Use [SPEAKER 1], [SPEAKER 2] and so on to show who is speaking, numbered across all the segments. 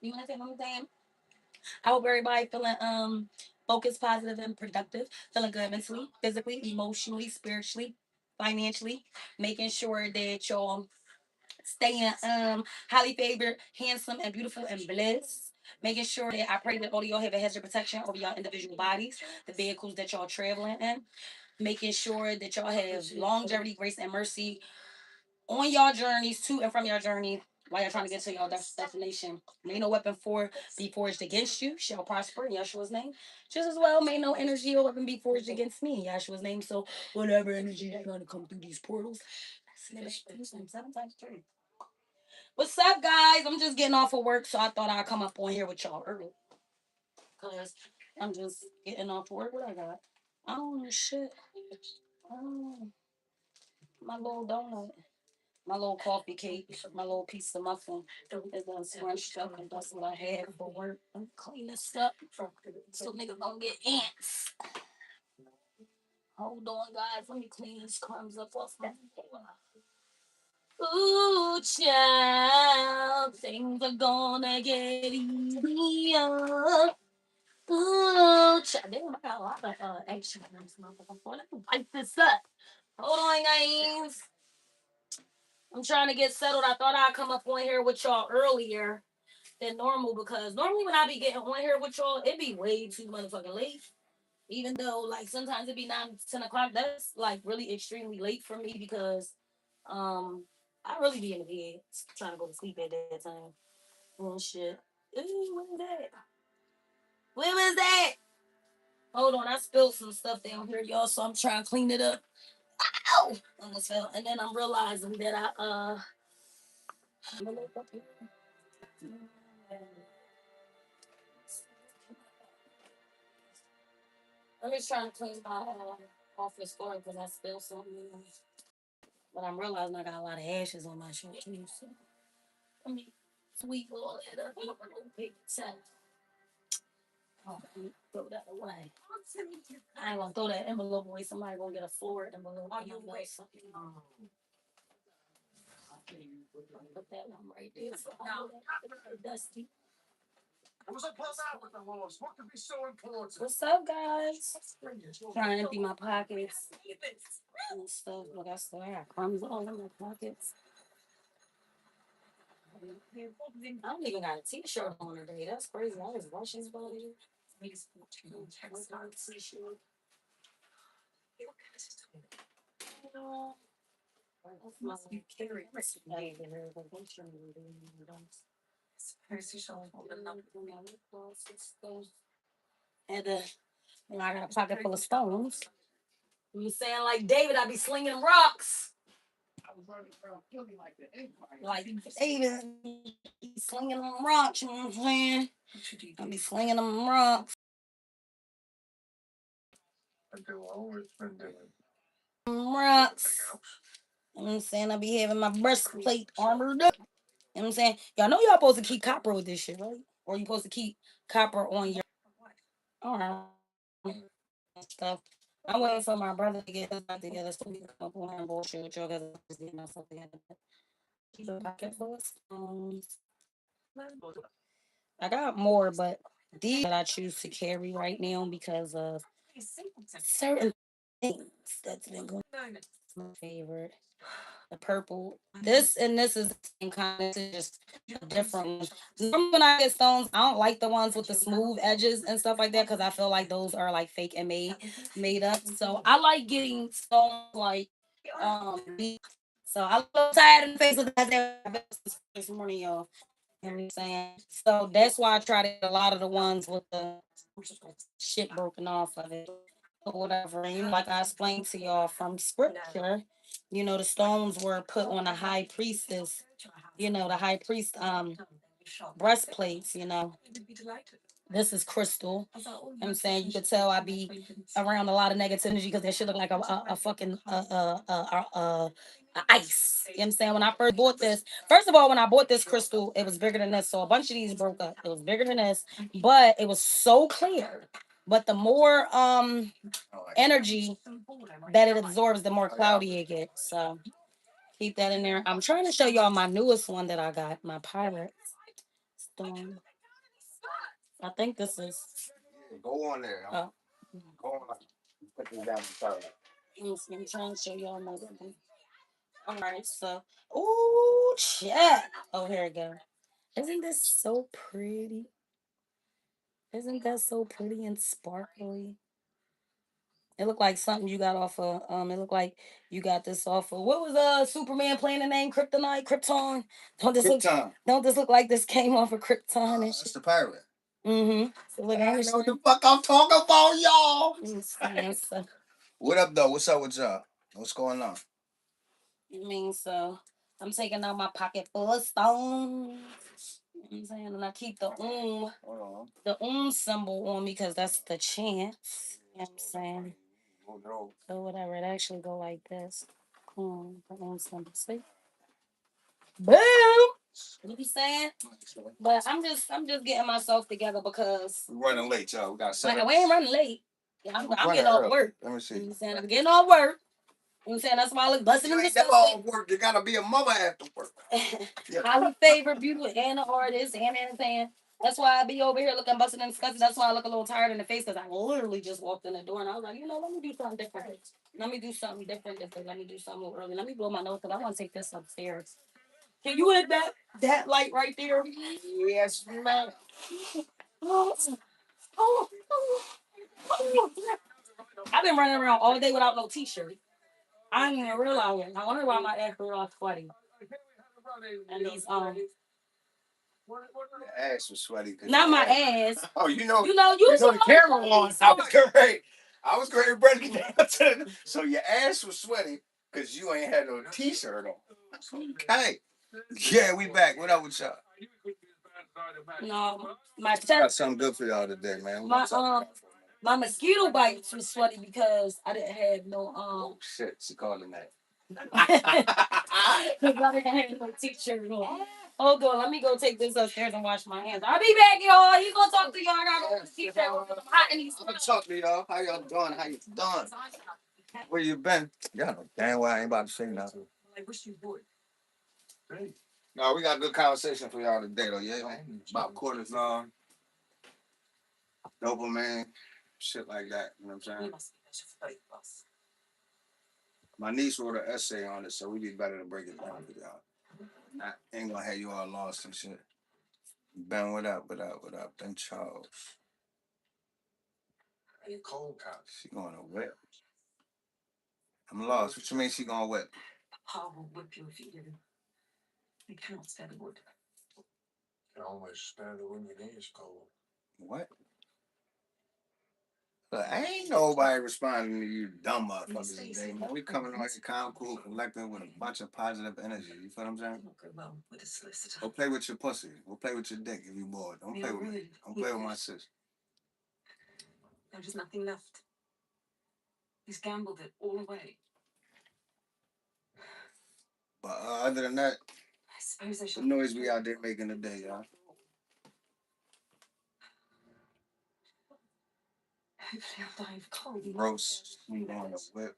[SPEAKER 1] You understand what I'm saying? I hope everybody feeling focused, positive, and productive, feeling good mentally, physically, emotionally, spiritually, financially, making sure that y'all staying highly favored, handsome, and beautiful and blessed. Making sure that I pray that all of y'all have a hedge of protection over y'all individual bodies, the vehicles that y'all traveling in. Making sure that y'all have longevity, grace, and mercy on y'all journeys to and from your journey while you're trying to get to your destination. May no weapon be forged against you shall prosper in Yeshua's name. Just as well, may no energy or weapon be forged against me in Yeshua's name. So whatever energy is going to come through these portals, seven times three. What's up, guys? I'm just getting off of work, so I thought I'd come up on here with y'all early. Because I'm just getting off of work. What I got? I don't know shit. I don't know. My little donut. My little coffee cake, my little piece of muffin is done scrunched up, and that's what I had for work. Let me clean this up so niggas don't get ants. Hold on, guys. Let me clean these crumbs up off that floor. Ooh, child, things are gonna get easier. Ooh, child. Damn, I got a lot of action in this motherfucker. Let me wipe this up. Hold on, guys. I'm trying to get settled. I thought I'd come up on here with y'all earlier than normal because normally when I be getting on here with y'all, it be way too motherfucking late. Even though like sometimes it be 9, 10 o'clock, that's like really extremely late for me because I really be in the bed trying to go to sleep at that time. Oh shit. Ooh, what is that? What was that? Hold on, I spilled some stuff down here, y'all, so I'm trying to clean it up. Ow! Almost fell. And then I'm realizing that I'm just trying to clean my office floor because I spilled something. But I'm realizing I got a lot of ashes on my shirt too. So let me sweep all that up. Oh, throw that away. I ain't gonna throw that envelope away. Somebody gonna get a floor envelope. Oh, you wait. Put that one right there. So dusty. What's up, guys? Trying to empty my pockets and stuff. Look, I still got crumbs all in my pockets. I don't even got a t-shirt on today. That's crazy. I was washing his body. T-shirt. Must be carried. And I got a pocket full of stones. You saying like David, I be slinging rocks. Like David, slinging them rocks. You know what I'm saying? I be slinging them rocks. Rocks. You know what I'm saying? I be having my breastplate armored up. You know what I'm saying? Y'all know y'all supposed to keep copper with this shit, right? Or you supposed to keep copper on your stuff. I'm waiting for my brother to get his stuff together so we can come up on here and bullshit with y'all because I'm just getting myself together. Keep a pocket full of stones. I got more, but these that I choose to carry right now because of certain things that's been going on. It's my favorite. The purple. This is the same kind. This is just a different one. Normally when I get stones, I don't like the ones with the smooth edges and stuff like that because I feel like those are like fake and made up. So I like getting stones like so I look tired in the face of that this morning, y'all. You know what I'm saying? So that's why I try to get a lot of the ones with the shit broken off of it or whatever. And like I explained to y'all from scripture, the stones were put on a high priestess, the high priest breastplates. This is crystal. You know what I'm saying? You could tell I be around a lot of negative energy because that shit look like a fucking ice. You know what I'm saying? When I first bought this, first of all, when I bought this crystal, it was bigger than this. So a bunch of these broke up. It was bigger than this, but it was so clear. But the more energy that it absorbs, the more cloudy it gets. So keep that in there. I'm trying to show y'all my newest one that I got, my pirate stone. I think this is.
[SPEAKER 2] Yeah, go on there. Oh. Go on. Put this down the side.
[SPEAKER 1] I'm trying to show y'all another one. All right, so. Ooh, chat. Oh, here we go. Isn't this so pretty? Isn't that so pretty and sparkly? It looked like something you got off of. It looked like you got this off of. What was Superman playing the name Kryptonite? Krypton. Don't this look like this came off of Krypton?
[SPEAKER 2] That's the pirate.
[SPEAKER 1] Mm-hmm. So look,
[SPEAKER 2] I know what the fuck I'm talking about, y'all.
[SPEAKER 1] So,
[SPEAKER 2] what up, though? What's up with y'all? What's going on?
[SPEAKER 1] I mean, so I'm taking out my pocket full of stones. You know what I'm saying? And I keep the symbol on me because that's the chance. You know what I'm saying? So whatever, it actually go like this. The symbol. See? Boom! You be saying? But I'm just getting myself together because
[SPEAKER 2] we're running late, y'all. We got
[SPEAKER 1] we ain't running late. I'm getting off work.
[SPEAKER 2] Let me see.
[SPEAKER 1] You know what I'm saying? I'm getting off work. You know what I'm saying? That's why I look busting in the
[SPEAKER 2] never off work. You gotta be a mother after work.
[SPEAKER 1] Highly favored, beautiful, and an artist, and saying. That's why I be over here looking busting and disgusting. That's why I look a little tired in the face because I literally just walked in the door and I was like, let me do something different. Let me do something different. Let me do something early. Let me blow my nose because I want to take this upstairs. Can you hit that light right there?
[SPEAKER 2] Yes, man.
[SPEAKER 1] Oh, oh, oh, oh. I've been running around all day without no t-shirt. I didn't even realize it. I wonder why my ass was all sweaty. And these
[SPEAKER 2] your ass was sweaty.
[SPEAKER 1] Not my ass.
[SPEAKER 2] Oh,
[SPEAKER 1] you
[SPEAKER 2] the camera on. I was going to break it down to so your ass was sweaty because you ain't had no t-shirt on. Okay. Yeah, we back. What up with y'all?
[SPEAKER 1] No, my chest.
[SPEAKER 2] Got something good for y'all today, man.
[SPEAKER 1] My mosquito bites was sweaty because I didn't have no
[SPEAKER 2] Oh shit, she called him that.
[SPEAKER 1] I didn't have no t-shirt on. Hold on, let me go take this upstairs and wash my hands. I'll be back, y'all. He's gonna talk to y'all. I gotta go to the t-shirt. I'm hot in these.
[SPEAKER 2] I'm gonna talk to y'all. How y'all doing? How you doing? Where you been? Y'all know damn well I ain't about to say nothing. No, we got a good conversation for y'all today, though. Yeah, about cortisol, dopamine, shit like that. You know what I'm saying? My niece wrote an essay on it, so we be better to break it down for y'all. I ain't gonna have you all lost and shit. Ben, what up? Ben Charles. Cold cop. She going to whip. I'm lost. What you mean she gonna whip?
[SPEAKER 1] Papa will whip you if you didn't. You cannot spare the wood.
[SPEAKER 2] You can always spare the wood when it is cold. What? Look, ain't nobody responding to you dumb motherfuckers today, man. We coming on here calm, cool, collective with a bunch of positive energy. You feel what I'm saying? Go play with your pussy. Go play with your dick if you bored. Don't play with me. Don't play with my sister.
[SPEAKER 1] There is nothing left. He's gambled it all away.
[SPEAKER 2] But other than that,
[SPEAKER 1] I suppose I should.
[SPEAKER 2] the noise we out there making today, y'all.
[SPEAKER 1] Hopefully I'll die of cold.
[SPEAKER 2] Gross. We on the whip.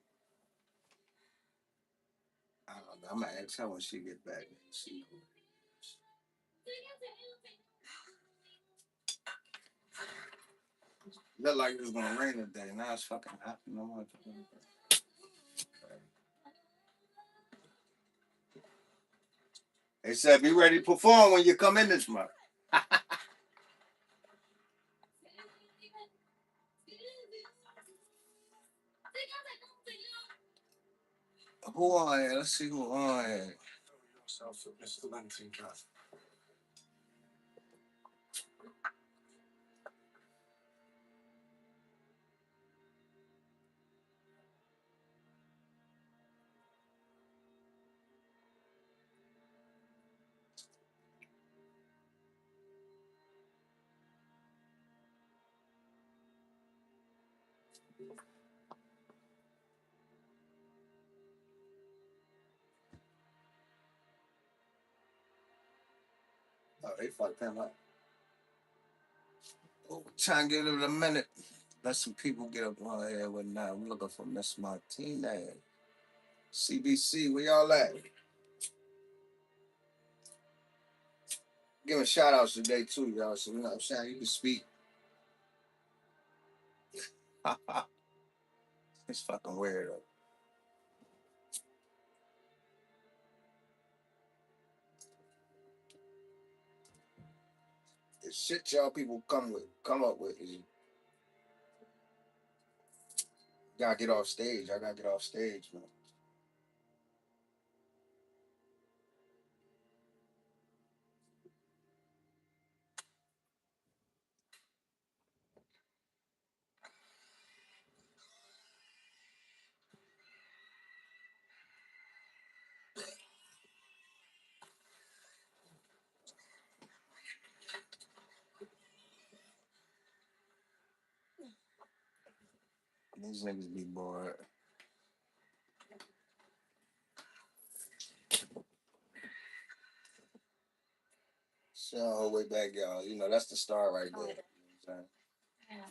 [SPEAKER 2] I don't know. I'm gonna ask her when she get back. See. Looked like it was gonna rain today. Now it's fucking hot. No more. They said be ready to perform when you come in this month. Who on here? Let's see who on here. Mr. Lansing. Oh, they fucked him up. Oh, trying to give it a minute. Let some people get up on here with now. I'm looking for Miss Martinez. CBC, where y'all at? Giving shout outs today too, y'all. So you know what I'm saying? You can speak. It's fucking weird. The shit y'all people come up with is gotta get off stage. I gotta get off stage, man. These niggas be bored. So whole way back, y'all. You know, that's the star right there. You know what I'm saying?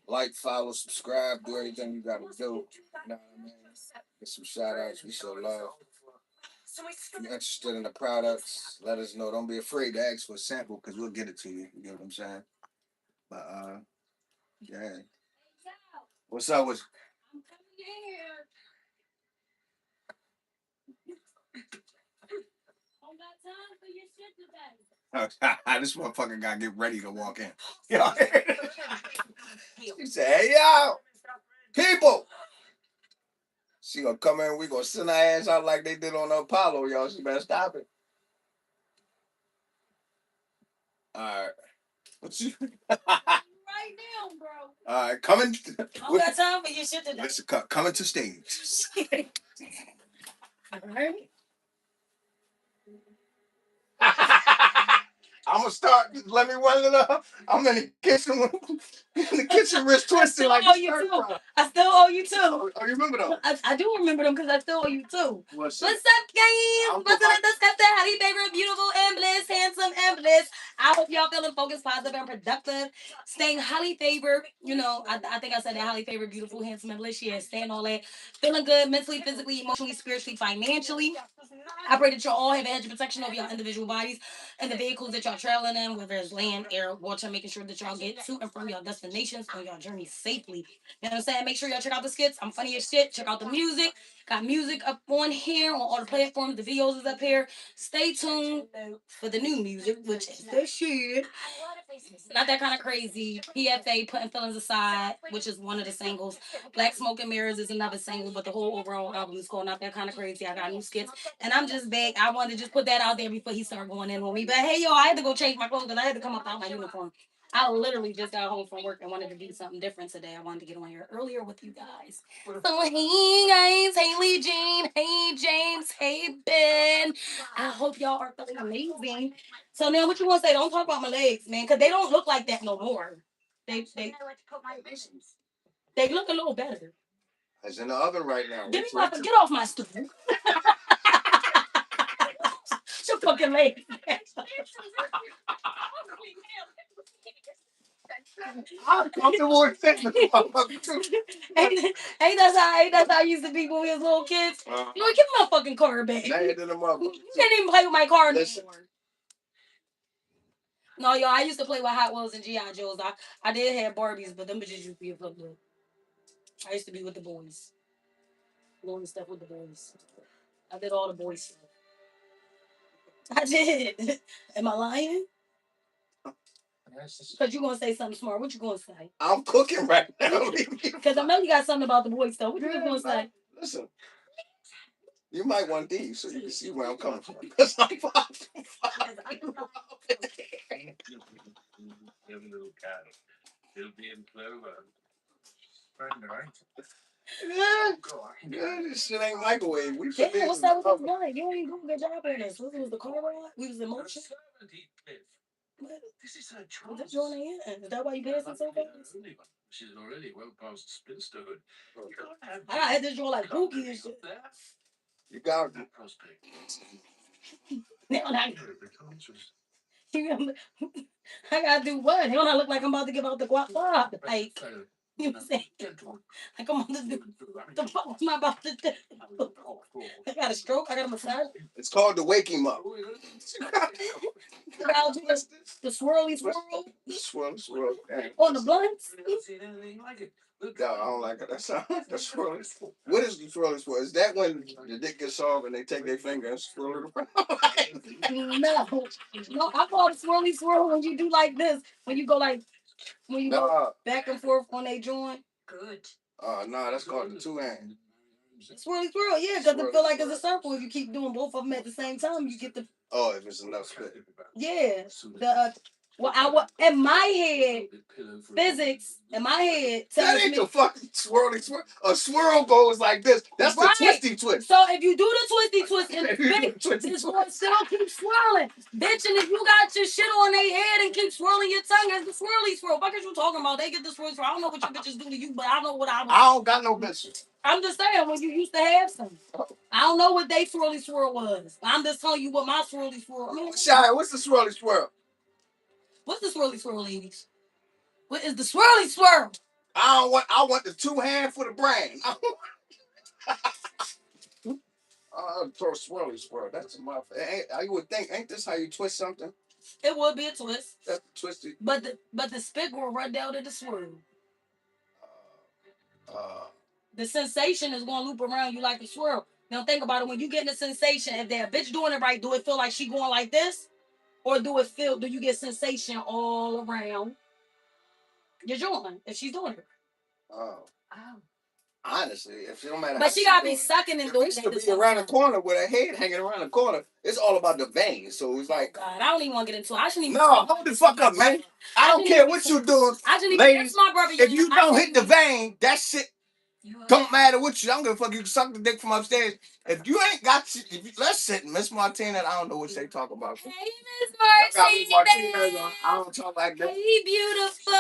[SPEAKER 2] Like, follow, subscribe, do everything you gotta do. You know what I mean? Get some shout outs. We show love. If you're interested in the products, let us know. Don't be afraid to ask for a sample because we'll get it to you. You get what I'm saying? But yeah. What's up with this motherfucker gotta get ready to walk in. He said, hey yo, people. She gonna come in, we gonna send her ass out like they did on the Apollo, y'all. She better stop it. Alright. Right now, bro. Alright, coming. I don't got time for your shit today. Listen, coming to stage. Alright. I'm gonna start. Let me run it up. I'm in the kitchen. In the kitchen, wrist twisted like a stir fry. I still owe you too. Oh, you remember them? I do remember them because I still owe you too. What's up, guys? What's up? Discuss that. Howdy, favorite, beautiful, and bliss, handsome, and bliss. I hope y'all feeling focused, positive, and productive. Staying highly favored. You know, I think I said that highly favored, beautiful, handsome, and bliss. Yeah, staying all that. Feeling good mentally, physically, emotionally, spiritually, financially. I pray that y'all all have a hedge of protection over your individual bodies and the vehicles that y'all traveling in, whether it's land, air, water, making sure that y'all get to and from your destinations on your journey safely. You know what I'm saying? Make sure y'all check out the skits. I'm funny as shit. Check out the music. Got music up on here on all the platforms. The videos is up here. Stay tuned for the new music, which is the shit. Not that kind of crazy. PFA, Putting Feelings Aside, which is one of the singles. Black Smoke and Mirrors is another single, but the whole overall album is called Not That Kind of Crazy. I got new skits. And I'm just big. I wanted to just put that out there before he started going in on me. But hey, yo, I had to go change my clothes because I had to come up out my uniform. I literally just got home from work and wanted to do something different today. I wanted to get on here earlier with you guys. So hey guys, hey Lee Jean, hey James, hey Ben. I hope y'all are feeling amazing. So now what you want to say? Don't talk about my legs, man, because they don't look like that no more. They look a little better. It's in the oven right now. Get off my stool. Your fucking legs. I'm comfortable with fitness. Ain't that's how I used to be when we was little kids. You know, give me my fucking car back. You can't even play with my car anymore. No, y'all, I used to play with Hot Wheels and G.I. Joes. I did have Barbies, but them bitches used to be a fuck good. I used to be with the boys. Doing stuff with the boys. I did all the boys stuff. I did. Am I lying? Because you're going to say something smart. What you going to say? I'm cooking right now. Because I know you got something about the boys stuff. What you going to say? Listen. You might want these so you can see where I'm coming from. Because I'm yeah, this shit ain't microwave. We put this. What's up with this guy? You ain't doing a good job on this. This was the car ride. We was in motion. What? Was this your in? Is that why you dancing so fast? She's already well past spinsterhood. I had this joint like Pookie and shit. You got that prospect. Now I gotta do what? Don't I look like I'm about to give out the guap? Like.
[SPEAKER 1] You know what I'm saying? Like, I'm on the fuck am I about to do? I got a stroke. I got a massage.
[SPEAKER 2] It's called the wake him up.
[SPEAKER 1] I'll do the swirly swirl.
[SPEAKER 2] Swirl.
[SPEAKER 1] On the blunts.
[SPEAKER 2] No, I don't like it. That's the swirly. What is the swirly swirl? Is that when the dick gets soft and they take their finger and swirl it around?
[SPEAKER 1] No, I call it swirly swirl when you do like this. When you go like, when you go back and forth on a joint. Good.
[SPEAKER 2] No, that's called the two hand.
[SPEAKER 1] Swirly swirl, yeah, because it feel like it's a circle. If you keep doing both of them at the same time, you get the.
[SPEAKER 2] Oh, if it's enough spit.
[SPEAKER 1] Yeah. In my head, physics in my head
[SPEAKER 2] that ain't the fucking swirly swirl. A swirl goes like this. That's right. The twisty twist.
[SPEAKER 1] So if you do the twisty twist and this boy still keeps swirling, bitch, and if you got your shit on their head and keep swirling your tongue, as the swirly swirl. What are you talking about? They get the swirly swirl. I don't know what you bitches do to you, but I know what I do.
[SPEAKER 2] I don't got no bitches.
[SPEAKER 1] I'm just saying when you used to have some. I don't know what they swirly swirl was. I'm just telling you what my swirly swirl.
[SPEAKER 2] Shy, what's the swirly swirl?
[SPEAKER 1] What's the swirly swirl, ladies? What is the swirly swirl?
[SPEAKER 2] I want the two hand for the brain. Throw swirly swirl. That's a motherfucker. You would think, ain't this how you twist something?
[SPEAKER 1] It would be a twist.
[SPEAKER 2] That's twisted.
[SPEAKER 1] But the spit will run down to the swirl. The sensation is going to loop around you like a swirl. Now think about it. When you get the sensation, if that bitch doing it right, do it feel like she going like this? Or do you get sensation all around your joint if she's doing it? Oh.
[SPEAKER 2] Honestly, if she don't matter.
[SPEAKER 1] But she gotta be sucking and doing it.
[SPEAKER 2] To be around the corner with her head hanging around the corner. It's all about the veins. So it's like.
[SPEAKER 1] Oh God, I don't even want to get into it. I shouldn't even.
[SPEAKER 2] No, hold the fuck up, man. I don't care what you doing. Ladies, my brother. If you don't hit the vein, that shit don't matter what you. I don't give a fuck. You can suck the dick from upstairs. If you ain't got, let's sit, Miss Martina. I don't know what they talk about.
[SPEAKER 1] Hey, Miss Martina.
[SPEAKER 2] I don't talk like that.
[SPEAKER 1] Hey, beautiful.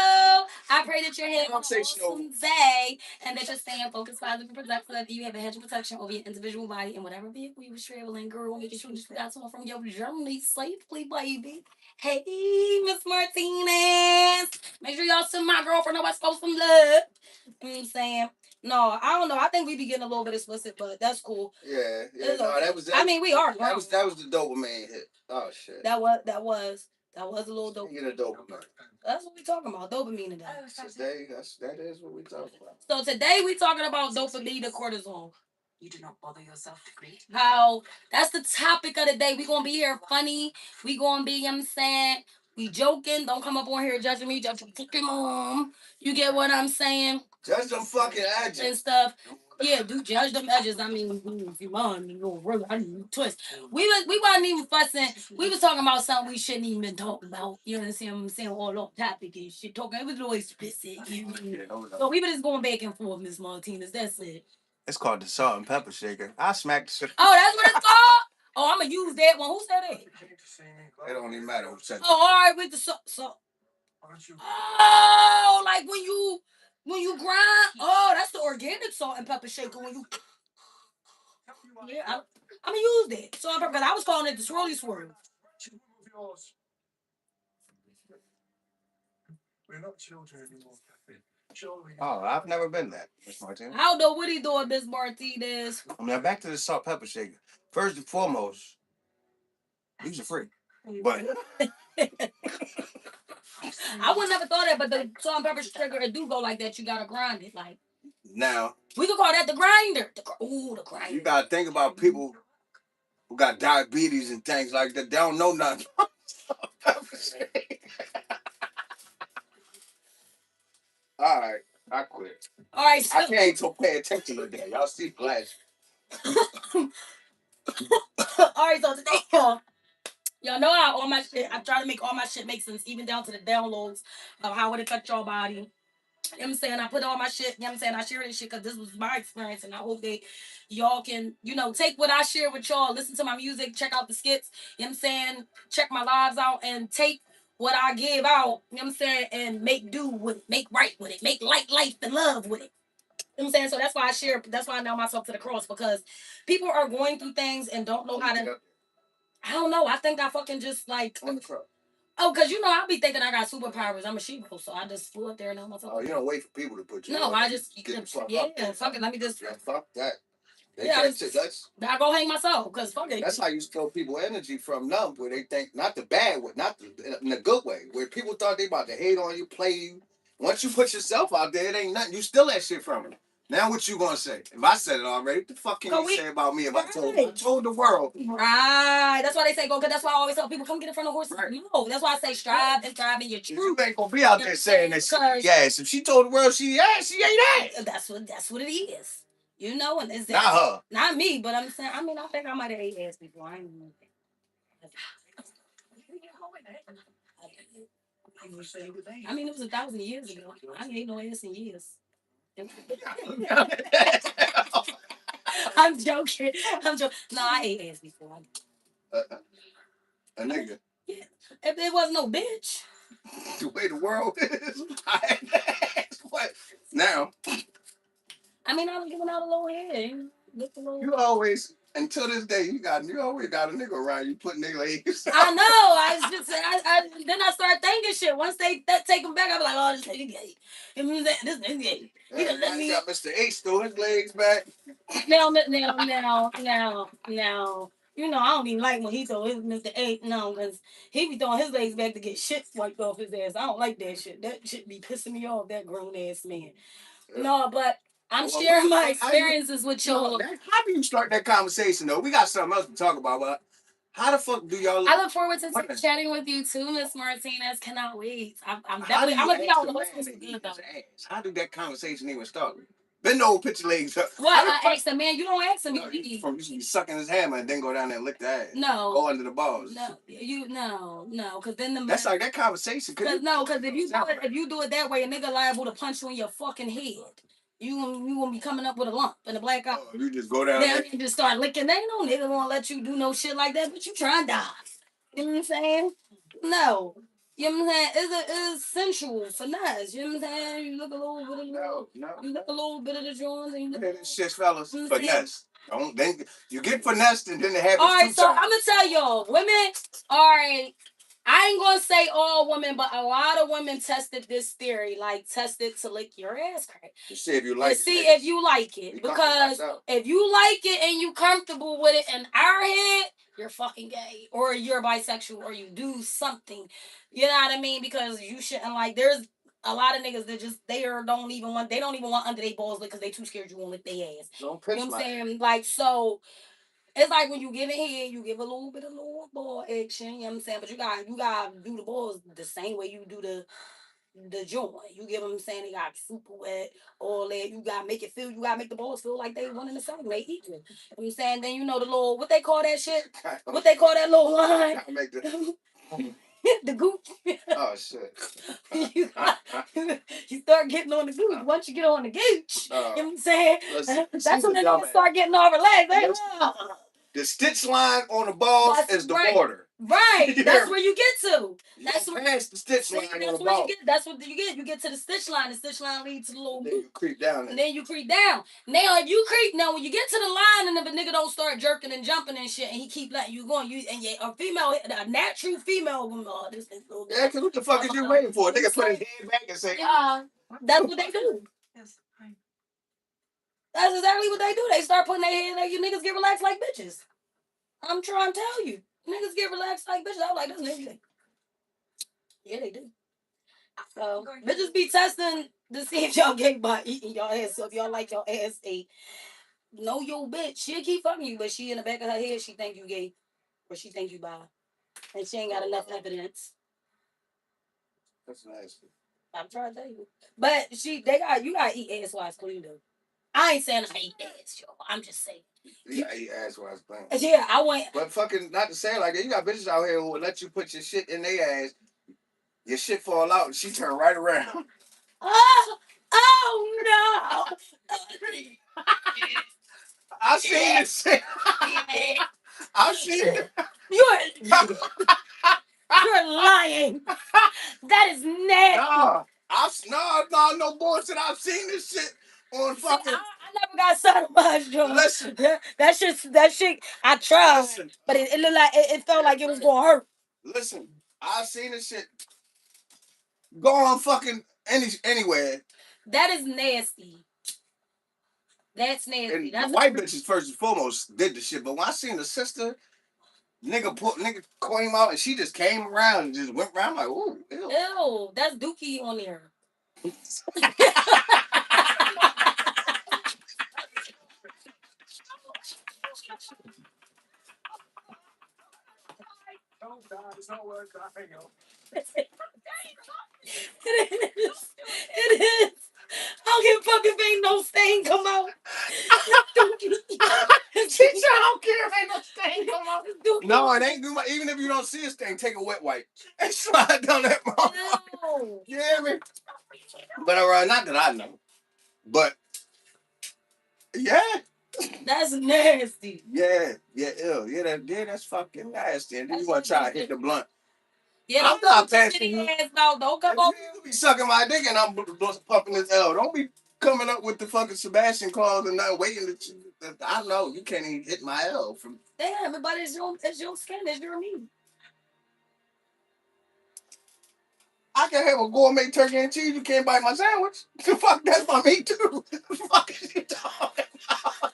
[SPEAKER 1] I pray that you're having an awesome day and that you're staying focused, positive, and productive. That you have a hedge of protection over your individual body and whatever vehicle you was traveling, girl. Making sure you got someone from your journey safely, baby. Hey, Miss Martinez. Make sure y'all send my girlfriend a West Coast some love. You know what I'm saying? No, I don't know. I think we be getting a little bit explicit, but that's cool.
[SPEAKER 2] Yeah. No, that was.
[SPEAKER 1] I mean, we are.
[SPEAKER 2] That was the dopamine hit. Oh shit.
[SPEAKER 1] That was a little dopamine.
[SPEAKER 2] Get a dopamine.
[SPEAKER 1] That's what we talking about. Dopamine today.
[SPEAKER 2] That is what we talking about.
[SPEAKER 1] So today we talking about dopamine and cortisol. You do not bother yourself to greet. How that's the topic of the day. We gonna be here funny. We gonna be, I'm saying, we joking. Don't come up on here judging me. Judge your fucking mom. You get what I'm saying?
[SPEAKER 2] Judge them fucking edges
[SPEAKER 1] and stuff. Yeah, do judge them edges. I mean, if you mind, really, I didn't twist. We wasn't even fussing. We was talking about something we shouldn't even been talking about. You know what I'm saying? All off topic and shit. Talking. It was always specific. So we were just going back and forth, Miss Martinez. That's it.
[SPEAKER 2] It's called the salt and pepper shaker. I smacked the shit.
[SPEAKER 1] Oh, that's what it's called? Oh, I'm going to use that one. Who said that?
[SPEAKER 2] It don't even matter who said that.
[SPEAKER 1] Oh, all right, with the salt. Oh, like when you grind. Oh, that's the organic salt and pepper shaker. When you. Yeah, I'm going to use that. So because I was calling it the swirly swirl.
[SPEAKER 2] We're not children anymore, Catherine. Oh, I've never been that, Miss Martinez.
[SPEAKER 1] I don't know what he doing, Miss Martinez.
[SPEAKER 2] Now back to the salt pepper shaker. First and foremost, these are free. But
[SPEAKER 1] I would never thought that, but the salt and pepper shaker, it do go like that. You gotta grind it, like.
[SPEAKER 2] Now
[SPEAKER 1] we could call that the grinder. The grinder.
[SPEAKER 2] You gotta think about people who got diabetes and things like that. They don't know nothing. All right, I quit.
[SPEAKER 1] All right, so I
[SPEAKER 2] can't pay attention to that. Y'all see flash.
[SPEAKER 1] All right, so today, y'all know how all my shit. I try to make all my shit make sense, even down to the downloads of how it affect your body. You know what I'm saying? I put all my shit, you know what I'm saying? I share this shit because this was my experience, and I hope that y'all can, take what I share with y'all, listen to my music, check out the skits, you know what I'm saying? Check my lives out, and take what I give out, you know what I'm saying? And make do with it, make right with it, make life and love with it. You know what I'm saying? So that's why I share, that's why I nail myself to the cross, because people are going through things and don't know how to. I don't know. I think I fucking just like. Oh, because you know, I'll be thinking I got superpowers. I'm a she-wolf, so I just flew up there and I'm myself.
[SPEAKER 2] Oh, you don't wait for people to put you.
[SPEAKER 1] No,
[SPEAKER 2] on.
[SPEAKER 1] I just
[SPEAKER 2] get the fuck
[SPEAKER 1] yeah,
[SPEAKER 2] up there.
[SPEAKER 1] fuck it. Let me just
[SPEAKER 2] fuck that.
[SPEAKER 1] yeah, I go hang myself because fuck it.
[SPEAKER 2] That's how you steal people energy from them, where they think not the bad way, not in the good way, where people thought they about to hate on you, play you. Once you put yourself out there, it ain't nothing. You steal that shit from them. Now what you gonna say? If I said it already, what the fuck can you say about me if I told the world?
[SPEAKER 1] Right. That's why they say go. Cause that's why I always tell people come get in front of horses. Right. No, that's why I say strive and strive in your truth.
[SPEAKER 2] You ain't gonna be out there saying that shit. Yes, if she told the world she ass, she ain't ass.
[SPEAKER 1] That's what it is. You know, and it's
[SPEAKER 2] not her,
[SPEAKER 1] not me, but I'm saying. I mean, I think I might have ate ass before. I ain't even. I mean, it was 1,000 years ago. I ain't ate no ass in years. I'm joking. I'm joking. No, I ate ass before.
[SPEAKER 2] A nigga.
[SPEAKER 1] Yeah. If there was no bitch.
[SPEAKER 2] The way the world is. What? Now.
[SPEAKER 1] I mean, I was giving out a little head.
[SPEAKER 2] You always, until this day, you always got a nigga around you putting their legs.
[SPEAKER 1] I know. I was just, then I started thinking shit. Once they take him back, I was like, oh, this nigga gay. This nigga gay. He done let me.
[SPEAKER 2] Got Mr. H throw his legs back.
[SPEAKER 1] Now. You know, I don't even like when he throw his Mr. H. No, because he be throwing his legs back to get shit wiped off his ass. I don't like that shit. That shit be pissing me off. That grown ass man. Yeah. No, but I'm sharing my experiences with y'all.
[SPEAKER 2] How do you start that conversation though? We got something else to talk about, but how the fuck do y'all?
[SPEAKER 1] I look forward to chatting with you too, Miss Martinez. Cannot wait. I'm definitely. I'm gonna be out the hospital good though.
[SPEAKER 2] How did that conversation even start? Bend over, put your legs up.
[SPEAKER 1] What? I asked the man. You don't ask him.
[SPEAKER 2] No, you be sucking his hammer and then go down there and lick the ass.
[SPEAKER 1] No.
[SPEAKER 2] Go under the balls.
[SPEAKER 1] No, because then the
[SPEAKER 2] that's like that conversation.
[SPEAKER 1] Because if you do it that way, a nigga liable to punch you in your fucking head. You gonna be coming up with a lump and a black eye.
[SPEAKER 2] Oh, you just go down there
[SPEAKER 1] and just start licking. They no nigga won't let you do no shit like that, but you try and die. You know what I'm saying? No. You know what I'm saying? It's sensual, finesse. You know what I'm saying? You look a little bit of you look a little bit of the joints and you look
[SPEAKER 2] this shit, fellas. Finesse. Don't then you get finessed and then it happens.
[SPEAKER 1] All right, so I'm gonna tell y'all, women. All right, I ain't gonna say all women, but a lot of women tested this theory, like tested to lick your ass crack.
[SPEAKER 2] To see if you like it.
[SPEAKER 1] See if you like it. Because if you like it and you comfortable with it in our head, you're fucking gay. Or you're bisexual or you do something. You know what I mean? Because you shouldn't like there's a lot of niggas that just they don't even want under their balls because they too scared you won't lick their ass.
[SPEAKER 2] Don't
[SPEAKER 1] you know what I'm saying? Like so it's like when you give it head, you give a little bit of little ball action, you know what I'm saying? But you gotta do the balls the same way you do the joint. You give them saying they got super wet, all that. You gotta make the balls feel like they one in the same. They equal. You know what I'm saying? Then you know the little what they call that shit? What they call that little line? The gooch.
[SPEAKER 2] Oh shit.
[SPEAKER 1] You start getting on the gooch. Once you get on the gooch, you know what I'm saying? That's when the niggas start getting all relaxed.
[SPEAKER 2] The stitch line on the balls is the border.
[SPEAKER 1] Right. That's where you get to. That's
[SPEAKER 2] where past the stitch line on the ball.
[SPEAKER 1] That's what you get. You get to the stitch line. The stitch line leads to the little
[SPEAKER 2] then you creep down.
[SPEAKER 1] And then you creep down. Now if you creep when you get to the line and if a nigga don't start jerking and jumping and shit and he keep letting you go and a natural female this thing little
[SPEAKER 2] yeah, because what the fuck is you waiting for? A nigga put his head back and say,
[SPEAKER 1] that's what they do. That's exactly what they do. They start putting their head like you niggas get relaxed like bitches. I'm trying to tell you. Niggas get relaxed like bitches. I'm like, this nigga. Yeah, they do. So, bitches be testing to see if y'all gay by eating y'all ass. So, if y'all like your ass ate, know your bitch. She'll keep fucking you, but she in the back of her head, she think you gay. Or she think you bi. And she ain't got enough evidence.
[SPEAKER 2] That's nasty.
[SPEAKER 1] I'm trying to tell you. But you gotta eat ass while it's clean, though. I ain't saying I eat ass, yo. I'm just saying.
[SPEAKER 2] You gotta eat ass while it's clean.
[SPEAKER 1] Yeah, I went.
[SPEAKER 2] But fucking, not to say it like that, you got bitches out here who will let you put your shit in their ass, your shit fall out, and she turn right around.
[SPEAKER 1] Oh no!
[SPEAKER 2] I seen this shit. I seen it.
[SPEAKER 1] You're lying. That is nasty.
[SPEAKER 2] No bullshit. I've seen this shit on fucking.
[SPEAKER 1] I never got sodomized, Joe.
[SPEAKER 2] Listen.
[SPEAKER 1] That shit. I tried, but it looked like it felt like it was gonna hurt.
[SPEAKER 2] Listen. I seen this shit go on fucking anywhere.
[SPEAKER 1] That is nasty. That's nasty.
[SPEAKER 2] And
[SPEAKER 1] That's
[SPEAKER 2] the white bitches first and foremost did the shit. But when I seen the sister, nigga came out and she just came around and just went around like, ooh, ew.
[SPEAKER 1] Ew, that's Dookie on there. It is. It is. I don't give a fuck if ain't no stain come out.
[SPEAKER 2] Teacher, I don't care if ain't no stain come out. No, it ain't. Even if you don't see a stain, take a wet wipe and slide down that motherfucker.
[SPEAKER 1] No.
[SPEAKER 2] You hear me? But not that I know. But yeah.
[SPEAKER 1] That's nasty.
[SPEAKER 2] Yeah, ew. That's fucking nasty. And then you want to try to hit the blunt.
[SPEAKER 1] Yeah,
[SPEAKER 2] I'm not
[SPEAKER 1] passing
[SPEAKER 2] you.
[SPEAKER 1] ass out. Don't come over.
[SPEAKER 2] You be sucking my dick and I'm pumping his L. Don't be coming up with the fucking Sebastian clause and not waiting. I know you can't even hit my L from.
[SPEAKER 1] Damn, but it's your skin, it's your meat.
[SPEAKER 2] I can have a gourmet turkey and cheese. You can't bite my sandwich. Fuck, that's my meat too. Fuck is you talking about?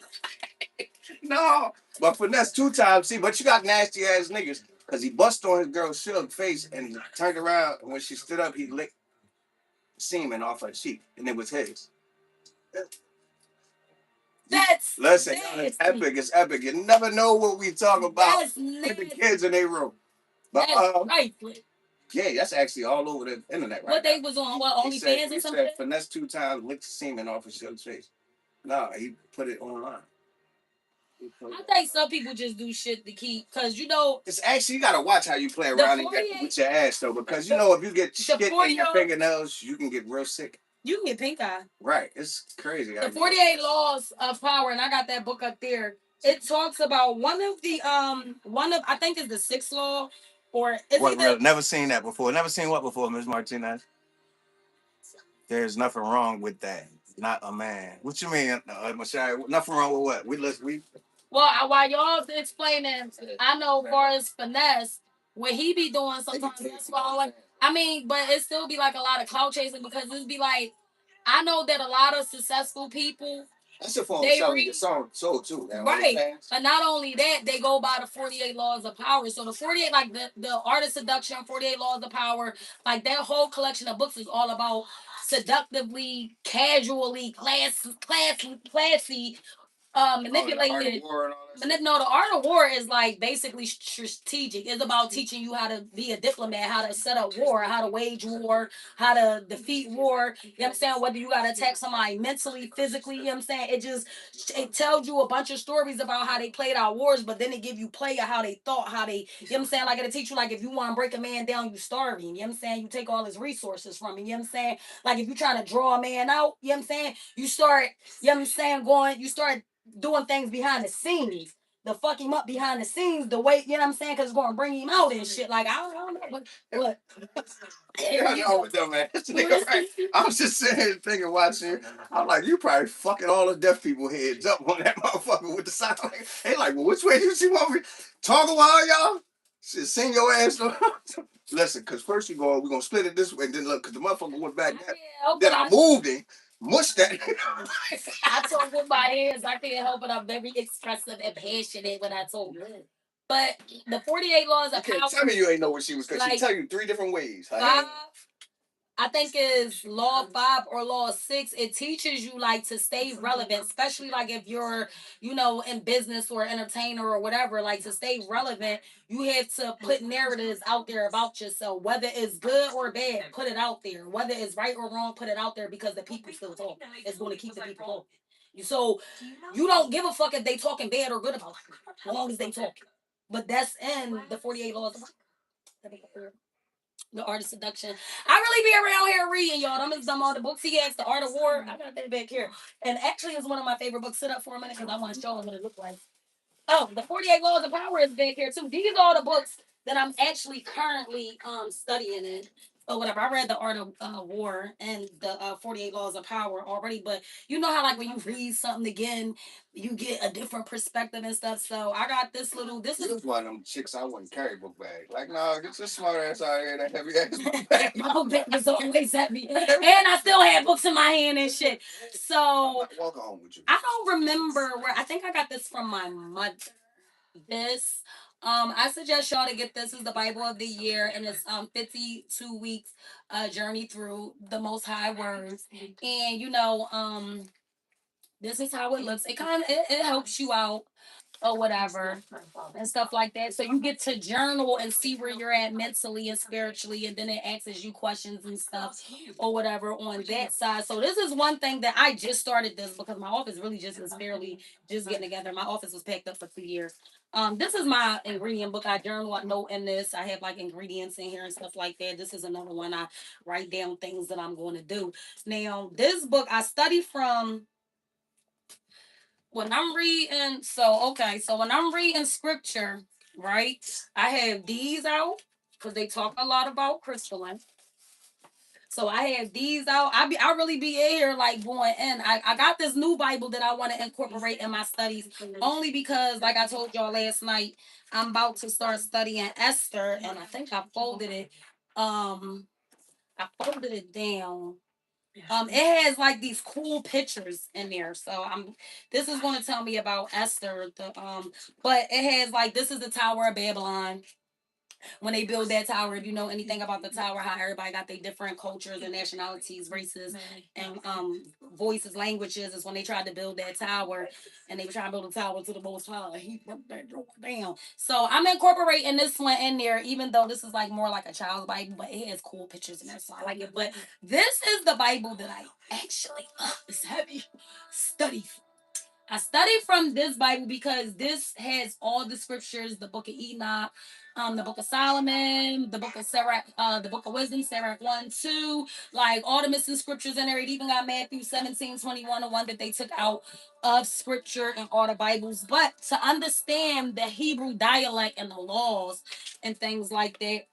[SPEAKER 2] No, but finesse 2 times. See, but you got nasty ass niggas because he bust on his girl's Suge face and turned around. And when she stood up, he licked semen off her cheek, and it was his.
[SPEAKER 1] That's
[SPEAKER 2] Listen, it's epic. It's epic. You never know what we talk about with the kids in their room. But yeah, that's actually all over the internet right
[SPEAKER 1] What
[SPEAKER 2] now.
[SPEAKER 1] They was on? What, OnlyFans or something?
[SPEAKER 2] He said finesse 2 times, licked semen off his Suge's face. No, he put it online.
[SPEAKER 1] I think some people just do shit to keep, because
[SPEAKER 2] it's actually, you gotta watch how you play around with your ass though, because if you get shit in your fingernails, you can get real sick.
[SPEAKER 1] You can get pink eye.
[SPEAKER 2] Right, it's crazy.
[SPEAKER 1] The 48 Laws of Power, and I got that book up there. It talks about one of I think it's the 6th law, or is
[SPEAKER 2] what? Really? Never seen that before. Never seen what before, Ms. Martinez? There's nothing wrong with that. Not a man. What you mean, Mashai? Nothing wrong with what? We. Well,
[SPEAKER 1] while y'all explaining, I know as far as finesse, what he be doing sometimes, that's why I like. I mean, but it still be like a lot of clout chasing, because it be like, I know that a lot of successful people,
[SPEAKER 2] that's a form of selling your soul too.
[SPEAKER 1] Right. But not only that, they go by the 48 Laws of Power. So the 48, like the Art of Seduction, 48 Laws of Power, like that whole collection of books is all about seductively, casually, classy, manipulated. No, the art of war is like basically strategic. It's about teaching you how to be a diplomat, how to set up war, how to wage war, how to defeat war. You know what I'm saying? Whether you gotta attack somebody mentally, physically, you know what I'm saying? It tells you a bunch of stories about how they played our wars, but then it give you play of how they thought, how they, you know what I'm saying? Like it'll teach you, like, if you want to break a man down, you starve him. You know what I'm saying? You take all his resources from him. You know what I'm saying? Like if you're trying to draw a man out, you know what I'm saying? You start, you know what I'm saying, you start doing things behind the scenes. The fuck him up behind the scenes, the way, you know what I'm saying? Because it's going to bring him out and shit. Like, I don't know. But what?
[SPEAKER 2] Yeah, I know, though, man. This nigga, right? I was just sitting here thinking, watching. I'm like, you probably fucking all the deaf people heads up on that motherfucker with the sound. They like, well, which way do you want me? Talk a while, y'all. Sing your ass. Listen, because first you go, we're going to split it this way. And then look, because the motherfucker went back. Then I moved him. Mushed that.
[SPEAKER 1] I talk with my hands. I can't help it. I'm very expressive and passionate when I talk. But the 48 Laws of Power.
[SPEAKER 2] Tell me you ain't know what she was, because she tell you 3 different ways.
[SPEAKER 1] Five, I think is law 5 or law 6. It teaches you like to stay relevant, especially like if you're, in business or entertainer or whatever, like to stay relevant, you have to put narratives out there about yourself, whether it's good or bad, put it out there. Whether it's right or wrong, put it out there, because the people still talk. It's going to keep the people talking. So you don't give a fuck if they talking bad or good about you, as long as they talking. But that's in the 48 Laws. The Art of Seduction. I really be around here reading, y'all. I'm some all the books he has. The Art of War. I got that back here. And actually, it's one of my favorite books. Sit up for a minute because I want to show them what it looks like. Oh, the 48 Laws of Power is back here too. These are all the books that I'm actually currently studying in. or whatever. I read The Art of War and the 48 Laws of Power already, but you know how like when you read something again, you get a different perspective and stuff. So I got this little. This
[SPEAKER 2] You
[SPEAKER 1] is
[SPEAKER 2] was one of them chicks I wouldn't carry book bag. Like, no, get your smart ass out of here, that heavy ass book bag.
[SPEAKER 1] my book bag was always heavy, and I still had books in my hand and shit. So
[SPEAKER 2] walk home with you.
[SPEAKER 1] I don't remember where. I think I got this from my mother. This I suggest y'all to get this. Is the Bible of the Year, and it's 52 weeks journey through the Most High words. And this is how it looks. It kind of it helps you out or whatever and stuff like that. So you get to journal and see where you're at mentally and spiritually, and then it asks you questions and stuff or whatever on that side. So this is one thing that I just started this because my office really just is fairly just getting together. My office was packed up for 2 years. This is my ingredient book. I journal, I note in this. I have like ingredients in here and stuff like that. This is another one. I write down things that I'm going to do. Now, this book I study from when I'm reading, so when I'm reading scripture, right, I have these out because they talk a lot about crystalline. So I have these out. I really be in here like going in. I got this new Bible that I want to incorporate in my studies only because, like I told y'all last night, I'm about to start studying Esther, and I think I folded it. I folded it down. It has like these cool pictures in there. So this is going to tell me about Esther. But it has like this is the Tower of Babylon. When they build that tower, if you know anything about the tower, how everybody got their different cultures and nationalities, races, and voices, languages, is when they tried to build that tower, and they were trying to build a tower to the most high. He broke that door down. So I'm incorporating this one in there, even though this is like more like a child's Bible, but it has cool pictures in there, so I like it. But this is the Bible that I actually it's heavy study. I studied from this Bible because this has all the scriptures, the book of Enoch, the book of Solomon, the book of Sarah, the book of Wisdom, Sarah 1, 2, like all the missing scriptures in there. It even got Matthew 17:21, the one that they took out of scripture and all the Bibles. But to understand the Hebrew dialect and the laws and things like that,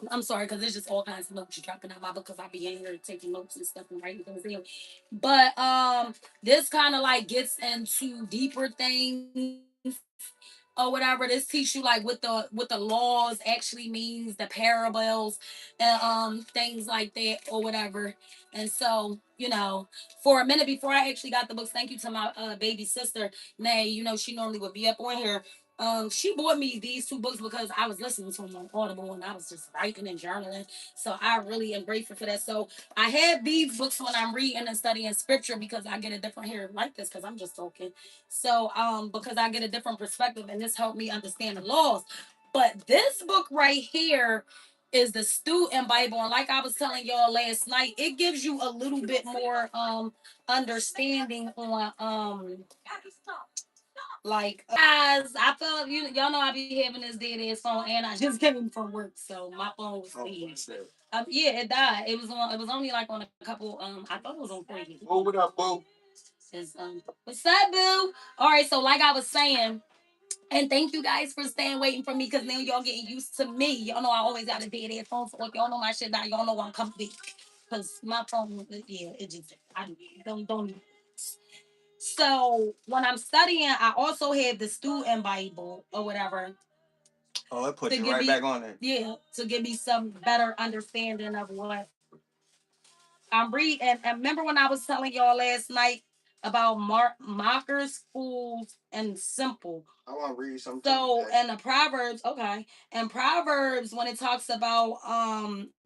[SPEAKER 1] I'm sorry, because there's just all kinds of notes you're dropping out my book because I be in here taking notes and stuff and writing things down. But this kind of like gets into deeper things or whatever. This teach you like what the laws actually means, the parables, and things like that or whatever. And so, for a minute before I actually got the books, thank you to my baby sister, Nay. She normally would be up on here. She bought me these two books because I was listening to them on Audible and I was just writing and journaling. So I really am grateful for that. So I have these books when I'm reading and studying scripture because I get a different here like this because I'm just talking. So because I get a different perspective and this helped me understand the laws. But this book right here is the student Bible, and like I was telling y'all last night, it gives you a little bit more understanding on like guys, I felt y'all know I be having this dead ass phone, and I just came from work, so my phone was dead. Yeah, it died. It was on. It was only like on a couple. I thought it was on 3.
[SPEAKER 2] Oh, what up, boo?
[SPEAKER 1] What's up, boo? All right, so like I was saying, and thank you guys for staying waiting for me because now y'all getting used to me. Y'all know I always got a dead ass phone, so if y'all know my shit now, y'all know I'm coming big. Cause my phone, yeah, it just I don't. So when I'm studying, I also have the student Bible or whatever.
[SPEAKER 2] Oh, it put you right back on it.
[SPEAKER 1] Yeah, to give me some better understanding of what I'm reading. And remember when I was telling y'all last night about mockers, fools, and simple.
[SPEAKER 2] I want to read something.
[SPEAKER 1] So, and the Proverbs, okay, and Proverbs when it talks about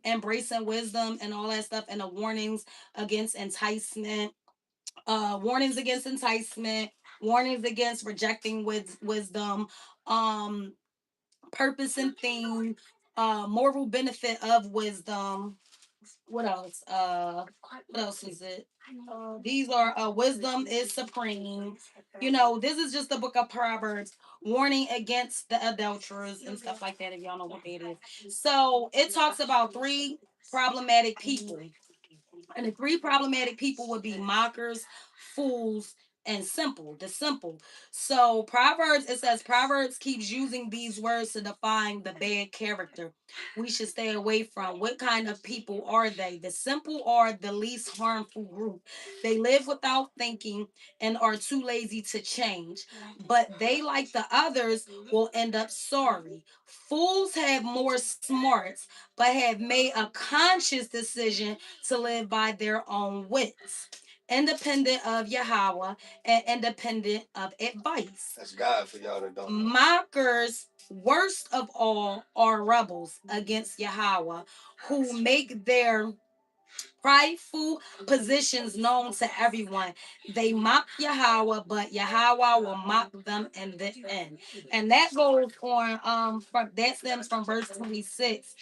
[SPEAKER 1] embracing wisdom and all that stuff, and the against enticement, warnings against enticement, warnings against rejecting wisdom, um, purpose and theme, moral benefit of wisdom. What else? What else is it? These are wisdom is supreme. This is just the book of Proverbs, warning against the adulterers and stuff like that. If y'all know what that is, so it talks about 3 problematic people, and the 3 problematic people would be mockers, fools, and simple, the simple. So Proverbs, it says Proverbs keeps using these words to define the bad character we should stay away from. What kind of people are they? The simple are the least harmful group. They live without thinking and are too lazy to change. But they, like the others, will end up sorry. Fools have more smarts, but have made a conscious decision to live by their own wits, independent of Yahweh and independent of advice.
[SPEAKER 2] That's God for y'all that don't know.
[SPEAKER 1] Mockers, worst of all, are rebels against Yahweh, who make their prideful positions known to everyone. They mock Yahweh, but Yahweh will mock them in the end. And that goes on from that stems from verse 26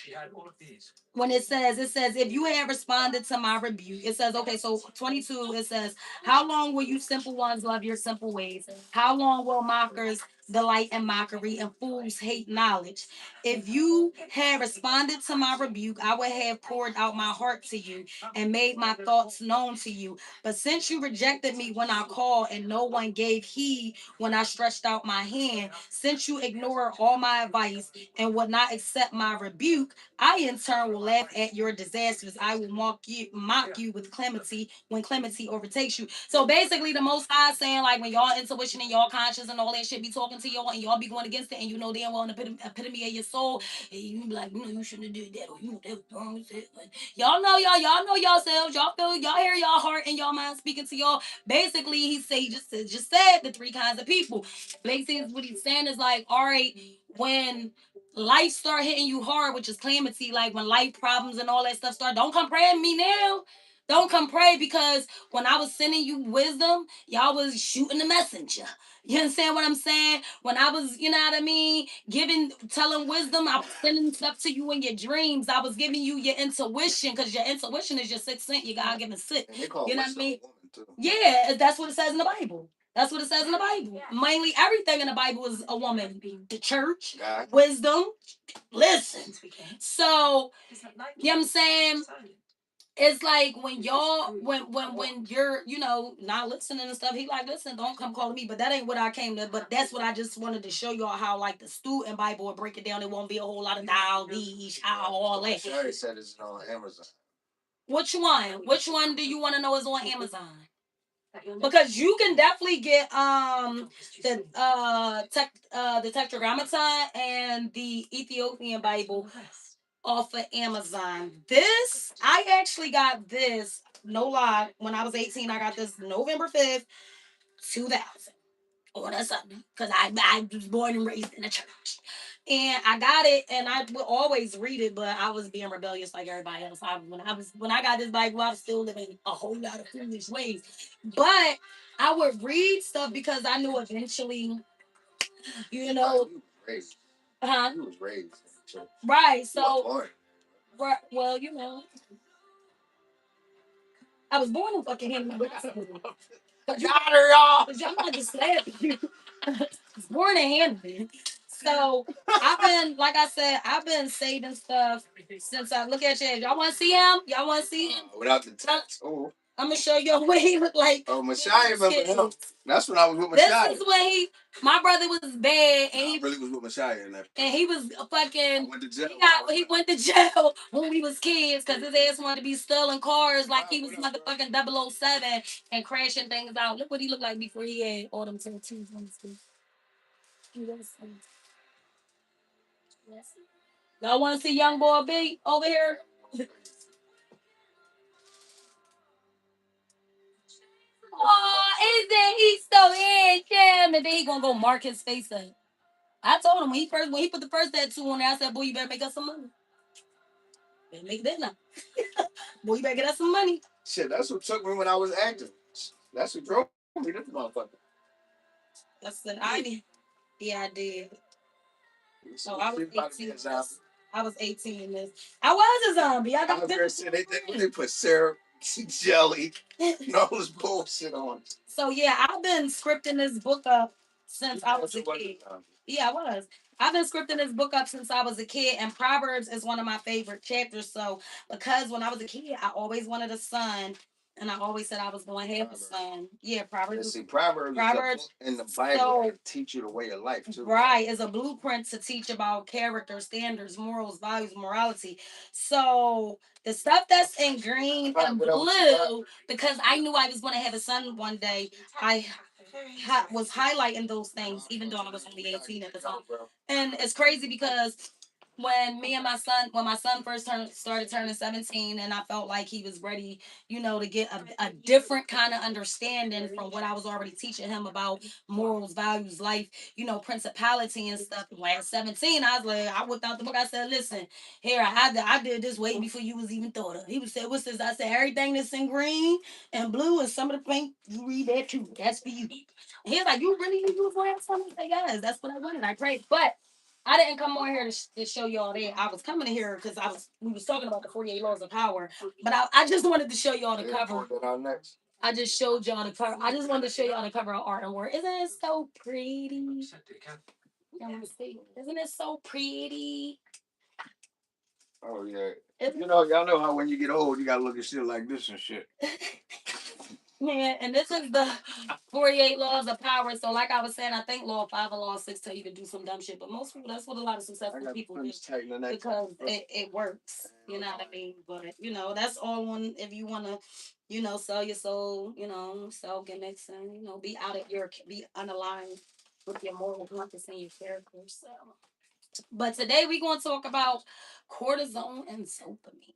[SPEAKER 1] when it says if you have responded to my rebuke. It says, okay, so 22, it says, how long will you simple ones love your simple ways? How long will mockers delight in mockery and fools hate knowledge? If you had responded to my rebuke, I would have poured out my heart to you and made my thoughts known to you. But since you rejected me when I called and no one gave heed when I stretched out my hand, since you ignored all my advice and would not accept my rebuke, I in turn will laugh at your disasters. I will mock you with clemency when clemency overtakes you. So basically, the Most High saying, like, when y'all intuition and y'all conscience and all that shit be talking to y'all and y'all be going against it, and you know damn well in the epitome of your soul, and you be like, you shouldn't have did that, or you know that was wrong with it. But y'all know yourselves. Y'all feel, y'all hear y'all heart and y'all mind speaking to y'all. Basically, he say just said the three kinds of people. Basically, what he's saying is like, all right, when life start hitting you hard, which is calamity, like when life problems and all that stuff start, don't come praying me now. Don't come pray, because when I was sending you wisdom, y'all was shooting the messenger. You understand what I'm saying? When I was, you know what I mean, telling wisdom, I was sending stuff to you in your dreams. I was giving you your intuition, because your intuition is your sixth sense. You God given sick. You know what I mean? Yeah, that's what it says in the Bible. That's what it says in the Bible. Mainly everything in the Bible is a woman. The church, wisdom. Listen. So, you know what I'm saying? It's like when y'all when you're, not listening and stuff, he like, listen, don't come calling me. But that ain't what I came to. But that's what I just wanted to show y'all, how like the student Bible will break it down. It won't be a whole lot of thou, thee, how, all that.
[SPEAKER 2] She already said it's on Amazon.
[SPEAKER 1] Which one? Which one do you want to know is on Amazon? Because you can definitely get the Tetragrammaton and the Ethiopian Bible off of Amazon. This, I actually got this, no lie, when I was 18. I got this November 5th, 2000, on a Sunday, because I was born and raised in a church. And I got it, and I would always read it, but I was being rebellious like everybody else. When I got this Bible, I was still living a whole lot of foolish ways. But I would read stuff because I knew eventually, you know, huh? You was raised in church. Right. So, right, well, I was born in fucking Hamilton. Got her, y'all. I'm not just slapping you. I was born in Hamilton. So I've been, like I said, I've been saving stuff since I look at you. Y'all want to see him? Y'all want to see him? Without the text. Oh. I'm gonna show you what he looked like. Oh, Messiah, remember him? That's when I was with Messiah. This is when my brother was bad, and he really was with Messiah in that. And he was fucking. Went to jail. He went to jail when we was kids, because his ass wanted to be stealing cars like he was motherfucking 007 and crashing things out. Look what he looked like before he had all them tattoos on his face. Y'all want to see young boy B over here? Oh, isn't he so handsome? And then he gonna go mark his face up. I told him when he put the first tattoo on there, I said, "Boy, you better make us some money. Better make that now. Boy, you better get us some money." Shit, that's what took me when I was acting. That's what drove me, this motherfucker. That's the idea. Yeah, I did. So I was 18. I was 18 in this. I was a zombie. I got this. They put syrup, jelly, and all this bullshit on. So yeah, I've been scripting this book up since I was a kid. Yeah, I was. I've been scripting this book up since I was a kid, and Proverbs is one of my favorite chapters. So because when I was a kid, I always wanted a son And I always said I was going to have a son. Yeah, Proverbs.
[SPEAKER 2] See, Proverbs in the Bible so, teach you the way of life too.
[SPEAKER 1] Right, it's a blueprint to teach about character, standards, morals, values, morality. So the stuff that's in green and blue, because I knew I was going to have a son one day, I was highlighting those things, even though I was only 18 at the time. And it's crazy because when my son first started turning 17, and I felt like he was ready, to get a different kind of understanding from what I was already teaching him about morals, values, life, principality and stuff. When at 17, I whipped out the book. I said, listen, here, I did this way before you was even thought of. He was said, what's this? I said, everything that's in green and blue and some of the pink, you read that too. That's for you. And he was like, you really you was going to have something? I said, yes, that's what I wanted. I prayed. But I didn't come on here to show y'all that. I was coming here because we was talking about the 48 laws of power. But I just wanted to show y'all the cover. I just showed y'all the cover. I just wanted to show y'all the cover of Art and Word. Isn't it so pretty? Isn't it so pretty?
[SPEAKER 2] Oh yeah. Y'all know how when you get old, you gotta look at shit like this and shit.
[SPEAKER 1] Man, and this is the 48 laws of power. So, like I was saying, I think law 5 and law 6 tell you to do some dumb shit. But most people, that's what a lot of successful people do because it works. You know what I mean? But, that's all one if you want to, sell your soul, sell gimmicks and, be unaligned with your moral compass and your character. So, but today we're going to talk about cortisone and dopamine.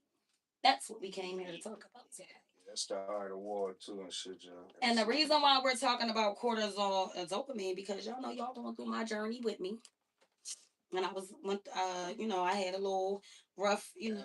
[SPEAKER 1] That's what we came here to talk about today.
[SPEAKER 2] That's the art of war too and shit, y'all.
[SPEAKER 1] And the reason why we're talking about cortisol and dopamine because y'all know y'all going through my journey with me. And I had a little rough, few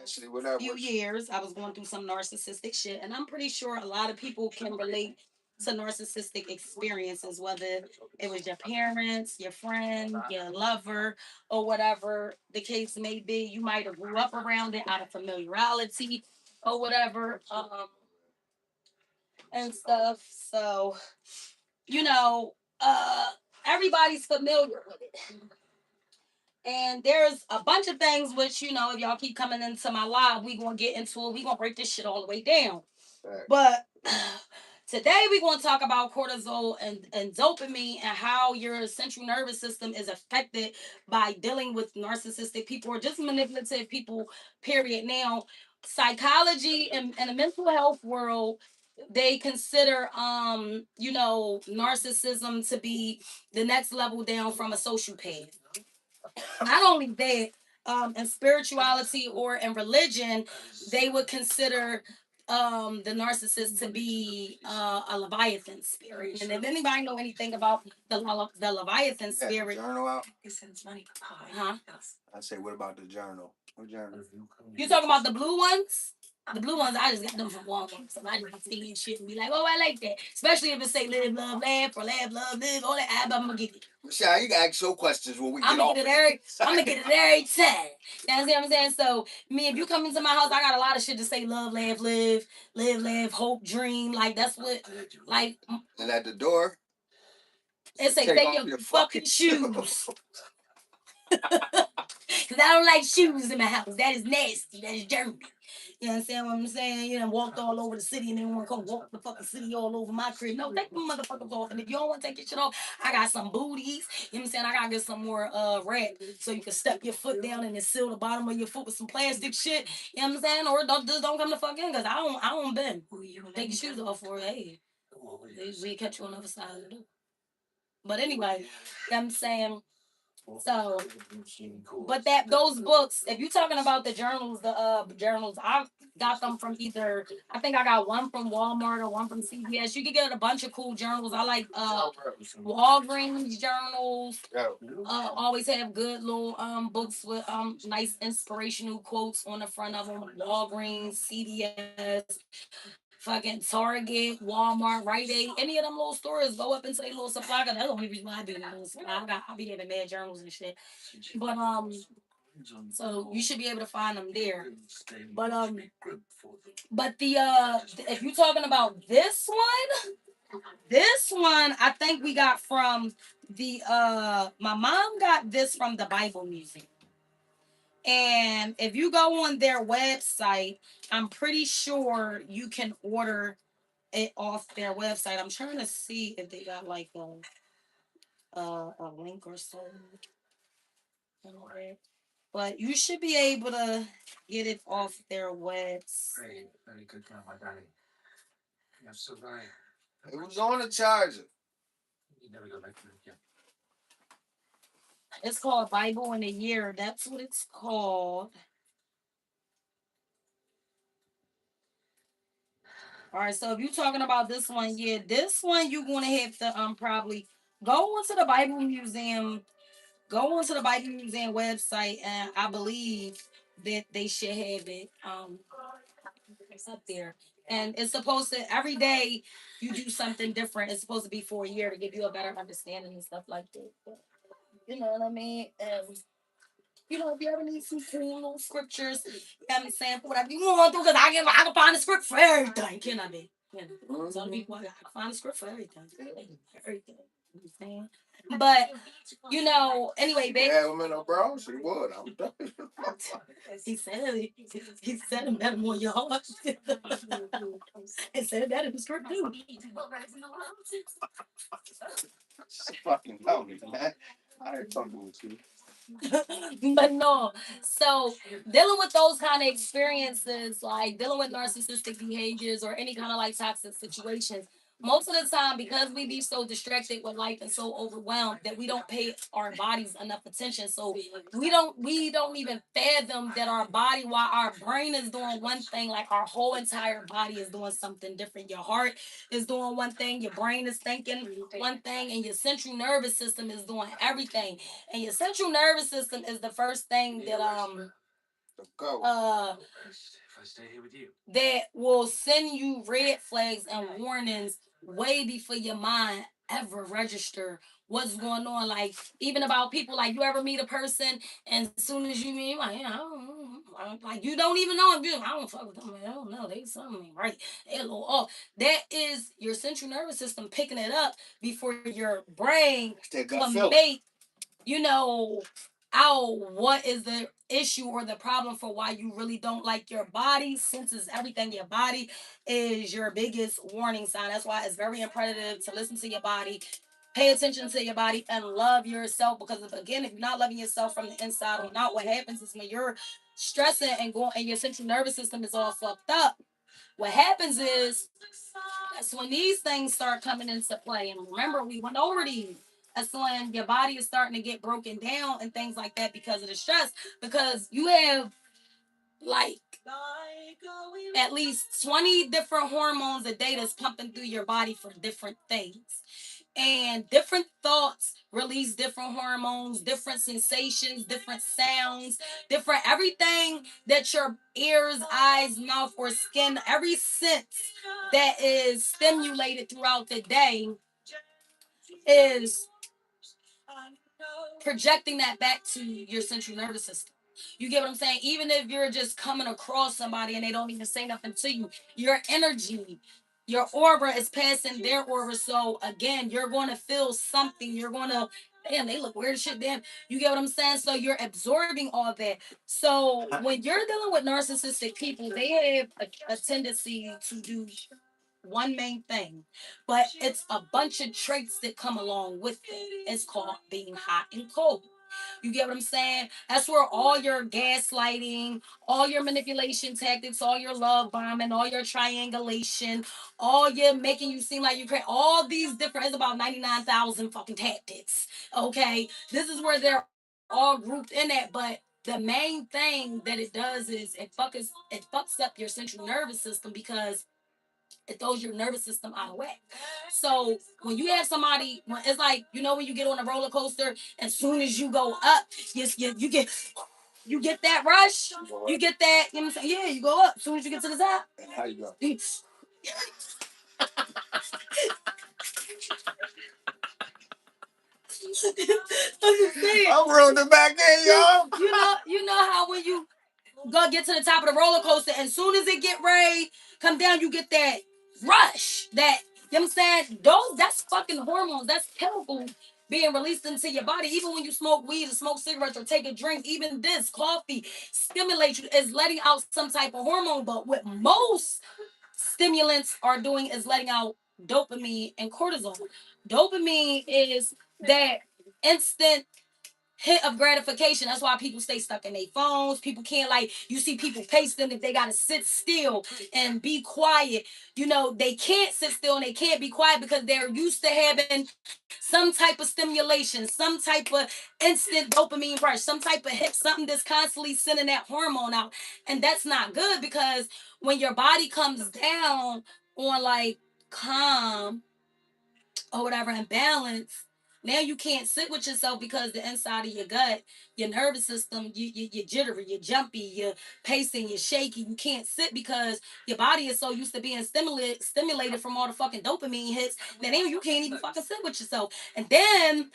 [SPEAKER 1] years. I was going through some narcissistic shit, and I'm pretty sure a lot of people can relate to narcissistic experiences, whether it was your parents, your friend, your lover, or whatever the case may be. You might have grew up around it out of familiarity or whatever. And stuff. So, you know, uh, everybody's familiar with it. And there's a bunch of things which, if y'all keep coming into my live, we gonna get into it. We gonna break this shit all the way down. Right. But today we're gonna talk about cortisol and dopamine and how your central nervous system is affected by dealing with narcissistic people or just manipulative people, period. Now, psychology and the mental health world, they consider narcissism to be the next level down from a sociopath. Not only that, in spirituality or in religion, they would consider the narcissist to be a Leviathan spirit. And if anybody know anything about the Leviathan spirit,
[SPEAKER 2] journal out. Huh? I say, what about the journal? What journal?
[SPEAKER 1] You talking about the blue ones? The blue ones, I just got them from Walmart. So I just see and shit and be like, oh, I like that. Especially if it say live, love, laugh, or laugh, love, live, all that, I'm going to get it.
[SPEAKER 2] Michelle, you can ask your questions when we get off.
[SPEAKER 1] I'm going to get it every time. You know what I'm saying? So, if you come into my house, I got a lot of shit to say love, laugh, live, laugh, hope, dream. Like, that's what, like.
[SPEAKER 2] And at the door,
[SPEAKER 1] it say, take your fucking shoes. Because I don't like shoes in my house. That is nasty. That is dirty. You understand what I'm saying? You know, walked all over the city and then want to come walk the fucking city all over my crib. No, take them motherfuckers off. And if you don't want to take your shit off, I got some booties. You know what I'm saying? I got to get some more wrap so you can step your foot down and then seal the bottom of your foot with some plastic shit. You know what I'm saying? Or don't come the fuck in because I don't bend. Take your shoes off for hey. We catch you on the other side of the door. But anyway, you know what I'm saying? So, but those books, if you're talking about the journals, I got them from either, I think I got one from Walmart or one from CVS. You can get a bunch of cool journals. I like Walgreens journals. Always have good little books with nice inspirational quotes on the front of them. Walgreens, CVS, fucking Target, Walmart, Rite Aid, any of them little stores, go up into their little supply. That's the only reason why I be in a little supply. I be having mad journals and shit. But so you should be able to find them there. But but the if you're talking about this one I think we got from the my mom got this from the Bible Museum. And if you go on their website, I'm pretty sure you can order it off their website. I'm trying to see if they got like a link or something. But you should be able to get it off their website.
[SPEAKER 2] It was on the charger.
[SPEAKER 1] It's called Bible in a Year. That's what it's called. All right, so if you're talking about this one, yeah, this one you're gonna have to probably go onto the Bible Museum, go onto the Bible Museum website, and I believe that they should have it up there. And it's supposed to every day you do something different. It's supposed to be for a year to give you a better understanding and stuff like that. But, you know what I mean? And you know, if you ever need some cool little scriptures, you know what I'm saying, for whatever you want to, because I can find a script for everything, can I be? You know, some people I can find a script for everything. Everything. You know what I'm saying? But you know, anyway, baby.
[SPEAKER 2] Yeah, woman, no bro, she would. I'm done.
[SPEAKER 1] He said it better more your heart. He said that in the script too.
[SPEAKER 2] Fucking hell, man. I ain't talking with you.
[SPEAKER 1] But no, so dealing with those kind of experiences, like dealing with narcissistic behaviors or any kind of like toxic situations, most of the time because we be so distracted with life and so overwhelmed that we don't pay our bodies enough attention. So we don't even fathom that our body, while our brain is doing one thing, like our whole entire body is doing something different. Your heart is doing one thing, your brain is thinking one thing, and your central nervous system is doing everything. And your central nervous system is the first thing that that will send you red flags and warnings way before your mind ever register what's going on. Like even about people, like you ever meet a person and as soon as you meet, like, yeah, like you don't even know them. I don't fuck with them. I don't know. They something ain't right. They a little off. That is your central nervous system picking it up before your brain can make, you know, out what is the issue or the problem for why you really don't like your body. Senses everything. Your body is your biggest warning sign. That's why it's very imperative to listen to your body, pay attention to your body, and love yourself. Because if, again, if you're not loving yourself from the inside or not, what happens is when you're stressing and going and your central nervous system is all fucked up, what happens is that's when these things start coming into play. And remember, we went over these. That's when your body is starting to get broken down and things like that because of the stress. Because you have like at least 20 different hormones a day that's pumping through your body for different things. And different thoughts release different hormones, different sensations, different sounds, different everything that your ears, eyes, mouth, or skin, every sense that is stimulated throughout the day is projecting that back to your central nervous system. You get what I'm saying? Even if you're just coming across somebody and they don't even say nothing to you, your energy, your aura is passing their aura. So again, you're going to feel something. You're going to, damn, they look weird as shit. Damn, you get what I'm saying? So you're absorbing all that. So when you're dealing with narcissistic people, they have a tendency to do one main thing, but it's a bunch of traits that come along with it. It's called being hot and cold. You get what I'm saying? That's where all your gaslighting, all your manipulation tactics, all your love bombing, all your triangulation, all your making you seem like you're crazy, all these different, it's about 99,000 fucking tactics. Okay? This is where they're all grouped in that, but the main thing that it does is it fucks up your central nervous system because it throws your nervous system out of whack. So when you have somebody, it's like, you know, when you get on a roller coaster, as soon as you go up, you get that rush, you get that, you know what I'm saying? Yeah, you go up. As soon as you get to the top, how you go? I'm just saying.
[SPEAKER 2] I'm rolling back in, y'all.
[SPEAKER 1] You know how when you go get to the top of the roller coaster, and soon as it get ready, come down, you get that rush. That, you know what I'm saying? That's fucking hormones. That's chemicals being released into your body. Even when you smoke weed or smoke cigarettes or take a drink, even this coffee stimulates you, is letting out some type of hormone. But with most stimulants are doing is letting out dopamine and cortisol. Dopamine is that instant hit of gratification. That's why people stay stuck in their phones. People can't, like, you see people pacing if they gotta sit still and be quiet. You know, they can't sit still and they can't be quiet because they're used to having some type of stimulation, some type of instant dopamine rush, some type of hit, something that's constantly sending that hormone out. And that's not good because when your body comes down on like calm or whatever and balance, now you can't sit with yourself because the inside of your gut, your nervous system, you're jittery, you're jumpy, you're pacing, you're shaky. You can't sit because your body is so used to being stimulated from all the fucking dopamine hits that now you can't even fucking sit with yourself. And then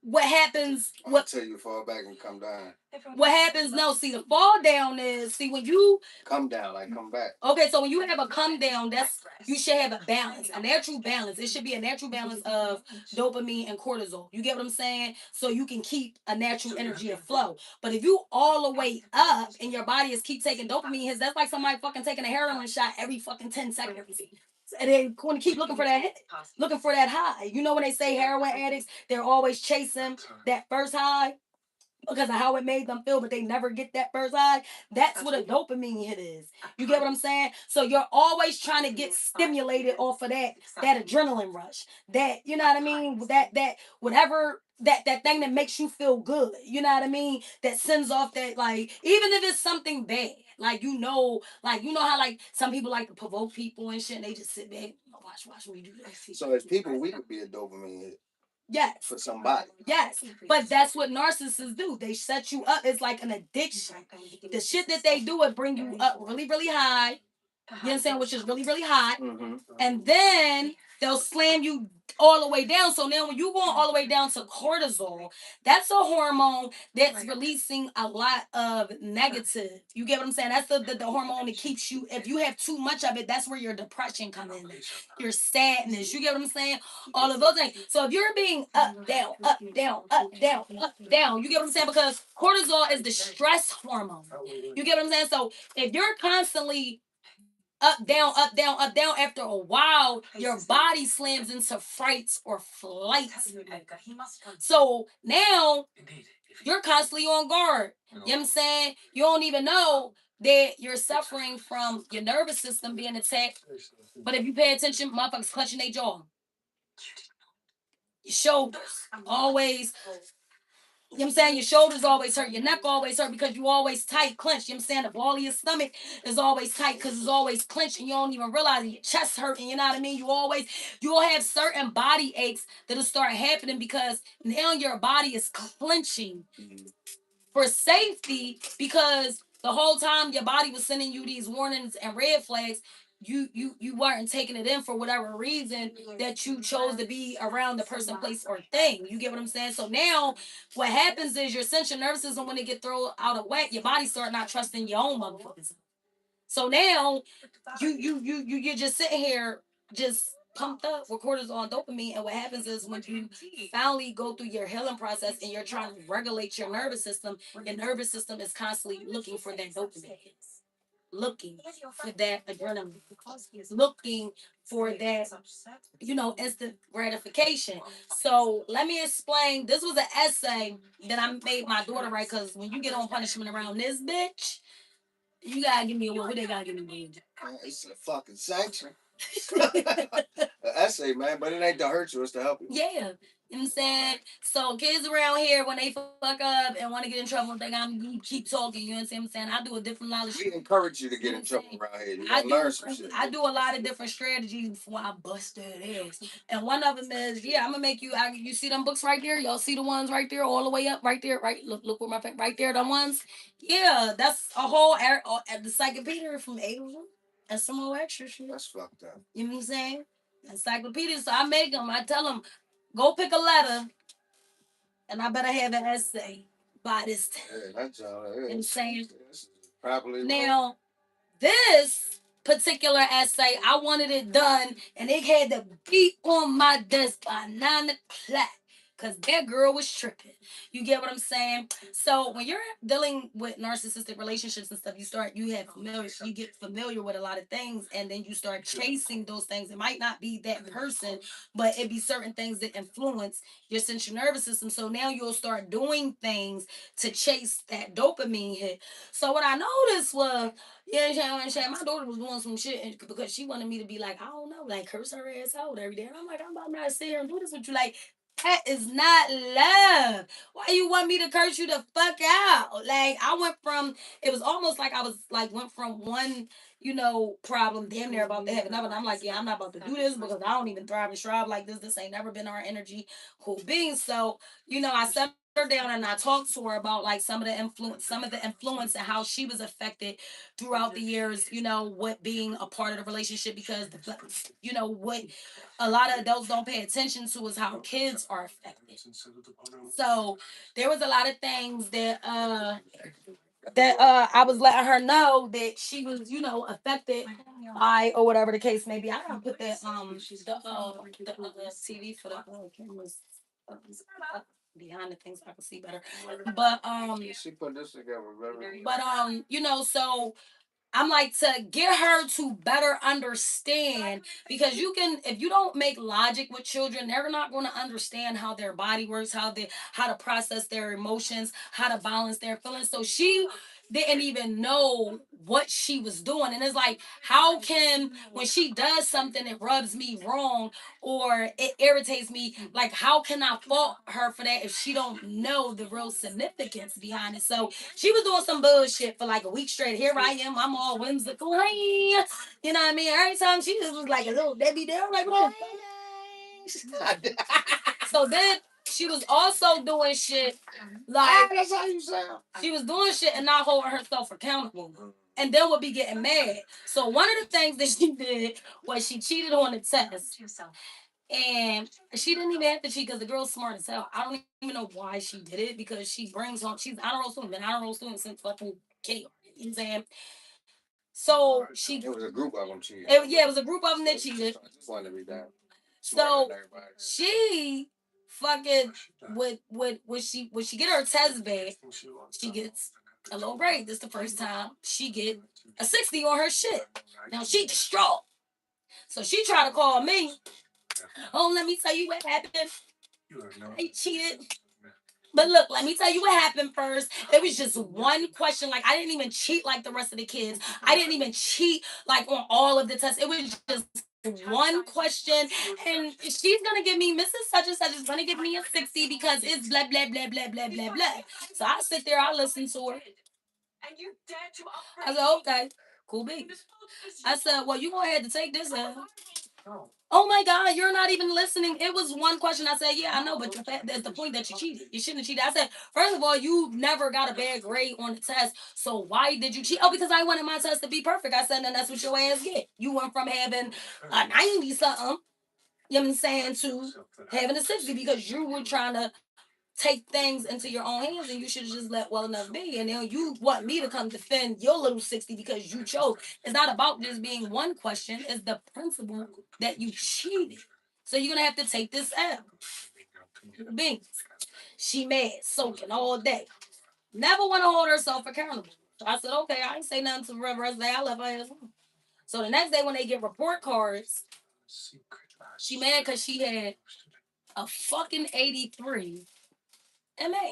[SPEAKER 1] what happens? What
[SPEAKER 2] tell you fall back and come down.
[SPEAKER 1] What happens? No, see, the fall down is, see, when you
[SPEAKER 2] come down, like come back.
[SPEAKER 1] Okay, so when you have a come down, that's, you should have a balance, a natural balance. It should be a natural balance of dopamine and cortisol. You get what I'm saying? So you can keep a natural energy of flow. But if you all the way up and your body is keep taking dopamine hits, that's like somebody fucking taking a heroin shot every fucking 10 seconds. And they're going to keep looking for that hit, looking for that high. You know when they say heroin addicts, they're always chasing that first high because of how it made them feel, but they never get that first high. That's what a dopamine hit is. You get what I'm saying? So you're always trying to get stimulated off of that adrenaline rush. That, you know what I mean? That whatever that thing that makes you feel good. You know what I mean? That sends off that, like, even if it's something bad. Like you know how like some people like to provoke people and shit, and they just sit back, watch me do that.
[SPEAKER 2] So as people, we could be a dopamine hit.
[SPEAKER 1] Yes.
[SPEAKER 2] For somebody.
[SPEAKER 1] Yes. But that's what narcissists do. They set you up. It's like an addiction. The shit that they do is bring you up really, really high. You understand? Which is really, really hot. Mm-hmm. And then they'll slam you all the way down. So now when you're going all the way down to cortisol, that's a hormone that's releasing a lot of negative. You get what I'm saying? That's the hormone that keeps you, if you have too much of it, that's where your depression comes in. Your sadness. You get what I'm saying? All of those things. So if you're being up, down, up, down, up, down, up, down, you get what I'm saying? Because cortisol is the stress hormone. You get what I'm saying? So if you're constantly up, down, up, down, up, down. After a while, your body slams into frights or flights. So now you're constantly on guard. You know what I'm saying? You don't even know that you're suffering from your nervous system being attacked. But if you pay attention, motherfuckers clutching their jaw. Your shoulders always, you know what I'm saying? Your shoulders always hurt. Your neck always hurt because you always tight, clenched. You know what I'm saying? The ball of your stomach is always tight because it's always clenched and you don't even realize it. Your chest hurting, you know what I mean? You'll have certain body aches that'll start happening because now your body is clenching for safety because the whole time your body was sending you these warnings and red flags. You weren't taking it in for whatever reason that you chose to be around the person, place, or thing. You get what I'm saying? So now what happens is your central nervous system, when it get thrown out of whack, your body start not trusting your own motherfuckers. So now you're just sitting here just pumped up with cortisol and dopamine, and what happens is when you finally go through your healing process and you're trying to regulate your nervous system is constantly looking for that dopamine, looking for that adrenaline, looking for that, instant gratification. So let me explain. This was an essay that I made my daughter write because when you get on punishment around this bitch, you gotta give me a word. What they gotta give me?
[SPEAKER 2] It's a fucking sanction. An essay, man, but it ain't to hurt you, it's to help you.
[SPEAKER 1] Yeah. You know what I'm saying? So kids around here, when they fuck up and want to get in trouble, think I'm keep talking. You know what I'm saying? I do a different lot of
[SPEAKER 2] shit. We encourage you to get in trouble around here. You gotta learn some shit.
[SPEAKER 1] I do a lot of different strategies before I bust that ass. And one of them is, I'm gonna make you. You see them books right there? Y'all see the ones right there, all the way up, right there, right. Look where my right there, the ones. Yeah, that's a whole the encyclopedia from A to Z and some more extra shit.
[SPEAKER 2] That's fucked up.
[SPEAKER 1] You know what I'm saying? Encyclopedia. So I make them. I tell them, go pick a letter, and I better have an essay by this time.
[SPEAKER 2] Yeah, that's all.
[SPEAKER 1] You know what I'm saying?
[SPEAKER 2] Probably
[SPEAKER 1] now, this particular essay, I wanted it done, and it had to be on my desk by 9 o'clock. because that girl was tripping. You get what I'm saying? So when you're dealing with narcissistic relationships and stuff, you get familiar with a lot of things, and then you start chasing those things. It might not be that person, but it be certain things that influence your central nervous system. So now you'll start doing things to chase that dopamine hit. So what I noticed was, yeah, my daughter was doing some shit because she wanted me to be like, I don't know, like curse her ass out every day. And I'm like, I'm about not to sit here and do this with you. Like, that is not love. Why you want me to curse you the fuck out? Like, I went from, it was almost like I was like, went from one, problem damn near about to have another. And I'm like, yeah, I'm not about to do this because I don't even thrive and strive like this. This ain't never been our energy. Cool beings. So, I set her down and I talked to her about like some of the influence and how she was affected throughout the years, what being a part of the relationship, because what a lot of adults don't pay attention to is how kids are affected. So there was a lot of things that I was letting her know that she was, affected by, or whatever the case may be. I gotta put that the TV for the cameras behind the things so I can see better. But
[SPEAKER 2] She put this together very.
[SPEAKER 1] so I'm like, to get her to better understand, because if you don't make logic with children, they're not going to understand how their body works, how to process their emotions, how to balance their feelings. So she didn't even know what she was doing. And it's like, how can, when she does something that rubs me wrong or it irritates me, like, how can I fault her for that if she don't know the real significance behind it? So she was doing some bullshit for like a week straight. Here I am, I'm all whimsical. Hey, you know what I mean? Every time she just was like a little Debbie Downer, like, what the fuck? So then she was also doing shit like,
[SPEAKER 2] That's how you sound.
[SPEAKER 1] She was doing shit and not holding herself accountable. And then would be getting mad. So one of the things that she did was she cheated on the test. And she didn't even have to cheat because the girl's smart as hell. I don't even know why she did it, because she's honor roll student, been honor roll student since fucking kindergarten. You know what I'm saying? So
[SPEAKER 2] It was a group of them cheating.
[SPEAKER 1] Yeah, it was a group of them that cheated.
[SPEAKER 2] I just wanted to be that.
[SPEAKER 1] So she fucking would she get her test back, she gets a low grade. This is the first time she get a 60 on her shit. Now she distraught. So she tried to call me. Oh, let me tell you what happened. I cheated. But look, let me tell you what happened first. It was just one question. Like, I didn't even cheat like the rest of the kids. I didn't even cheat like on all of the tests. It was just one question. And she's going to give me, Mrs. Such and Such is going to give me a 60 because it's blah, blah, blah, blah, blah, blah, blah. So I sit there, I listen to her. I said, okay, cool beans. I said, well, you going to have to take this out. Oh my God, you're not even listening. It was one question. I said, yeah, I know, but that's the point that you cheated. You shouldn't have cheated. I said, first of all, you never got a bad grade on the test. So why did you cheat? Oh, because I wanted my test to be perfect. I said, then that's what your ass get. You went from having a 90 something, you know what I'm saying, to having a 60 because you were trying to take things into your own hands, and you should have just let well enough be. And then you want me to come defend your little 60 because you chose. It's not about just being one question, it's the principle that you cheated. So you're gonna have to take this out. Beans. She mad, soaking all day. Never want to hold herself accountable. So I said, okay, I ain't say nothing to the rest of the day. I left her ass alone. So the next day when they get report cards, she mad because she had a fucking 83. And man,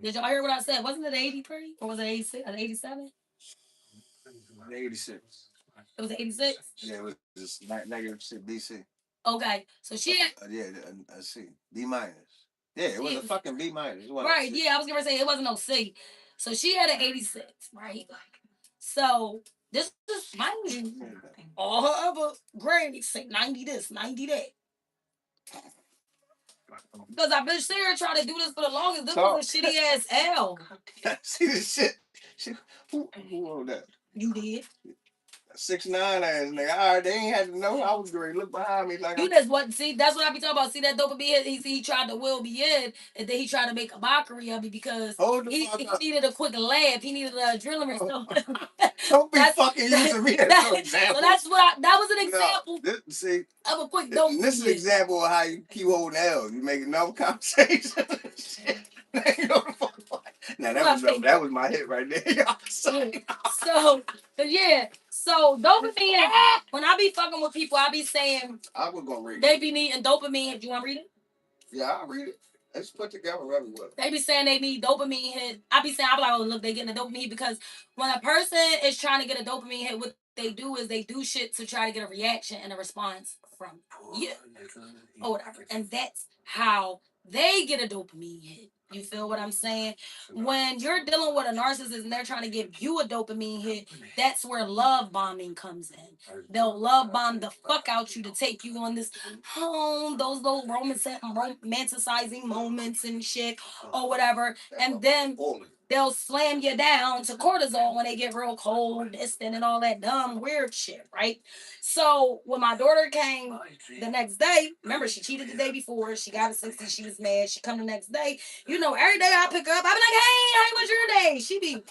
[SPEAKER 1] did y'all hear what I said? Wasn't it 83? Or was it 86? 87?
[SPEAKER 2] 86.
[SPEAKER 1] It was 86?
[SPEAKER 2] Yeah, it was just negative DC.
[SPEAKER 1] Okay. So she had.
[SPEAKER 2] Yeah, a C. B minus. Yeah, it was a fucking B minus.
[SPEAKER 1] Right, yeah, I was going to say it wasn't no C. So she had an 86, right? So this is, mind you, all her other grades say 90 this, 90 that. Because I've been sitting here trying to do this for the longest. This was a shitty ass L.
[SPEAKER 2] See this shit? Who wrote that?
[SPEAKER 1] You did.
[SPEAKER 2] 6'9" ass nigga. All right, they ain't had to know. I was great. Look behind me like
[SPEAKER 1] you just what see that's what I be talking about. See that dopamine he tried to will me in and then he tried to make a mockery of me because he needed a quick laugh. He needed an adrenaline. So
[SPEAKER 2] don't be fucking using me as an example.
[SPEAKER 1] So that's what that was an example
[SPEAKER 2] see,
[SPEAKER 1] of a quick dopamine.
[SPEAKER 2] This is an example of how you keep holding L's. You make enough conversation. Now that was my hit right there.
[SPEAKER 1] So yeah, so dopamine. When I be fucking with people, I be saying
[SPEAKER 2] I was gonna read.
[SPEAKER 1] They be needing dopamine. Do you want to read it?
[SPEAKER 2] Yeah, I'll read it. It's put together everywhere.
[SPEAKER 1] They be saying they need dopamine hit. I be saying I be like, oh look, they getting a dopamine because when a person is trying to get a dopamine hit, what they do is they do shit to try to get a reaction and a response from you or whatever, and that's how they get a dopamine hit. You feel what I'm saying? When you're dealing with a narcissist and they're trying to give you a dopamine hit, that's where love bombing comes in. They'll love bomb the fuck out you to take you on this home, those little romanticizing moments and shit or whatever. And then they'll slam you down to cortisol when they get real cold, distant, and all that dumb, weird shit, right? So when my daughter came the next day, remember she cheated the day before, she got a 60, she was mad, she come the next day, you know, every day I pick up, I be like, hey, how was your day? She be,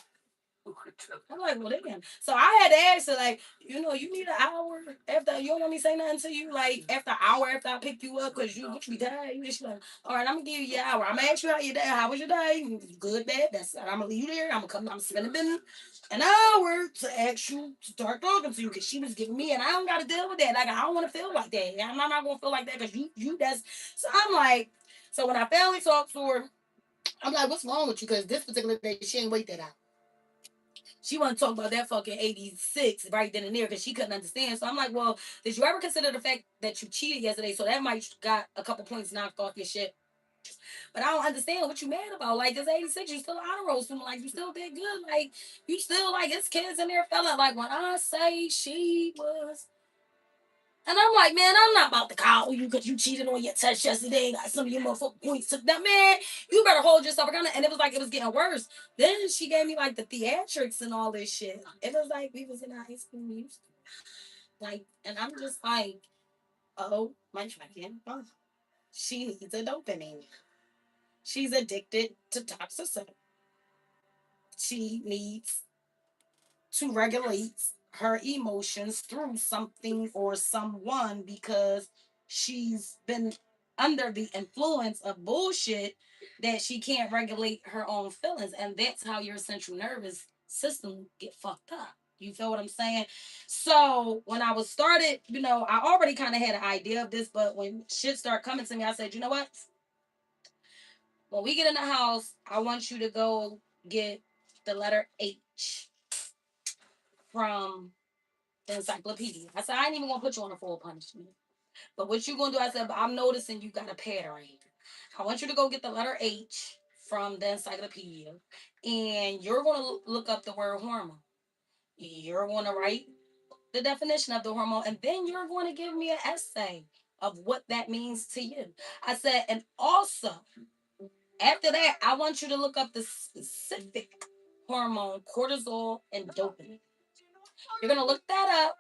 [SPEAKER 1] I'm like, well, damn. So I had to ask her, like, you know, you need an hour after, you don't want me to say nothing to you, like, after an hour after I pick you up, because you be tired. You just like, all right, I'm going to give you your hour. I'm going to ask you how your day, how was your day? Good, bad. That's, I'm going to leave you there. I'm going to come, I'm spending an hour to ask you to start talking to you, because she was giving me, and I don't got to deal with that. Like, I don't want to feel like that. I'm not going to feel like that, because that's, so I'm like, so when I finally talked to her, I'm like, what's wrong with you? Because this particular day, she ain't wait that out. She wanted to talk about that fucking 86 right then and there because she couldn't understand. So I'm like, well, did you ever consider the fact that you cheated yesterday? So that might got a couple points knocked off your shit. But I don't understand what you mad about. Like, this 86, you still honor roll student. Like, you still did good. Like, you still, like, it's kids in there, fella. Like, when I say she was. And I'm like, man, I'm not about to call you because you cheated on your test yesterday and got some of your motherfucking points took that. Man, you better hold yourself accountable. And it was like, it was getting worse. Then she gave me like the theatrics and all this shit. It was like we was in high school music. Like, and I'm just like, oh, my fucking oh, she needs a dopamine. She's addicted to toxicity. She needs to regulate her emotions through something or someone because she's been under the influence of bullshit that she can't regulate her own feelings. And that's how your central nervous system get fucked up. You feel what I'm saying? So when I was started, you know, I already kind of had an idea of this, but when shit started coming to me, I said, you know what? When we get in the house, I want you to go get the letter H from the encyclopedia. I said, I ain't even gonna put you on a full punishment. But what you gonna do? I said, but I'm noticing you got a pattern. I want you to go get the letter H from the encyclopedia. And you're gonna look up the word hormone. You're gonna write the definition of the hormone, and then you're going to give me an essay of what that means to you. I said, and also after that, I want you to look up the specific hormone, cortisol and dopamine. You're gonna look that up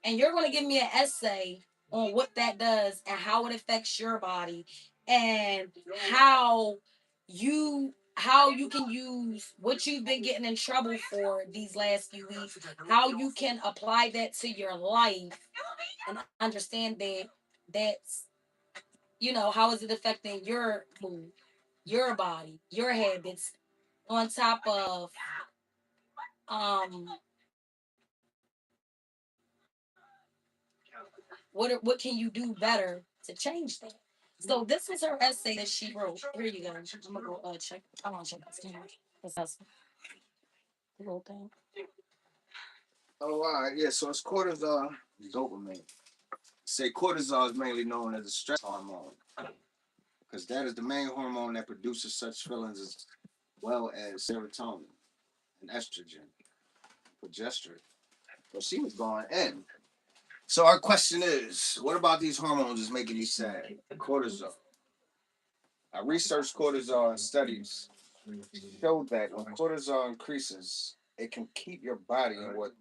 [SPEAKER 1] and you're going to give me an essay on what that does and how it affects your body and how you can use what you've been getting in trouble for these last few weeks, how you can apply that to your life and understand that that's, you know, how is it affecting your mood, your body, your habits, on top of um what can you do better to change that? So this was her essay that she wrote. Here you go. I'm gonna go check. I want to check this thing. That's the little thing.
[SPEAKER 2] Oh, all right. Yeah, so it's cortisol, dopamine. Say cortisol is mainly known as a stress hormone because that is the main hormone that produces such feelings as well as serotonin and estrogen, progesterone. So she was going in. So our question is, what about these hormones is making you sad? Cortisol. I researched cortisol and studies showed that when cortisol increases, it can keep your body in what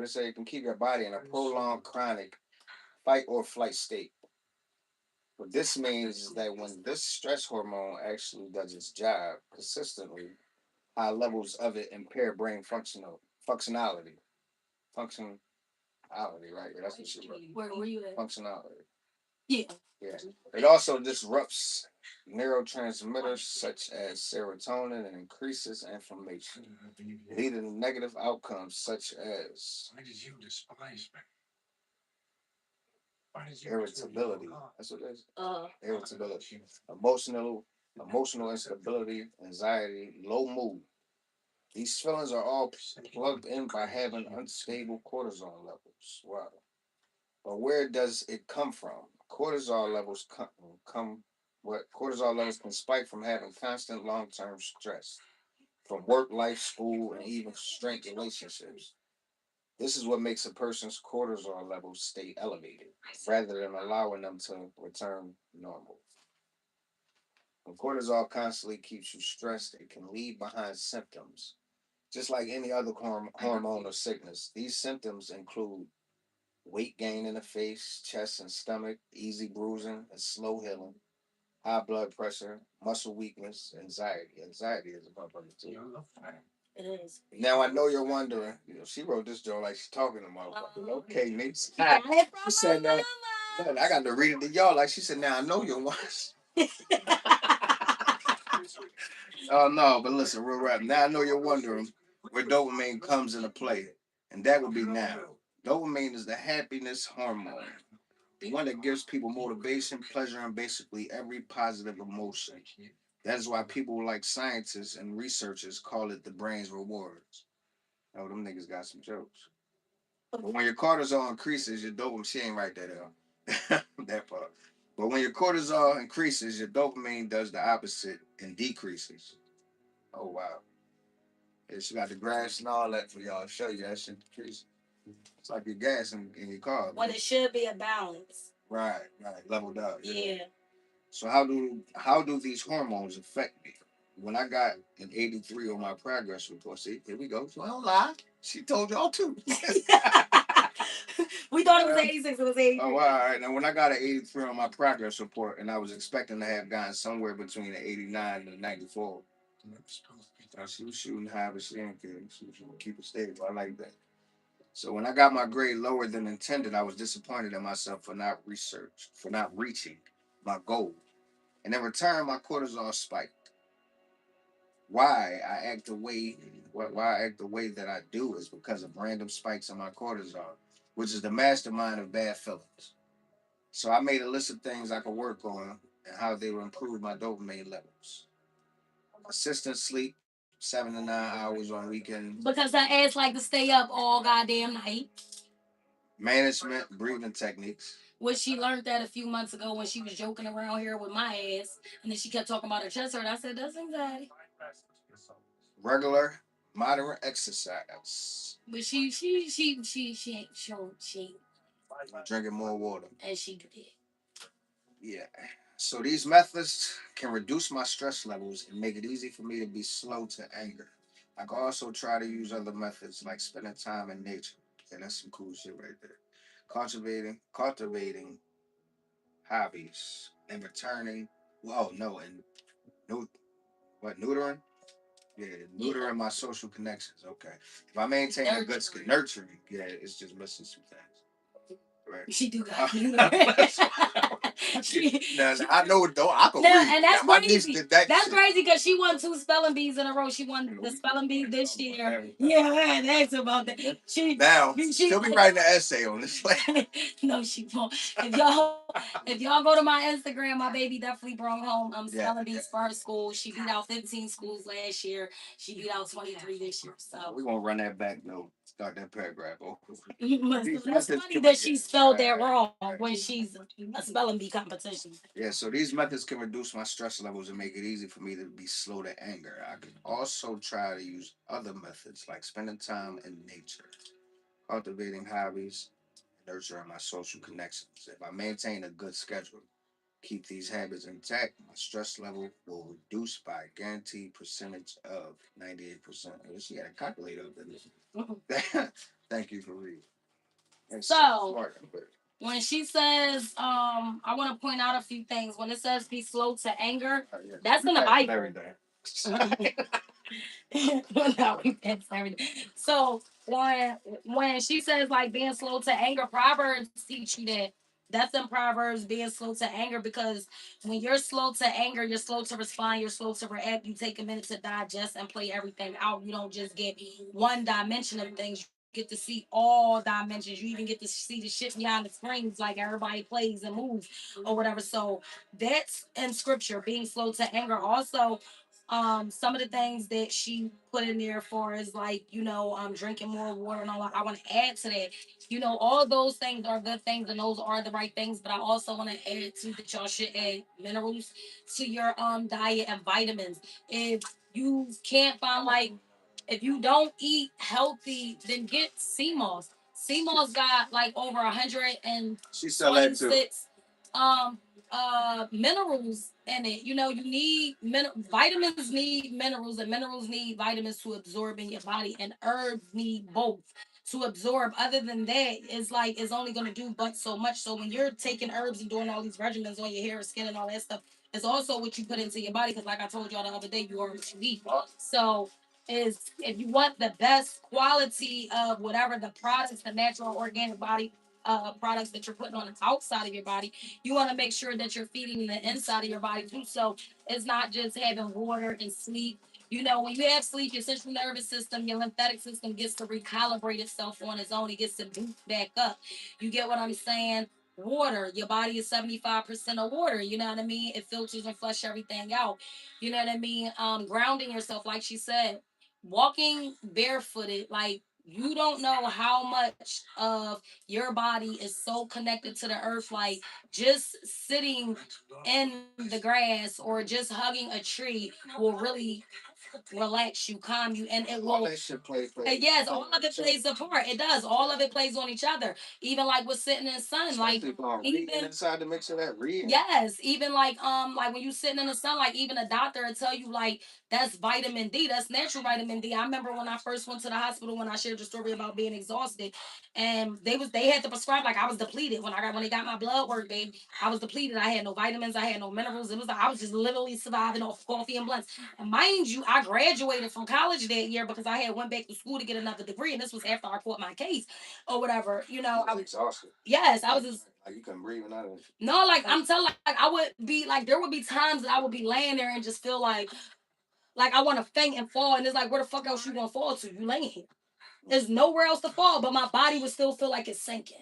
[SPEAKER 2] it say? It can keep your body in a prolonged chronic fight or flight state. What this means is that when this stress hormone actually does its job consistently, high levels of it impair brain functionality. Functionality, right? Yeah, that's what she wrote.
[SPEAKER 1] Where were you at?
[SPEAKER 2] Functionality.
[SPEAKER 1] Yeah.
[SPEAKER 2] Yeah. It also disrupts neurotransmitters such as serotonin and increases inflammation, leading to negative outcomes such as irritability. That's what it is. Irritability, emotional instability, anxiety, low mood. These feelings are all plugged in by having unstable cortisol levels. Wow. But where does it come from? Cortisol levels can spike from having constant long-term stress, from work, life, school, and even strained relationships. This is what makes a person's cortisol levels stay elevated, rather than allowing them to return normal. When cortisol constantly keeps you stressed, it can leave behind symptoms. Just like any other hormone or sickness, these symptoms include weight gain in the face, chest and stomach, easy bruising and slow healing, high blood pressure, muscle weakness, anxiety. Anxiety is a motherfucker too.
[SPEAKER 1] It is.
[SPEAKER 2] Now I know you're wondering, she wrote this joke like she's talking to motherfuckers. Okay, Nate.
[SPEAKER 1] She
[SPEAKER 2] said that. No, I got to read it to y'all. Like she said, now I know you're wondering. Oh no, but listen, real rap. Now I know you're wondering where dopamine comes into play, and that would be now. Dopamine is the happiness hormone, the one that gives people motivation, pleasure, and basically every positive emotion. That is why people like scientists and researchers call it the brain's rewards. Oh, them niggas got some jokes. But when your cortisol increases, your dopamine, she ain't write that out. That part. But when your cortisol increases, your dopamine does the opposite and decreases. Oh, wow. Yeah, she got the graphs and all that for y'all. Show you that shit decreases. It's like your gas in your car.
[SPEAKER 1] When it should be a balance.
[SPEAKER 2] Right. Leveled out.
[SPEAKER 1] Yeah.
[SPEAKER 2] So how do these hormones affect me? When I got an 83 on my progress report, see, here we go. So I don't lie. She told y'all too.
[SPEAKER 1] We thought it was 86. It was 83.
[SPEAKER 2] Oh, all right. Now, when I got an 83 on my progress report, and I was expecting to have gotten somewhere between an 89 and a 94, she was shooting high, but she didn't care. She was gonna keep it stable. I like that. So when I got my grade lower than intended, I was disappointed in myself for not reaching my goal. And in return, my cortisol spiked. Why I act the way that I do is because of random spikes in my cortisol, which is the mastermind of bad feelings. So I made a list of things I could work on and how they would improve my dopamine levels. Consistent sleep, 7 to 9 hours on weekends.
[SPEAKER 1] Because her ass like to stay up all goddamn night.
[SPEAKER 2] Management, breathing techniques.
[SPEAKER 1] Which she learned that a few months ago when she was joking around here with my ass, and then she kept talking about her chest hurt. I said, "That's anxiety."
[SPEAKER 2] Regular, moderate exercise.
[SPEAKER 1] But she ain't
[SPEAKER 2] Drinking more water.
[SPEAKER 1] and she did.
[SPEAKER 2] Yeah. So these methods can reduce my stress levels and make it easy for me to be slow to anger. I can also try to use other methods like spending time in nature. Yeah, that's some cool shit right there. Cultivating hobbies and returning. Well, no, and no, what neutering? Yeah, neutering my social connections. Okay, if I maintain a good nurturing, yeah, it's just missing some things. Right.
[SPEAKER 1] She do got
[SPEAKER 2] Now, I know it though. I can
[SPEAKER 1] now,
[SPEAKER 2] read.
[SPEAKER 1] and that's
[SPEAKER 2] Now,
[SPEAKER 1] crazy. That's crazy because she won 2 spelling bees in a row. She won the spelling bee this year. Yeah, I had asked about that.
[SPEAKER 2] She'll be writing an essay on this.
[SPEAKER 1] No, she won't. If y'all go to my Instagram, my baby definitely brought home spelling bees for her school. She beat out 15 schools last year. She beat out 23 this year. So
[SPEAKER 2] we gonna run that back though. Start that paragraph over.
[SPEAKER 1] That's funny that she spelled that wrong when she's a spelling bee competition.
[SPEAKER 2] Yeah, so these methods can reduce my stress levels and make it easy for me to be slow to anger. I can also try to use other methods like spending time in nature, cultivating hobbies, nurturing my social connections. If I maintain a good schedule, Keep these habits intact. My stress level will reduce by a guaranteed percentage of 98%. She had a calculator up there. Thank you for reading. And
[SPEAKER 1] so, when she says, I want to point out a few things. When it says be slow to anger, that's in the Bible. No, that's everything. So when she says like being slow to anger, Proverbs teach you that. That's in Proverbs, being slow to anger, because when you're slow to anger, you're slow to respond, you're slow to react. You take a minute to digest and play everything out. You don't just get one dimension of things. You get to see all dimensions. You even get to see the shit behind the screens, like everybody plays and moves or whatever. So that's in scripture, being slow to anger. Also, some of the things that she put in there for is like, drinking more water and all that. I want to add to that. All those things are good things and those are the right things, but I also want to add to that y'all should add minerals to your diet and vitamins. If you can't find, like, if you don't eat healthy, then get sea moss. Sea moss got like over 126 um minerals in it. You need vitamins need minerals, and minerals need vitamins to absorb in your body, and herbs need both to absorb. Other than that, it's only going to do but so much. So when you're taking herbs and doing all these regimens on your hair, skin, and all that stuff, it's also what you put into your body, because like I told y'all the other day, you are what you eat. So is if you want the best quality of whatever the products, the natural organic body products that you're putting on the outside of your body, you want to make sure that you're feeding the inside of your body too. So it's not just having water and sleep. When you have sleep, your central nervous system, your lymphatic system gets to recalibrate itself on its own. It gets to boot back up. You get what I'm saying? Water, your body is 75% of water. You know what I mean? It filters and flush everything out. You know what I mean? Grounding yourself, like she said, walking barefooted, like, you don't know how much of your body is so connected to the earth. Like, just sitting in the grass or just hugging a tree will really relax you, calm you, and it will. All that shit plays. Yes, all of it plays a part. It does. All of it plays on each other. Even like with sitting in the sun, like even inside the mix of that reading. Yes, even like when you sitting in the sun, like even a doctor will tell you like that's vitamin D. That's natural vitamin D. I remember when I first went to the hospital, when I shared the story about being exhausted, and they had to prescribe, like, I was depleted when they got my blood work, babe. I was depleted. I had no vitamins. I had no minerals. It was like I was just literally surviving off coffee and blunts. And mind you, I graduated from college that year because I had went back to school to get another degree, and this was after I caught my case or whatever. I was exhausted. Yes, I was just like you couldn't breathe out of it. No, like I'm telling, like I would be like there would be times that I would be laying there and just feel like I want to faint and fall, and it's like where the fuck else you gonna fall to? You laying here. There's nowhere else to fall, but my body would still feel like it's sinking.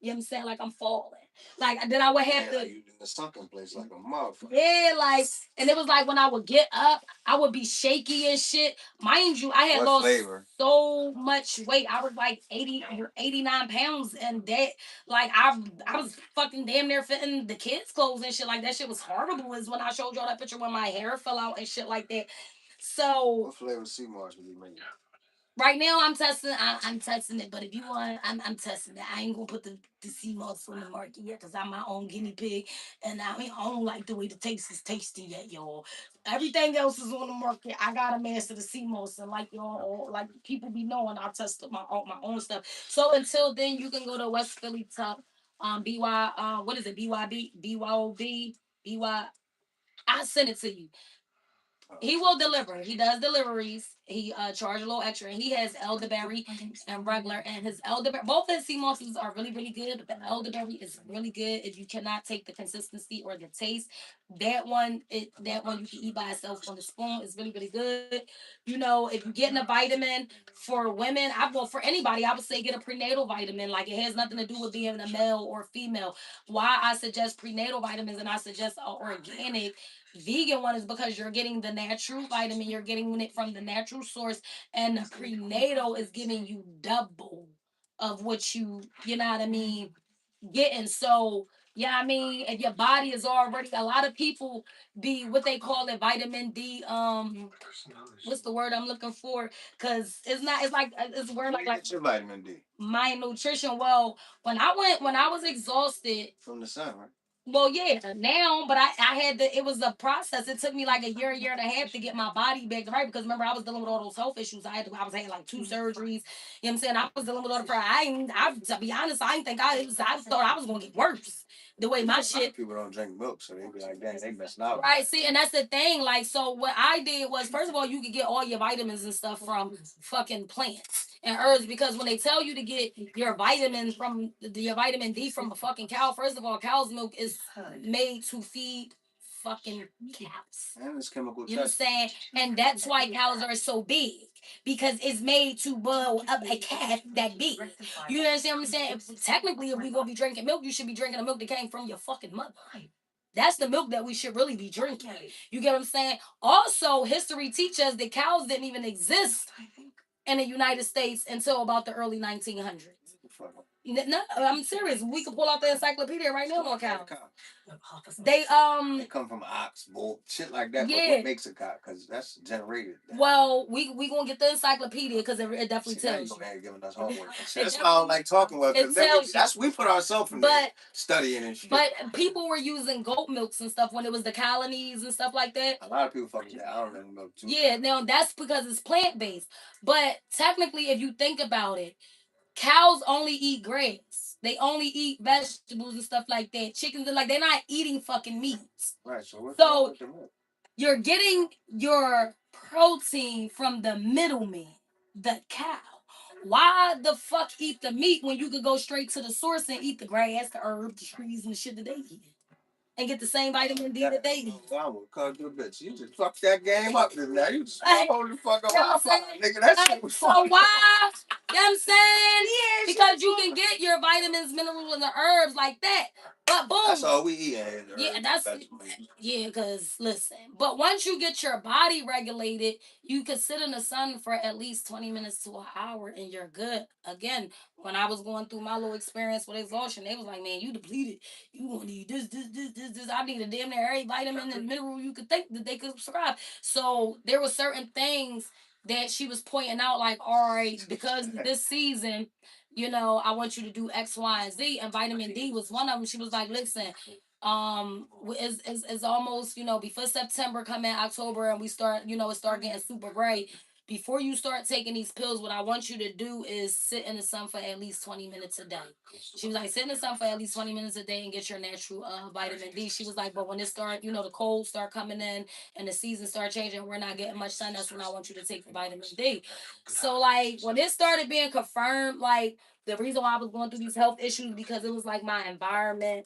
[SPEAKER 1] You know what I'm saying? Like I'm falling. Like then I would have to. Like you in the sunken place like a motherfucker. Yeah, like, and it was like when I would get up, I would be shaky and shit. Mind you, I had what lost flavor? So much weight. I was like 80 or 89 pounds, and that like I was fucking damn near fitting the kids' clothes and shit. Like that shit was horrible. Is when I showed y'all that picture when my hair fell out and shit like that. So what flavor sea moss would you make? Right now, I'm testing. I'm testing it, but if you want, I'm testing it. I ain't gonna put the sea moss on the market yet because I'm my own guinea pig, and I don't like the way the taste is tasting yet, y'all. Everything else is on the market. I gotta master the sea moss, and like y'all, like people be knowing, I test my own stuff. So until then, you can go to West Philly Top, BY, what is it? BYB, BYOB, BY. I send it to you. He will deliver. He does deliveries. He charge a little extra. And he has elderberry and regular. And his elderberry, both his sea mosses are really, really good. But the elderberry is really good. If you cannot take the consistency or the taste, that one you can eat by itself on the spoon. It's really, really good. If you're getting a vitamin for women, well, for anybody, I would say get a prenatal vitamin. Like, it has nothing to do with being a male or female. Why I suggest prenatal vitamins and I suggest organic vegan one is because you're getting the natural vitamin, you're getting it from the natural source, and the prenatal is giving you double of what you know what I mean, getting. So yeah, I mean, if your body is already, a lot of people be what they call it vitamin D. What's the word I'm looking for? Because it's not. It's like it's a word like your vitamin D. My nutrition. Well, when I was exhausted
[SPEAKER 2] from the sun, right?
[SPEAKER 1] Well, yeah, now, but I had to, it was a process. It took me like a year and a half to get my body back right. Because remember, I was dealing with all those health issues. I was having like 2 surgeries. You know what I'm saying? I was dealing with all the problem. To be honest, I didn't think I thought I was going to get worse. The way my shit.
[SPEAKER 2] People don't drink milk, so they be like, dang, they messing out.
[SPEAKER 1] Right, see, and that's the thing. Like, so what I did was, first of all, you could get all your vitamins and stuff from fucking plants and herbs because when they tell you to get your vitamins from your vitamin D from a fucking cow, first of all, cow's milk is made to feed fucking cows.
[SPEAKER 2] And it's chemical.
[SPEAKER 1] You know what I'm saying? And that's why cows are so big because it's made to blow up a calf that big. You understand what I'm saying? Technically, if we gonna be drinking milk, you should be drinking the milk that came from your fucking mother. That's the milk that we should really be drinking. You get what I'm saying? Also, history teaches us that cows didn't even exist in the United States until about the early 1900s. No, I'm serious. We can pull out the encyclopedia right now on cows. They
[SPEAKER 2] come from an ox, bull, shit like that.
[SPEAKER 1] Yeah.
[SPEAKER 2] But what makes a cow? Because that's generated.
[SPEAKER 1] Well, we gonna get the encyclopedia because it definitely tells you.
[SPEAKER 2] Giving us homework. That's why I don't like talking about it. That's we put ourselves in there studying and shit.
[SPEAKER 1] But people were using goat milks and stuff when it was the colonies and stuff like that.
[SPEAKER 2] A lot of people fucking that. I don't remember milk too.
[SPEAKER 1] Yeah, now that's because it's plant based. But technically, if you think about it, cows only eat grass. They only eat vegetables and stuff like that. Chickens and like they're not eating fucking meats.
[SPEAKER 2] Right. So
[SPEAKER 1] you're getting your protein from the middleman, the cow. Why the fuck eat the meat when you could go straight to the source and eat the grass, the herbs, the trees, and the shit that they eat? And get the same vitamin D that they need.
[SPEAKER 2] I will cut your bitch. You just fucked that game up now. You just hold the fuck up. Nigga, that shit was
[SPEAKER 1] so why? You know what I'm saying? Yeah, because you can get your vitamins, minerals, and the herbs like that. But boom.
[SPEAKER 2] That's all we eat.
[SPEAKER 1] Yeah, yeah, because listen. But once you get your body regulated, you can sit in the sun for at least 20 minutes to an hour and you're good. Again, when I was going through my little experience with exhaustion, they was like, man, you depleted. You want to eat this. I need a damn near every vitamin and mineral you could think that they could prescribe. So there were certain things that she was pointing out, like, all right, because this season, I want you to do X, Y, and Z, and vitamin D was one of them. She was like, listen, it's almost, before September come in October and we start, it start getting super bright. Before you start taking these pills, what I want you to do is sit in the sun for at least 20 minutes a day. She was like, sit in the sun for at least 20 minutes a day and get your natural vitamin D. She was like, but when it start, the cold start coming in and the season start changing, we're not getting much sun. That's when I want you to take the vitamin D. So like when it started being confirmed, like the reason why I was going through these health issues because it was like my environment,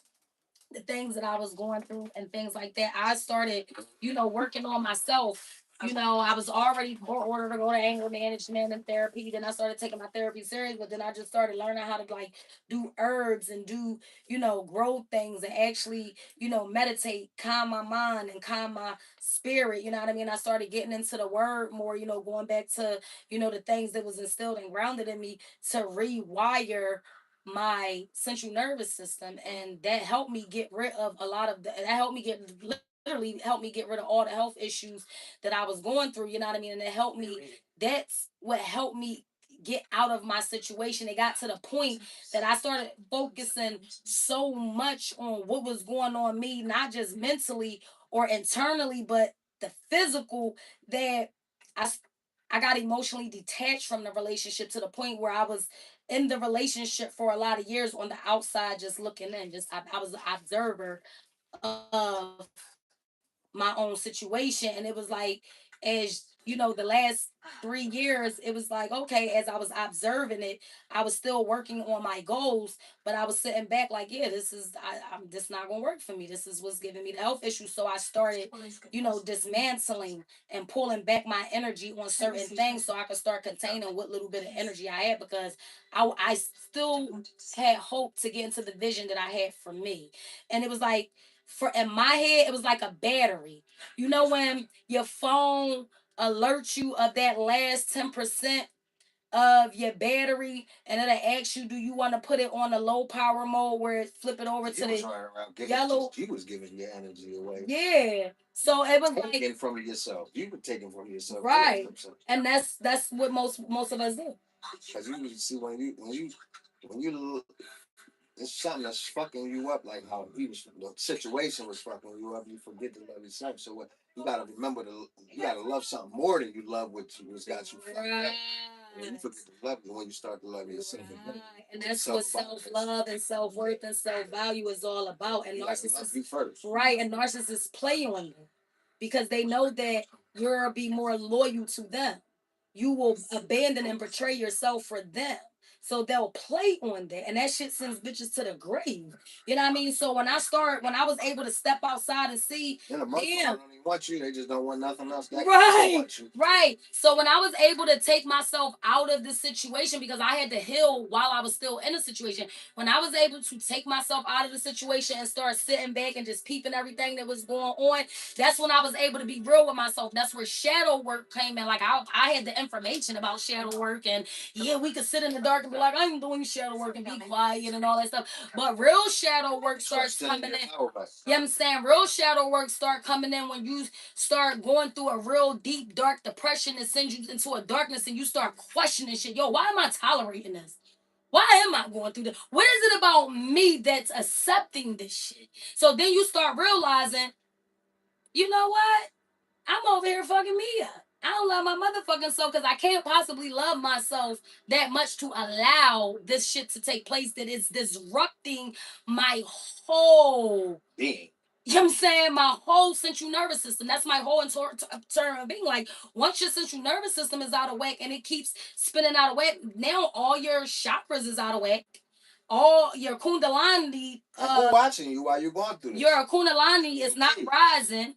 [SPEAKER 1] the things that I was going through and things like that. I started, working on myself. I was already more order to go to anger management and therapy. Then I started taking my therapy serious, but then I just started learning how to like do herbs and do, grow things and actually, meditate, calm my mind and calm my spirit. You know what I mean? I started getting into the word more, going back to, the things that was instilled and grounded in me to rewire my central nervous system, and that helped me get rid of a lot of that helped me get literally helped me get rid of all the health issues that I was going through, you know what I mean? And it helped me. That's what helped me get out of my situation. It got to the point that I started focusing so much on what was going on me, not just mentally or internally, but the physical, that I I got emotionally detached from the relationship to the point where I was in the relationship for a lot of years on the outside, just looking in. I was an observer of my own situation, and it was like, as the last 3 years, it was like, okay, as I was observing it, I was still working on my goals, but I was sitting back like, yeah, I'm this not gonna work for me. This is what's giving me the health issues. So I started, dismantling and pulling back my energy on certain things so I could start containing what little bit of energy I had, because I still had hope to get into the vision that I had for me. And it was like, for in my head, it was like a battery. When your phone alerts you of that last 10% of your battery, and it'll ask you, do you want to put it on a low power mode where it flip it over to the yellow?
[SPEAKER 2] You was giving your energy away.
[SPEAKER 1] Yeah. So it was like
[SPEAKER 2] taking from yourself. You were taking from yourself.
[SPEAKER 1] Right. And that's what most of us do.
[SPEAKER 2] Because you see when you it's something that's fucking you up, like how he was, the situation was fucking you up. You forget to love yourself. So what you gotta remember you gotta love something more than you love what's got you fucked up. And you forget to love you when you start to love yourself.
[SPEAKER 1] Right. And that's what self love and self worth and self value is all about. And narcissists, you first. Right? And narcissists play on you because they know that you'll be more loyal to them. You will abandon and betray yourself for them. So they'll play on that. And that shit sends bitches to the grave. You know what I mean? So when I was able to step outside and see,
[SPEAKER 2] damn, don't even want you, they just don't want nothing else.
[SPEAKER 1] Right. Right. So when I was able to take myself out of the situation because I had to heal while I was still in a situation, when I was able to take myself out of the situation and start sitting back and just peeping everything that was going on, that's when I was able to be real with myself. That's where shadow work came in. Like I had the information about shadow work, and yeah, we could sit in the dark and be like, I'm doing shadow work and be quiet and all that stuff. But real shadow work starts coming in. Yeah, I'm saying real shadow work start coming in when you start going through a real deep dark depression that sends you into a darkness and you start questioning shit. Yo, why am I tolerating this? Why am I going through this? What is it about me that's accepting this shit? So then you start realizing, you know what? I'm over here fucking me up. I don't love my motherfucking self because I can't possibly love myself that much to allow this shit to take place that is disrupting my whole being. You know what I'm saying? My whole central nervous system. That's my whole internal being. Like, once your central nervous system is out of whack and it keeps spinning out of whack, now all your chakras is out of whack. All your kundalini.
[SPEAKER 2] I'm watching you while you're going through this.
[SPEAKER 1] Your kundalini is not rising.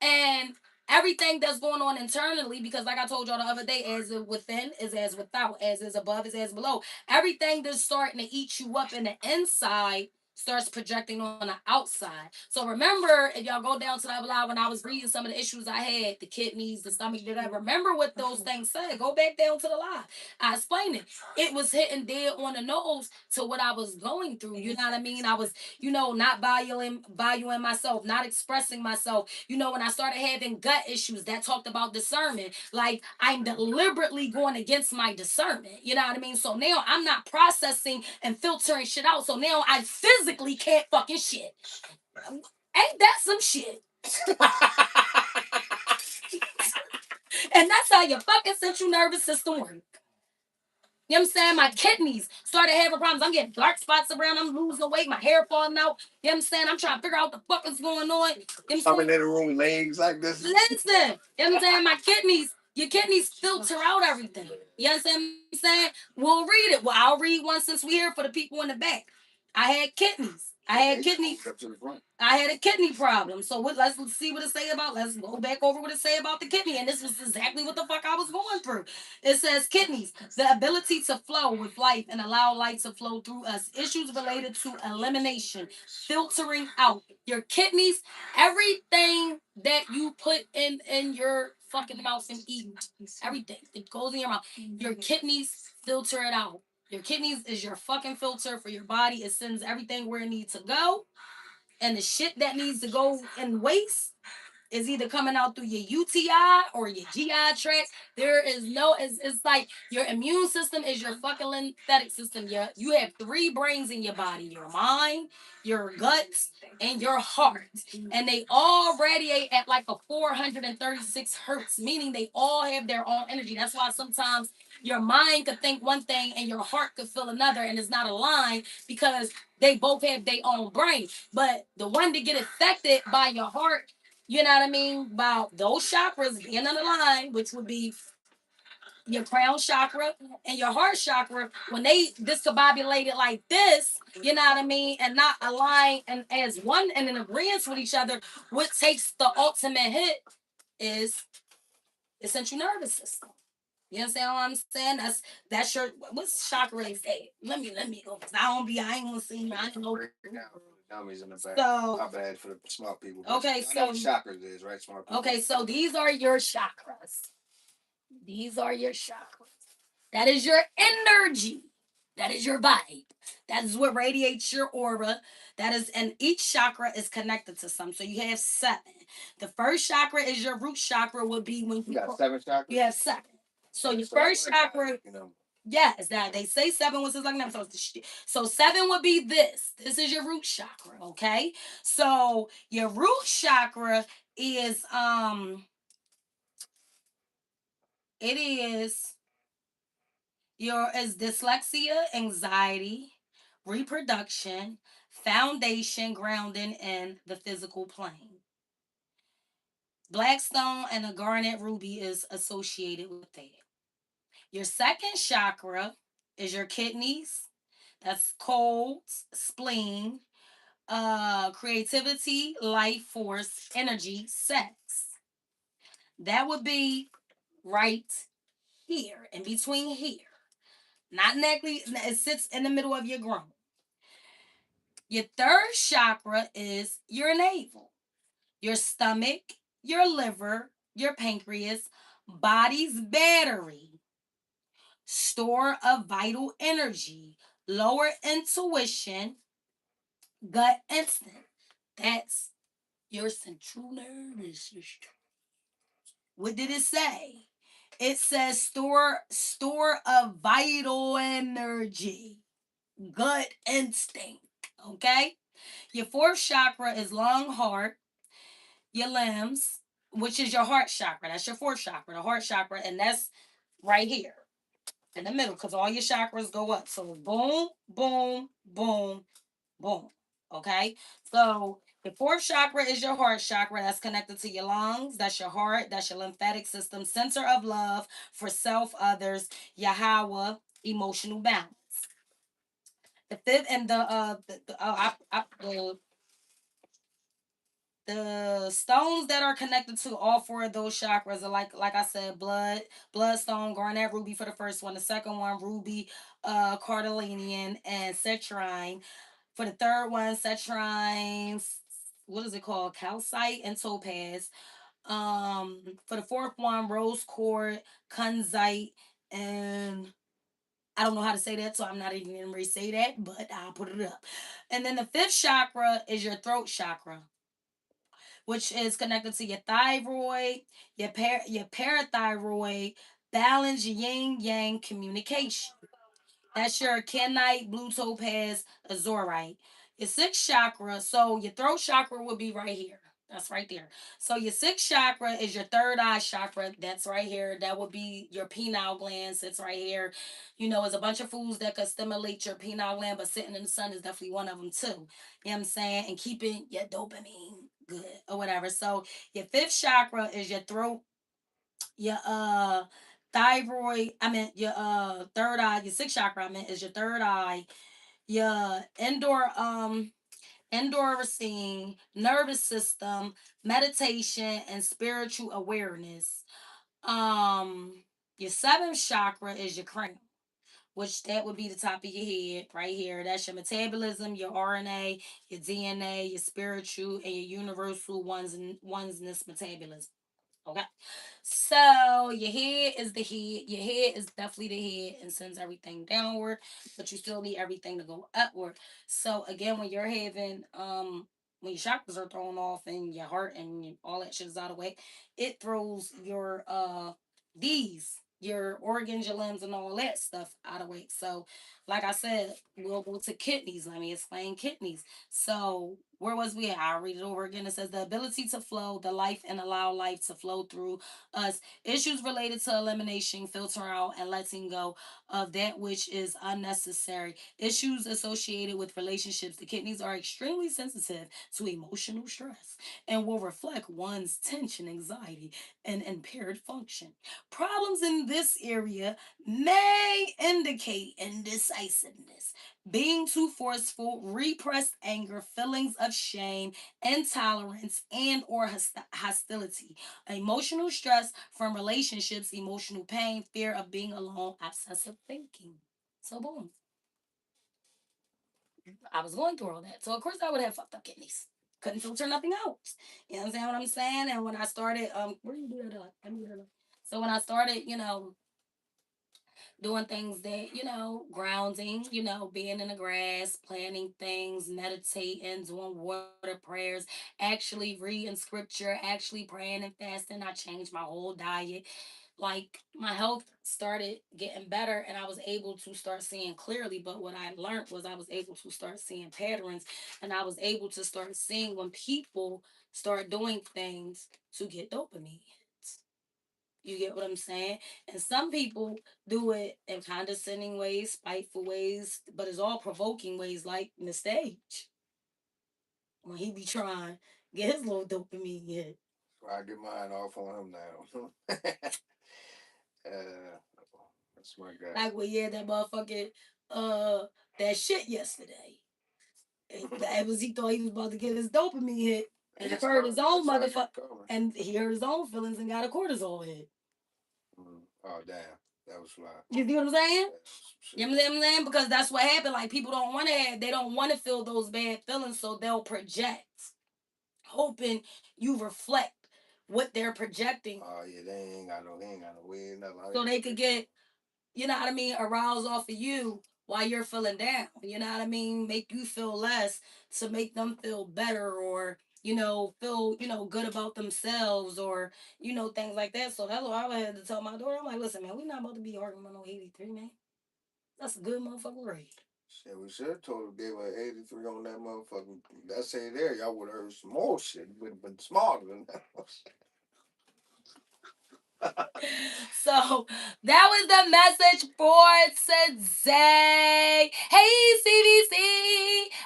[SPEAKER 1] And everything that's going on internally, because like I told y'all the other day, as within is as without, as is above is as below. Everything that's starting to eat you up in the inside starts projecting on the outside. So remember, if y'all go down to the other line when I was reading some of the issues I had, the kidneys, the stomach, did I remember what those things said? Go back down to the line. I explained it. It was hitting dead on the nose to what I was going through. You know what I mean? I was, not valuing myself, not expressing myself. When I started having gut issues, that talked about discernment. Like, I'm deliberately going against my discernment. You know what I mean? So now I'm not processing and filtering shit out. So now I physically can't fucking shit. Ain't that some shit? And that's how your fucking central nervous system works. You know what I'm saying? My kidneys started having problems. I'm getting dark spots around. I'm losing weight. My hair falling out. You know what I'm saying? I'm trying to figure out what the fuck is going on. You know
[SPEAKER 2] coming in the room, legs like this.
[SPEAKER 1] Listen. You know what I'm saying? My kidneys, your kidneys filter out everything. You understand what I'm saying? We'll read it. Well, I'll read one since we're here for the people in the back. I had kidneys. I had a kidney problem. So let's see what it say about. Let's go back over what it say about the kidney. And this was exactly what the fuck I was going through. It says kidneys, the ability to flow with life and allow life to flow through us. Issues related to elimination, filtering out your kidneys. Everything that you put in your fucking mouth and eat, everything that goes in your mouth, your kidneys filter it out. Your kidneys is your fucking filter for your body. It sends everything where it needs to go. And the shit that needs to go in waste is either coming out through your UTI or your GI tract. There is no, it's like your immune system is your fucking lymphatic system. You have three brains in your body: your mind, your guts, and your heart. And they all radiate at like a 436 hertz, meaning they all have their own energy. That's why sometimes your mind could think one thing and your heart could feel another, and it's not aligned because they both have their own brain. But the one that get affected by your heart, you know what I mean, about those chakras being on the line, which would be your crown chakra and your heart chakra, when they discombobulated like this, you know what I mean, and not align and as one and in agreement with each other, what takes the ultimate hit is the central nervous system. You understand what I'm saying? That's your what's chakra they say. Let me go. I ain't gonna see me. I don't know.
[SPEAKER 2] Dummies in the back.
[SPEAKER 1] So
[SPEAKER 2] my bad for the smart people.
[SPEAKER 1] Okay, so
[SPEAKER 2] chakras is right, smart people.
[SPEAKER 1] Okay, so these are your chakras. These are your chakras. That is your energy. That is your vibe. That is what radiates your aura. That is, and each chakra is connected to some. So you have seven. The first chakra is your root chakra. Would be when
[SPEAKER 2] you got seven chakras.
[SPEAKER 1] You have seven. So your first chakra, Yes, that they say seven was his lucky number. So seven would be this. This is your root chakra, okay? So your root chakra is it is your is dyslexia, anxiety, reproduction, foundation, grounding, and the physical plane. Blackstone and a garnet ruby is associated with that. Your second chakra is your kidneys. That's colds, spleen, creativity, life force, energy, sex. That would be right here, in between here. Not necklace, it sits in the middle of your groin. Your third chakra is your navel, your stomach, your liver, your pancreas, body's battery, store of vital energy, lower intuition, gut instinct. That's your central nervous system. What did it say? It says store of vital energy, gut instinct. Okay? Your fourth chakra is lung, heart, your limbs, which is your heart chakra. That's your fourth chakra, the heart chakra, and that's right here in the middle because all your chakras go up. So boom, boom, boom, boom. Okay? So the fourth chakra is your heart chakra that's connected to your lungs. That's your heart. That's your lymphatic system. Center of love for self, others. Yahweh, emotional balance. The fifth and the stones that are connected to all four of those chakras are like I said, bloodstone, garnet, ruby for the first one. The second one, ruby, carnelian, and citrine. For the third one, citrine, what is it called? Calcite and topaz. For the fourth one, rose quartz, kunzite, and I don't know how to say that, so I'm not even gonna say that, but I'll put it up. And then the fifth chakra is your throat chakra, which is connected to your thyroid, your parathyroid, balance, yin yang communication. That's your Kenite, blue topaz, azurite. Your sixth chakra, so your throat chakra will be right here. That's right there. So your sixth chakra is your third eye chakra. That's right here. That would be your pineal gland. Sits right here. You know, there's a bunch of foods that could stimulate your pineal gland, but sitting in the sun is definitely one of them too. You know what I'm saying? And keeping your dopamine good or whatever. So your fifth chakra is your throat, your thyroid, I mean your third eye, your sixth chakra, I mean, is your third eye, your endorsing nervous system, meditation, and spiritual awareness. Um, your seventh chakra is your crown, which that would be the top of your head right here. That's your metabolism, your RNA, your DNA, your spiritual, and your universal oneness metabolism. Okay. So your head is the head. Your head is definitely the head and sends everything downward, but you still need everything to go upward. So again, when your chakras are thrown off and your heart and all that shit is out of whack, it throws your organs, your limbs, and all that stuff out of whack. So, like I said, we'll go to kidneys. Let me explain kidneys. So, where was we at? I'll read it over again. It says the ability to flow, the life, and allow life to flow through us. Issues related to elimination, filtering out, and letting go of that which is unnecessary. Issues associated with relationships. The kidneys are extremely sensitive to emotional stress and will reflect one's tension, anxiety, and impaired function. Problems in this area may indicate indecisiveness, being too forceful, repressed anger, feelings of shame, intolerance, and or hostility, emotional stress from relationships, emotional pain, fear of being alone, obsessive thinking. So boom, I was going through all that. So of course I would have fucked up kidneys. Couldn't filter nothing out. You understand what I'm saying? And when I started, where you do that? Let me do that. So when I started, doing things that, grounding, being in the grass, planting things, meditating, doing water prayers, actually reading scripture, actually praying and fasting. I changed my whole diet. like my health started getting better and I was able to start seeing clearly. But what I learned was I was able to start seeing patterns, and I was able to start seeing when people start doing things to get dopamine. You get what I'm saying? And some people do it in condescending ways, spiteful ways, but it's all provoking ways, like in the stage when he be trying to get his little dopamine hit.
[SPEAKER 2] So I get mine off on him now. uh, that's my guy.
[SPEAKER 1] Like when he had that motherfucking that shit yesterday. It was he thought he was about to get his dopamine hit, and he heard his own motherfucker, and he hurt his own feelings and got a cortisol hit.
[SPEAKER 2] Oh damn, that was fly.
[SPEAKER 1] You see what I'm saying? You know what I'm saying? Because that's what happened. Like people don't want to have, they don't want to feel those bad feelings, so they'll project, hoping you reflect what they're projecting.
[SPEAKER 2] Oh yeah, they ain't got no, way, nothing.
[SPEAKER 1] So they could get, you know what I mean, aroused off of you while you're feeling down. You know what I mean? Make you feel less to make them feel better, or feel good about themselves, or things like that. So that's why I had to tell my daughter. I'm like, listen, man, we not about to be arguing about no 83, man. That's a good motherfucking rate.
[SPEAKER 2] Shit, we should have told her gave her 83 on that motherfucking. That say there, y'all would have heard some more shit. Would have been smarter than that.
[SPEAKER 1] So that was the message for today. Hey, CBC.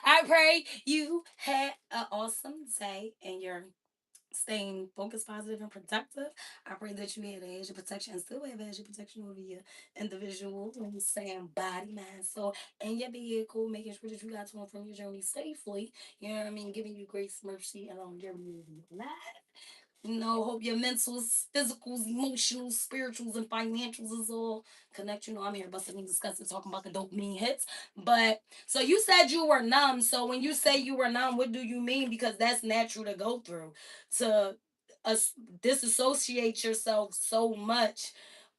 [SPEAKER 1] I pray you had an awesome day and you're staying focused, positive, and productive. I pray that you had a hedge of protection and still have a hedge of protection over your individual and saying body, mind, soul, and your vehicle, making sure that you got to and from your journey safely. You know what I mean? Giving you grace, mercy, and longevity of your life. Hope your mentals, physicals, emotionals, spirituals, and financials is all connect. I'm here busting and discussing, talking about the dopamine hits. But so you said you were numb. So when you say you were numb, what do you mean? Because that's natural to go through. To disassociate yourself so much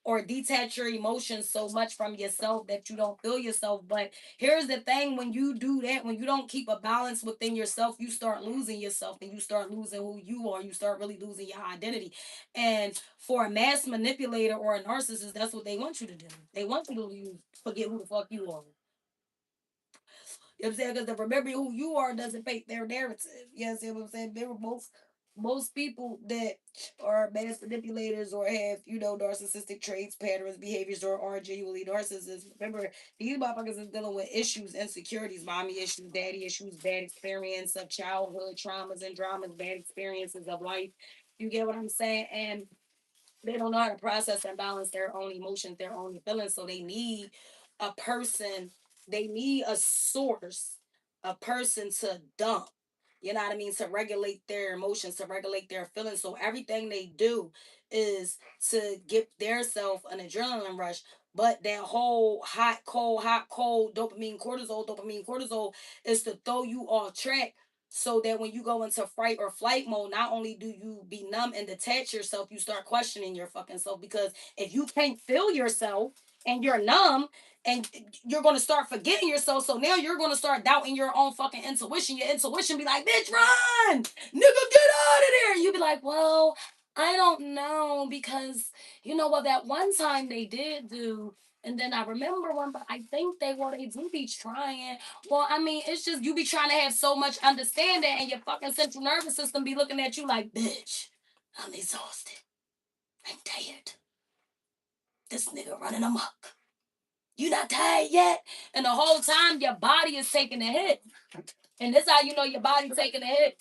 [SPEAKER 1] or detach your emotions so much from yourself that you don't feel yourself. But here's the thing, when you do that, when you don't keep a balance within yourself, you start losing yourself and you start losing who you are. You start really losing your identity. And for a mass manipulator or a narcissist, that's what they want you to do. They want you to forget who the fuck you are. You know what I'm saying? Because to remember who you are doesn't fit their narrative. You know what I'm saying? There were most people that are mass manipulators or have, narcissistic traits, patterns, behaviors, or are genuinely narcissists. Remember, these motherfuckers is dealing with issues, insecurities, mommy issues, daddy issues, bad experience of childhood traumas and dramas, bad experiences of life. You get what I'm saying? And they don't know how to process and balance their own emotions, their own feelings. So they need a person, they need a source, a person to dump. You know what I mean? To regulate their emotions, to regulate their feelings. So everything they do is to give their self an adrenaline rush. But that whole hot, cold, dopamine, cortisol is to throw you off track so that when you go into fright or flight mode, not only do you be numb and detach yourself, you start questioning your fucking self. Because if you can't feel yourself and you're numb, and you're going to start forgetting yourself, so now you're going to start doubting your own fucking intuition. Your intuition be like, bitch, run, nigga, get out of there. You be like, well, I don't know, because well, that one time they did do. And then I remember one, but I think they do be trying. Well, I mean, it's just you be trying to have so much understanding, and your fucking central nervous system be looking at you like, bitch, I'm exhausted. I'm tired. This nigga running amok. You not tired yet? And the whole time your body is taking a hit. And this how you know your body taking a hit.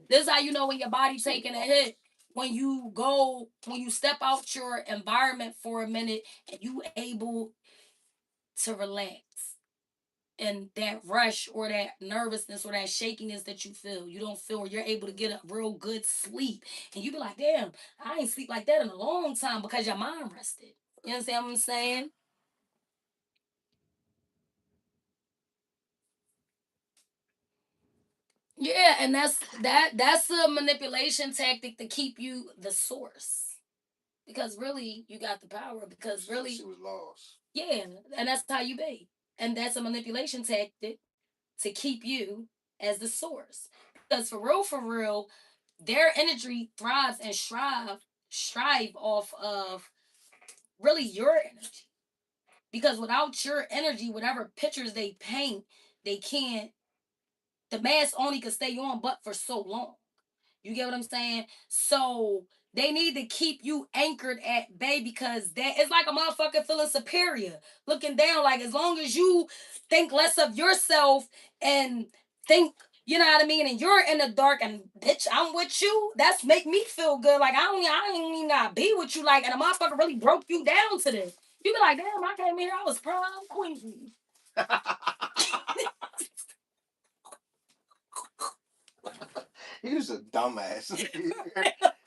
[SPEAKER 1] This how you know when your body taking a hit. When you step out your environment for a minute and you able to relax. And that rush or that nervousness or that shakiness that you feel, you don't feel, you're able to get a real good sleep. And you be like, damn, I ain't sleep like that in a long time because your mind rested. You understand what I'm saying? Yeah, and that's a manipulation tactic to keep you the source. Because really you got the power. Because really
[SPEAKER 2] she was lost.
[SPEAKER 1] Yeah, and that's how you be. And that's a manipulation tactic to keep you as the source. Because for real, their energy thrives and strive off of really your energy. Because without your energy, whatever pictures they paint, they can't. The mask only can stay on, but for so long. You get what I'm saying? So they need to keep you anchored at bay because that it's like a motherfucker feeling superior, looking down. Like as long as you think less of yourself and think, you know what I mean, and you're in the dark and bitch, I'm with you. That's make me feel good. Like I ain't even gotta be with you. Like and a motherfucker really broke you down to this. You be like, damn, I came here, I was prom queen.
[SPEAKER 2] You was a dumbass.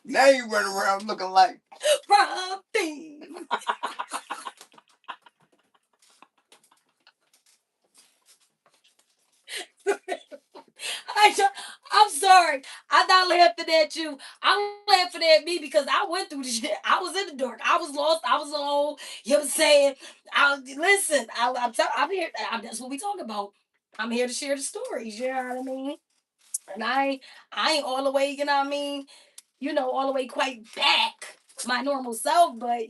[SPEAKER 2] Now you run around looking like
[SPEAKER 1] Prom queen. I'm sorry. I'm not laughing at you. I'm laughing at me because I went through this shit. I was in the dark. I was lost. I was alone. You know what I'm saying? Listen. I'm here. That's what we talk about. I'm here to share the stories. You know what I mean? And I ain't all the way. You know what I mean? All the way quite back my normal self, but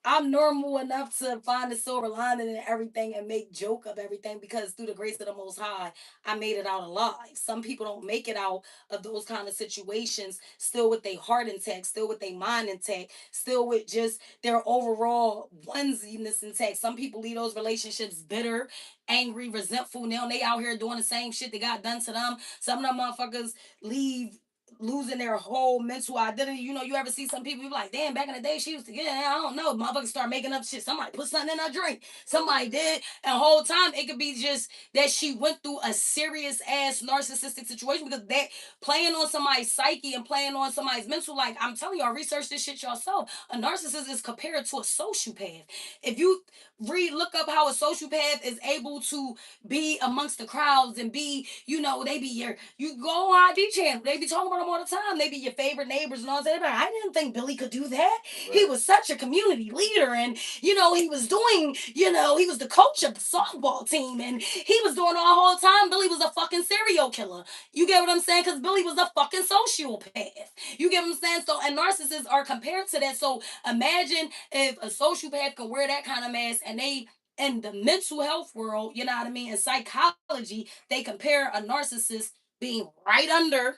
[SPEAKER 1] I'm normal enough to find the silver lining in everything and make joke of everything because through the grace of the Most High, I made it out alive. Some people don't make it out of those kind of situations still with their heart intact, still with their mind intact, still with just their overall onesiness intact. Some people leave those relationships bitter, angry, resentful. Now they out here doing the same shit that got done to them. Some of them motherfuckers leave losing their whole mental identity. You ever see some people, you be like, damn, back in the day, she used to get, I don't know, motherfuckers start making up shit. Somebody put something in her drink. Somebody did. And the whole time, it could be just that she went through a serious ass narcissistic situation because that playing on somebody's psyche and playing on somebody's mental, like, I'm telling y'all, research this shit yourself. A narcissist is compared to a sociopath. If you look up how a sociopath is able to be amongst the crowds and be, they be you go on ID channel, they be talking about them all the time. They be your favorite neighbors and all that. I didn't think Billy could do that. Right. He was such a community leader, and he was doing, he was the coach of the softball team, and he was doing all the whole time. Billy was a fucking serial killer. You get what I'm saying? Because Billy was a fucking sociopath. You get what I'm saying? So, and narcissists are compared to that. So imagine if a sociopath can wear that kind of mask and they in the mental health world, you know what I mean, in psychology, they compare a narcissist being right under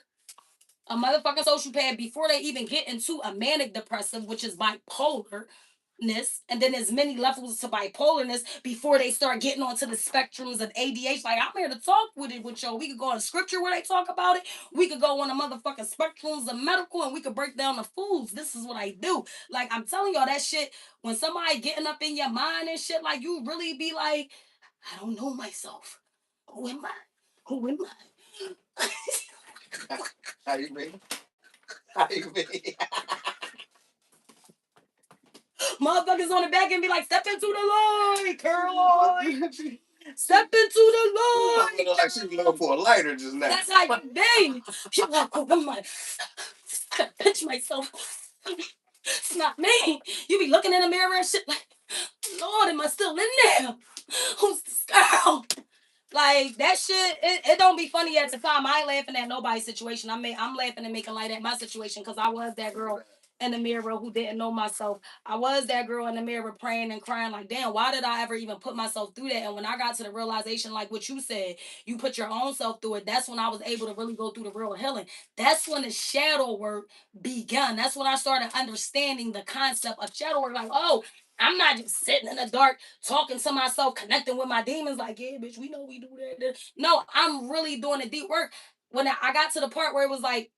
[SPEAKER 1] a motherfucking sociopath before they even get into a manic depressive, which is bipolarness. And then there's many levels to bipolarness before they start getting onto the spectrums of ADHD. Like, I'm here to talk with it with y'all. We could go on scripture where they talk about it. We could go on the motherfucking spectrums of medical and we could break down the foods. This is what I do. Like, I'm telling y'all that shit, when somebody getting up in your mind and shit, like, you really be like, I don't know myself. Who am I? Who am I?
[SPEAKER 2] how you mean? How you mean?
[SPEAKER 1] Motherfuckers on the back and be like, step into the light, Caroline. Step into the light.
[SPEAKER 2] Like she was looking for a lighter just now.
[SPEAKER 1] That's how you be. You're like, oh, I'm like, I gotta pinch myself. It's not me. You be looking in the mirror and shit like, Lord, am I still in there? Who's this girl? Like that shit, it don't be funny at the time. I ain't laughing at nobody's situation. I'm laughing and making light at my situation because I was that girl in the mirror who didn't know myself. I was that girl in the mirror praying and crying like, damn, why did I ever even put myself through that? And when I got to the realization, like what you said, you put your own self through it. That's when I was able to really go through the real healing. That's when the shadow work began. That's when I started understanding the concept of shadow work. Like, oh, I'm not just sitting in the dark talking to myself, connecting with my demons. Like, yeah, bitch, we know we do that. No, I'm really doing the deep work. When I got to the part where it was like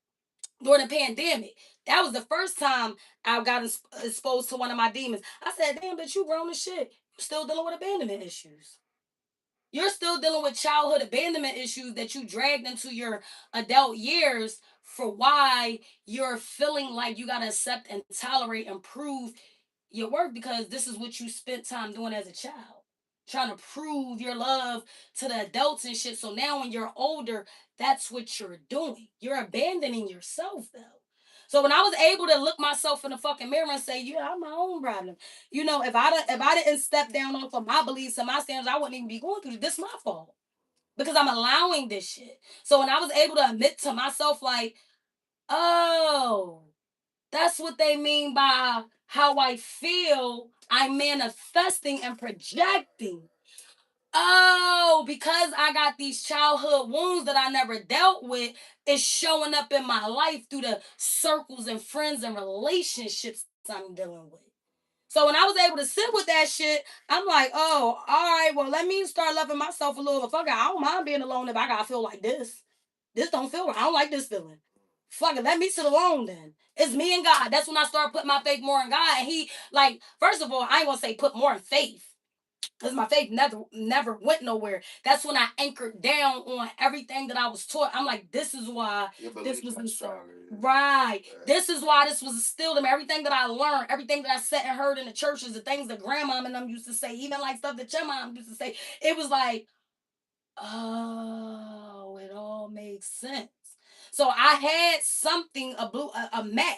[SPEAKER 1] during the pandemic, that was the first time I got exposed to one of my demons. I said, damn, bitch, you grown as shit. You're still dealing with abandonment issues. You're still dealing with childhood abandonment issues that you dragged into your adult years for why you're feeling like you got to accept and tolerate and prove your work because this is what you spent time doing as a child. Trying to prove your love to the adults and shit. So now when you're older, that's what you're doing. You're abandoning yourself though. So when I was able to look myself in the fucking mirror and say, yeah, I'm my own problem. If I didn't step down off of my beliefs and my standards, I wouldn't even be going through this. This my fault. Because I'm allowing this shit. So when I was able to admit to myself, like, oh, that's what they mean by how I feel, I'm manifesting and projecting. Oh, because I got these childhood wounds that I never dealt with, it's showing up in my life through the circles and friends and relationships I'm dealing with. So when I was able to sit with that shit, I'm like, oh, all right, well, let me start loving myself a little. Fuck it, I don't mind being alone if I gotta feel like this. This don't feel right. I don't like this feeling. Fuck it, let me sit alone then. It's me and God. That's when I start putting my faith more in God. And he, like, first of all, I ain't gonna say put more in faith, because my faith never went nowhere. That's when I anchored down on everything that I was taught. I'm like, this is why this was instilled. Right. This is why this was instilled in me. Everything that I learned, everything that I sat and heard in the churches, the things that grandma and them used to say, even like stuff that your mom used to say, it was like, oh, it all makes sense. So I had something, a map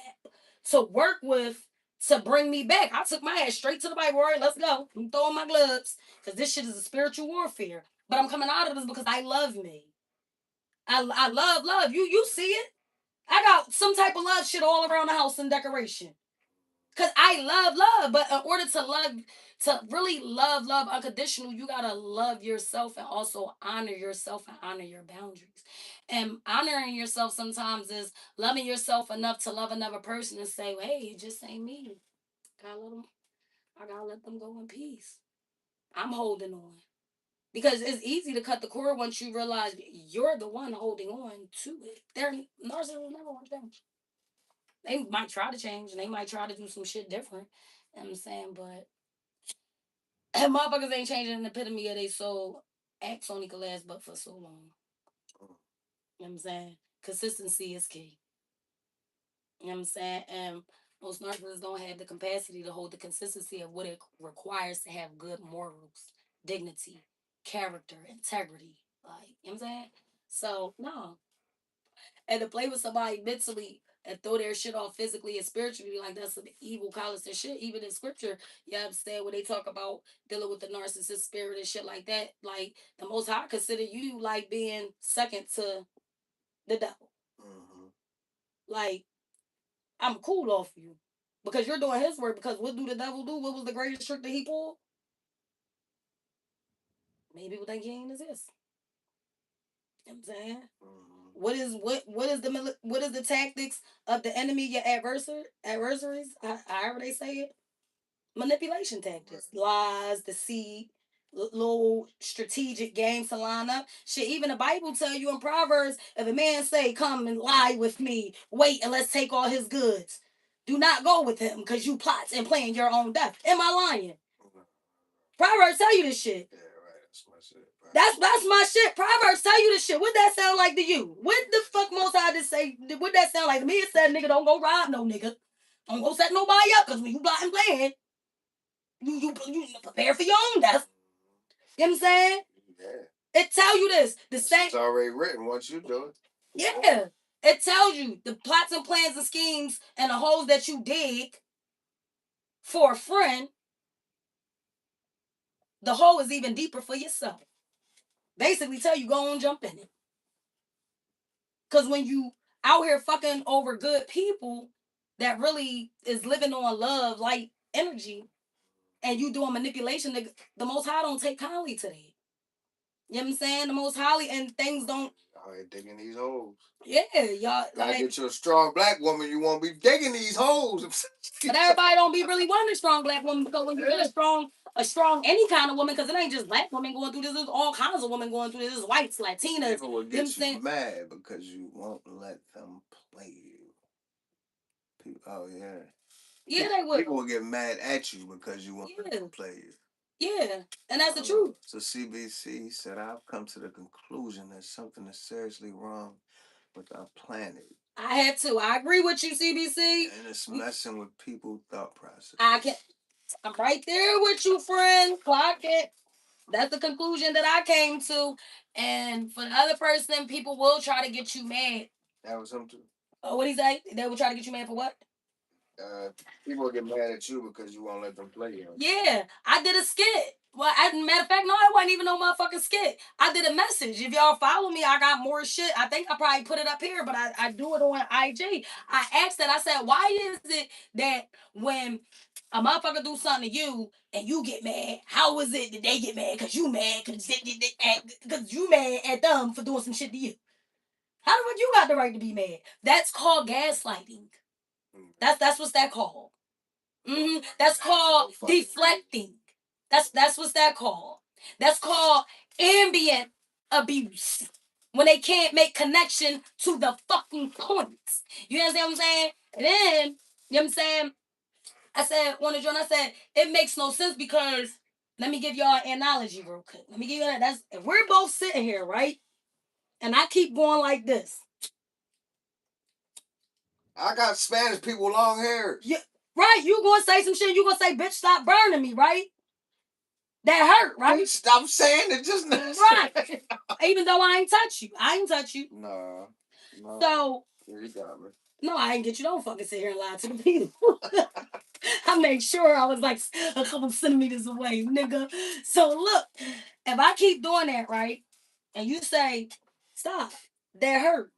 [SPEAKER 1] to work with to bring me back. I took my ass straight to the Bible. All right, let's go. I'm throwing my gloves because this shit is a spiritual warfare. But I'm coming out of this because I love me. I love. You see it? I got some type of love shit all around the house and decoration. Cause I love, but in order to love, to really love unconditional, you gotta love yourself and also honor yourself and honor your boundaries. And honoring yourself sometimes is loving yourself enough to love another person and say, "Hey, it just ain't me. Gotta let them. I gotta let them go in peace. I'm holding on." Because it's easy to cut the cord once you realize you're the one holding on to it. They're narcissists never want to change. They might try to change and they might try to do some shit different. You know what I'm saying? But motherfuckers ain't changing an epitome of their soul. Acts only can last but for so long. You know what I'm saying? Consistency is key. You know what I'm saying? And most narcissists don't have the capacity to hold the consistency of what it requires to have good morals, dignity, character, integrity. Like, you know what I'm saying? So, no. And to play with somebody mentally and throw their shit off physically and spiritually, like that's some evil callous and shit. Even in scripture, you know what I'm saying, when they talk about dealing with the narcissist spirit and shit like that, like the most high consider you like being second to the devil. Mm-hmm. Like, I'm cool off you. Because you're doing his work. Because what do the devil do? What was the greatest trick that he pulled? Maybe people think he ain't exist. You know what I'm saying? Mm-hmm. What is the tactics of the enemy, your adversaries, however they say it? Manipulation tactics, lies, deceit, little strategic games to line up. Shit, even the Bible tell you in Proverbs, if a man say, "Come and lie with me, wait and let's take all his goods," do not go with him because you plot and plan your own death. Am I lying? Proverbs tell you this shit. Yeah, right. That's my shit. Right. That's my shit. Proverbs tell you this shit. What that sound like to you? What the fuck most I just say? What that sound like to me? It said, "Nigga, don't go rob no nigga. Don't go set nobody up because when you plot and plan, you prepare for your own death." You know what I'm saying? Yeah. It tell you this. The same. It's already written once you do it. Yeah. It tells you the plots and plans and schemes and the holes that you dig for a friend. The hole is even deeper for yourself. Basically tell you go on jump in it. Because when you out here fucking over good people that really is living on love, light energy, and you doing manipulation, the Most High don't take kindly to that. You know what I'm saying? The Most High and things don't. Y'all ain't digging these holes. Yeah, y'all. Gotta get you a strong black woman. You won't be digging these holes. But everybody don't be really wanting a strong black woman, because when you get a strong any kind of woman, because it ain't just black women going through this. There's all kinds of women going through this. There's whites, Latinas. People will get you mad because you won't let them play you. People, oh yeah. Yeah, they will. People will get mad at you because you won't let them play you. Yeah, and that's the truth. So CBC said, "I've come to the conclusion that something is seriously wrong with our planet." I had to. I agree with you, CBC. And it's messing with people's thought process. I'm right there with you, friend. Clock it. That's the conclusion that I came to. And for the other person, people will try to get you mad. That was him too. Oh, what he say? They will try to get you mad for what?
[SPEAKER 2] People get mad at you because you won't let them play you.
[SPEAKER 1] Yeah, I did a skit. Well, matter of fact, no, it wasn't even no motherfucking skit. I did a message. If y'all follow me, I got more shit. I think I probably put it up here, but I do it on IG. I asked that. I said, why is it that when a motherfucker do something to you and you get mad, how is it that they get mad because you mad because you mad at them for doing some shit to you? How the fuck you got the right to be mad? That's called gaslighting. That's what's that called. That's called deflecting. That's what's that called. That's called ambient abuse. When they can't make connection to the fucking points. You understand what I'm saying? And then, you know what I'm saying? I said, on the joint, I said, it makes no sense because let me give y'all an analogy real quick. Let me give you that. That's if we're both sitting here, right? And I keep going like this.
[SPEAKER 2] I got Spanish people with long hair.
[SPEAKER 1] Yeah, right. You gonna say some shit, you gonna say, bitch, stop burning me, right? That hurt, right?
[SPEAKER 2] Stop saying it just now.
[SPEAKER 1] Right. Even though I ain't touch you. I ain't touch you.
[SPEAKER 2] No.
[SPEAKER 1] So
[SPEAKER 2] you got me.
[SPEAKER 1] No, I ain't get you. Don't fucking sit here and lie to the people. I made sure I was like a couple centimeters away, nigga. So look, if I keep doing that, right, and you say, stop, that hurt.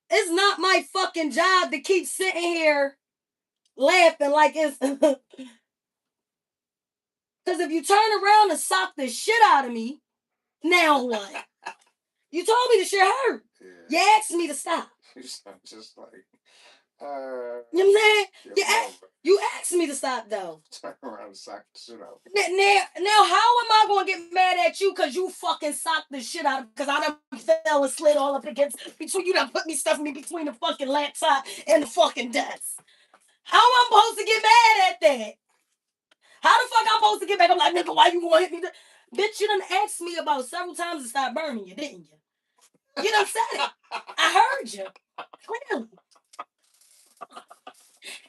[SPEAKER 1] It's not my fucking job to keep sitting here laughing like it's because if you turn around and sock the shit out of me, now what? You told me the shit hurt. Yeah. You asked me to stop.
[SPEAKER 2] You sound just like.
[SPEAKER 1] You know what I'm saying? You asked me to stop though.
[SPEAKER 2] Turn around and sock the shit out.
[SPEAKER 1] Now, how am I gonna get mad at you because you fucking socked the shit out of because I done fell and slid all up against between you done put me stuff me between the fucking laptop and the fucking desk. How am I supposed to get mad at that? How the fuck I'm supposed to get back? I'm like, nigga, why you gonna hit me? Bitch, you done asked me about several times to stop burning you, didn't you? You done said it. I heard you. Clearly.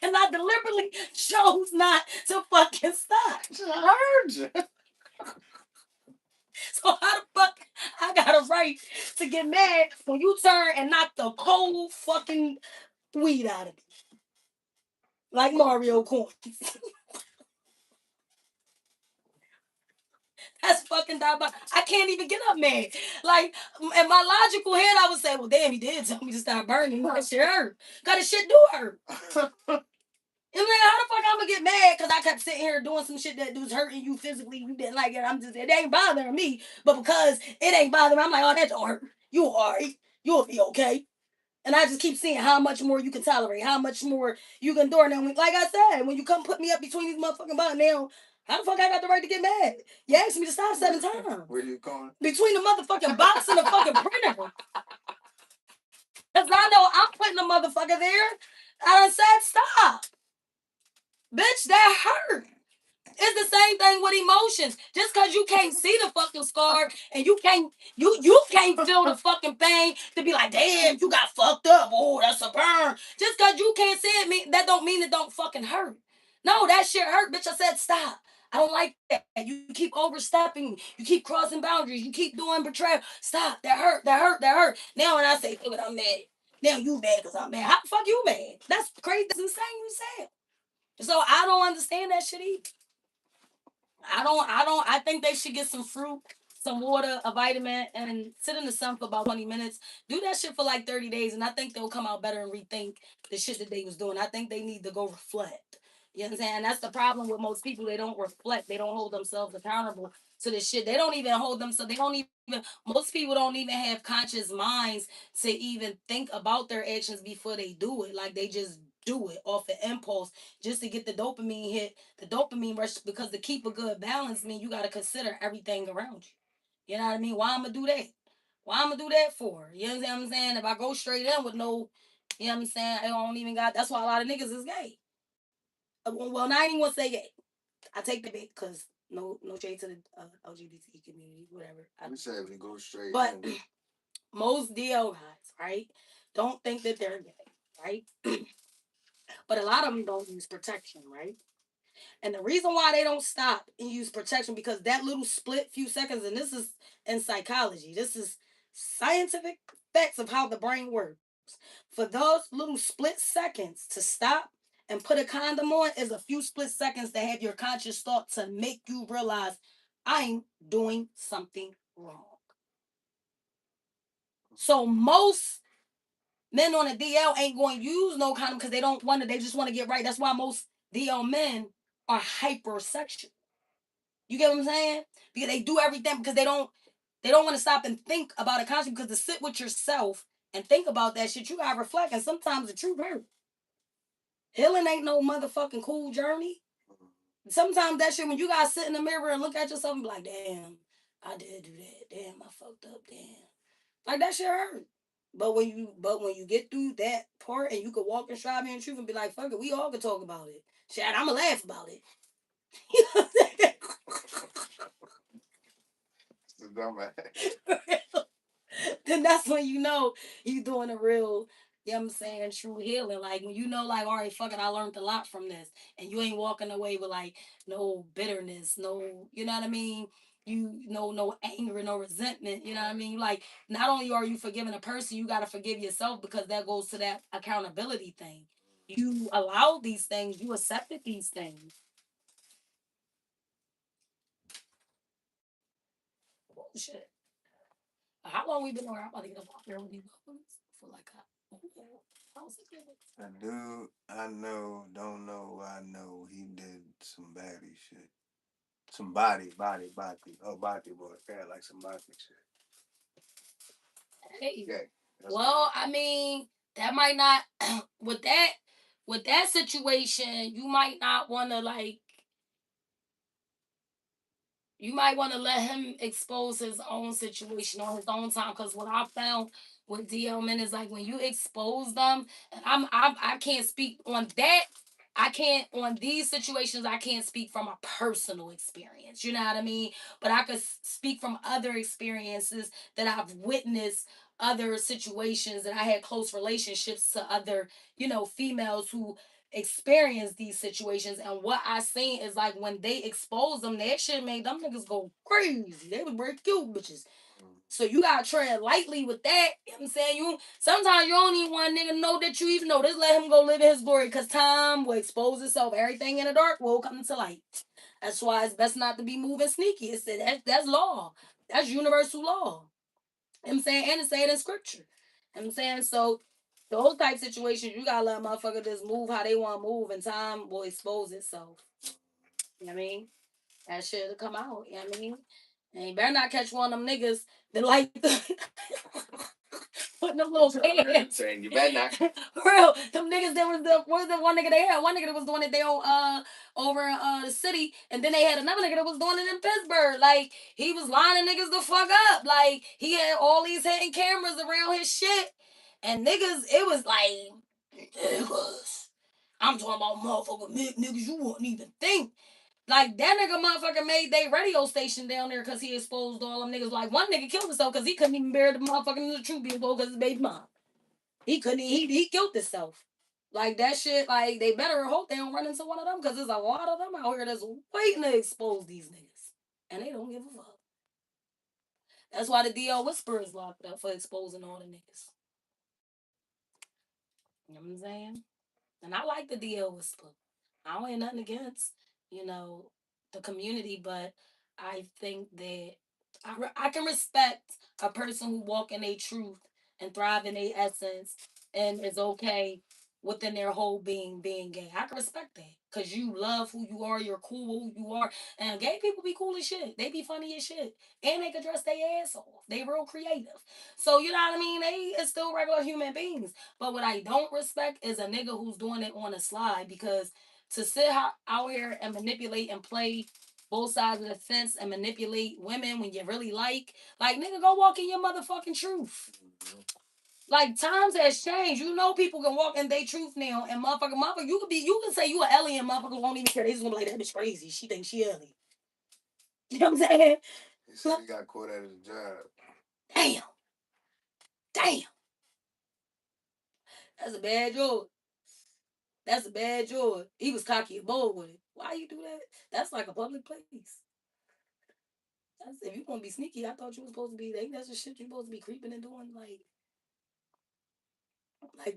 [SPEAKER 1] And I deliberately chose not to fucking stop.
[SPEAKER 2] I heard you.
[SPEAKER 1] So how the fuck I got a right to get mad when you turn and knock the cold fucking weed out of me? Like Mario coins. That's fucking diabolical. I can't even get up mad. Like, in my logical head, I would say, well, damn, he did tell me to stop burning. That shit hurt. Cause the shit do hurt. And like, how the fuck I'm gonna get mad because I kept sitting here doing some shit that was hurting you physically, you didn't like it. I'm just, it ain't bothering me, but because it ain't bothering me, I'm like, oh, that don't hurt. You alright. You'll be okay. And I just keep seeing how much more you can tolerate, how much more you can endure. Now, like I said, when you come put me up between these motherfucking buttons, now, how the fuck I got the right to get mad? You asked me to stop 7 times.
[SPEAKER 2] Where you going?
[SPEAKER 1] Between the motherfucking box and the fucking printer. Because I know I'm putting the motherfucker there. I done said stop. Bitch, that hurt. It's the same thing with emotions. Just cause you can't see the fucking scar and you can't feel the fucking pain to be like, damn, you got fucked up. Oh, that's a burn. Just cause you can't see it, that don't mean it don't fucking hurt. No, that shit hurt, bitch. I said stop. I don't like that. You keep overstepping. You keep crossing boundaries. You keep doing betrayal. Stop. That hurt. That hurt. That hurt. Now when I say, I'm mad. Now you mad because I'm mad. How the fuck you mad? That's crazy. That's insane you said. So I don't understand that shit either. I think they should get some fruit, some water, a vitamin, and sit in the sun for about 20 minutes. Do that shit for like 30 days, and I think they'll come out better and rethink the shit that they was doing. I think they need to go reflect. You know what I'm saying? That's the problem with most people. They don't reflect. They don't hold themselves accountable to this shit. They don't even hold themselves. They don't even. Most people don't even have conscious minds to even think about their actions before they do it. Like they just do it off the impulse just to get the dopamine hit, the dopamine rush. Because to keep a good balance, mean you got to consider everything around you. You know what I mean? Why I'm gonna do that? Why I'm gonna do that for? You know what I'm saying? If I go straight in with no, you know what I'm saying? I don't even got. That's why a lot of niggas is gay. Well, not even want to say gay. I take the bait because no shade to the LGBT community, whatever.
[SPEAKER 2] I said if you go straight.
[SPEAKER 1] But most DL guys, right, don't think that they're gay, right? But a lot of them don't use protection, right? And the reason why they don't stop and use protection because that little split few seconds, and this is in psychology, this is scientific facts of how the brain works. For those little split seconds to stop, and put a condom on is a few split seconds to have your conscious thought to make you realize I'm doing something wrong. So most men on a DL ain't going to use no condom because they don't want to. They just want to get right. That's why most DL men are hypersexual. You get what I'm saying? Because they do everything because they don't want to stop and think about a concept, because to sit with yourself and think about that shit, you gotta reflect, and sometimes the truth hurt. Healing ain't no motherfucking cool journey. Sometimes that shit, when you gotta sit in the mirror and look at yourself and be like, damn, I did do that. Damn, I fucked up. Damn. Like that shit hurt. But when you get through that part and you can walk and strive in truth and be like, fuck it, we all can talk about it. Shit, I'ma laugh about it. You know what I'm saying? Then that's when you know you doing a real, you know what I'm saying, true healing. Like when you know, like, all right, fuck it, I learned a lot from this. And you ain't walking away with like no bitterness, no, you know what I mean? You know, no anger, no resentment, you know what I mean? Like, not only are you forgiving a person, you gotta forgive yourself, because that goes to that accountability thing. You allowed these things, you accepted these things. Bullshit. How long we been around? I'm about to get up off here with these bubbles for like a
[SPEAKER 2] dude I know, don't know, I know he did some baddie shit. Some body. Oh, body boy. Yeah, like some body shit.
[SPEAKER 1] Hey. Yeah. Well, I mean, that might not with that situation, you might not want to like you might want to let him expose his own situation on his own time. Because what I found with DL men is like when you expose them, and I can't speak on that. I can't on these situations. I can't speak from a personal experience. You know what I mean? But I could speak from other experiences that I've witnessed. Other situations that I had close relationships to other, females who experience these situations, and what I seen is like when they expose them, that shit made them niggas go crazy. They was very cute bitches. So you gotta tread lightly with that. You know what I'm saying? You sometimes you don't even want a nigga know that you even know. Just let him go live in his glory, because time will expose itself. Everything in the dark will come to light. That's why it's best not to be moving sneaky. That's law. That's universal law. You know what I'm saying? And it's saying in scripture. You know what I'm saying? So those type situations, you gotta let a motherfucker just move how they want to move, and time will expose itself. You know what I mean? That shit will come out. You know what I mean? And you better not catch one of them niggas that like putting them little hands. Saying you better not. For real, them niggas that was the one nigga they had? One nigga that was doing it they on over in the city, and then they had another nigga that was doing it in Pittsburgh. Like he was lining niggas the fuck up. Like he had all these hidden cameras around his shit, and niggas, it was like niggas. I'm talking about motherfucker niggas you wouldn't even think. Like that nigga motherfucker made their radio station down there because he exposed all them niggas. Like one nigga killed himself because he couldn't even bear the motherfucking in the truth being told because his baby mom. He couldn't. He killed himself. Like that shit. Like they better hope they don't run into one of them, because there's a lot of them out here that's waiting to expose these niggas, and they don't give a fuck. That's why the DL Whisperer is locked up for exposing all the niggas. You know what I'm saying? And I like the DL Whisper. I don't have nothing against, you know, the community, but I think that I can respect a person who walk in their truth and thrive in their essence and is okay within their whole being gay. I can respect that because you love who you are, you're cool who you are, and gay people be cool as shit. They be funny as shit, and they can dress their ass off. They real creative. So you know what I mean? They is still regular human beings. But what I don't respect is a nigga who's doing it on a slide, because to sit out here and manipulate and play both sides of the fence and manipulate women when you really like nigga, go walk in your motherfucking truth. Like times has changed. You know people can walk in their truth now, and motherfucker, you can say you an alien, motherfucker won't even care. They just gonna be like, that bitch crazy. She thinks she alien. You know what I'm saying?
[SPEAKER 2] He said he got caught at his job.
[SPEAKER 1] Damn. Damn. That's a bad joke. That's a bad joy. He was cocky and bold with it. Why you do that? That's like a public place. That's, if you want to be sneaky, I thought you was supposed to be. That's the shit you supposed to be creeping and doing, like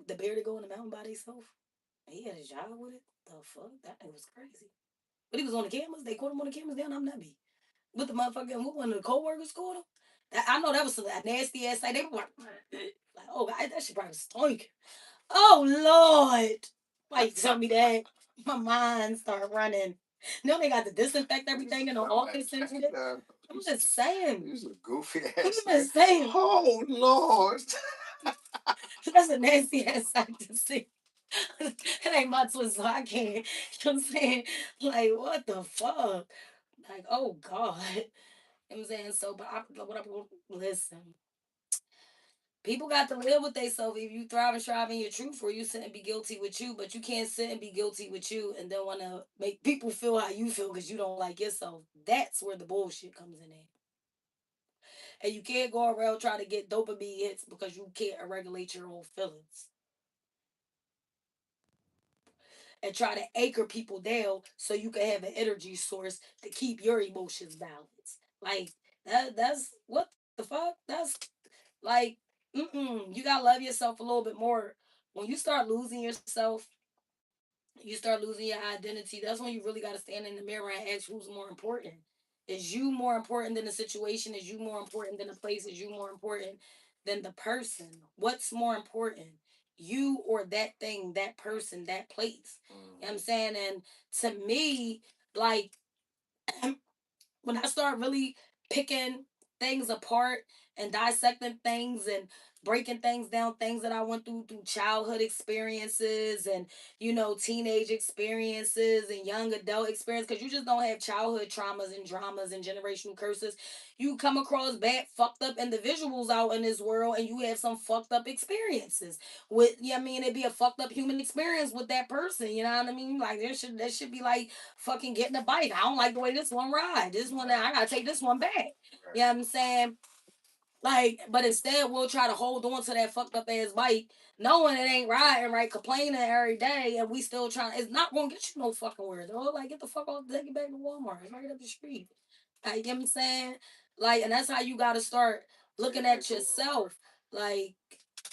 [SPEAKER 1] the bear to go in the mountain by themselves. He had a job with it. The fuck? That thing was crazy. But he was on the cameras. They caught him on the cameras. Down. I'm not be. With the motherfucking one of the co-workers caught him. I know that was some nasty ass thing. They were like, oh god, that shit probably stink. Oh Lord. Why you tell me that? My mind start running. Now they got to disinfect everything in the office and shit. I'm just saying.
[SPEAKER 2] This is a goofy ass.
[SPEAKER 1] I'm just saying.
[SPEAKER 2] Oh Lord.
[SPEAKER 1] That's a nasty ass sight to see. It ain't my twist, so I can't. You know what I'm saying? Like, what the fuck? Like, oh God. You know what I'm saying? So, but what I'm listen. People got to live with themselves. If you thrive and strive in your truth, or you sit and be guilty with you, but you can't sit and be guilty with you and then want to make people feel how you feel because you don't like yourself. That's where the bullshit comes in. And you can't go around trying to get dopamine hits because you can't regulate your own feelings and try to anchor people down so you can have an energy source to keep your emotions balanced. Like that's what the fuck? That's like, you gotta love yourself a little bit more. When you start losing yourself, you start losing your identity. That's when you really gotta stand in the mirror and ask who's more important. Is you more important than the situation? Is you more important than the place? Is you more important than the person? What's more important? You or that thing, that person, that place. You know what I'm saying? And to me, like when I start really picking things apart and dissecting things and breaking things down, things that I went through childhood experiences and teenage experiences and young adult experience, because you just don't have childhood traumas and dramas and generational curses. You come across bad fucked up individuals out in this world and you have some fucked up experiences with, it'd be a fucked up human experience with that person, you know what I mean? Like there should be like fucking getting a bike. I don't like the way this one ride. This one, I gotta take this one back. You know what I'm saying? Like, but instead we'll try to hold on to that fucked up ass bike, knowing it ain't riding right, complaining every day, and we still trying. It's not gonna get you no fucking where though. Like, get the fuck off, take it back to Walmart. It's right up the street. Like, you know what I'm saying? Like, and that's how you gotta start looking at yourself. Like,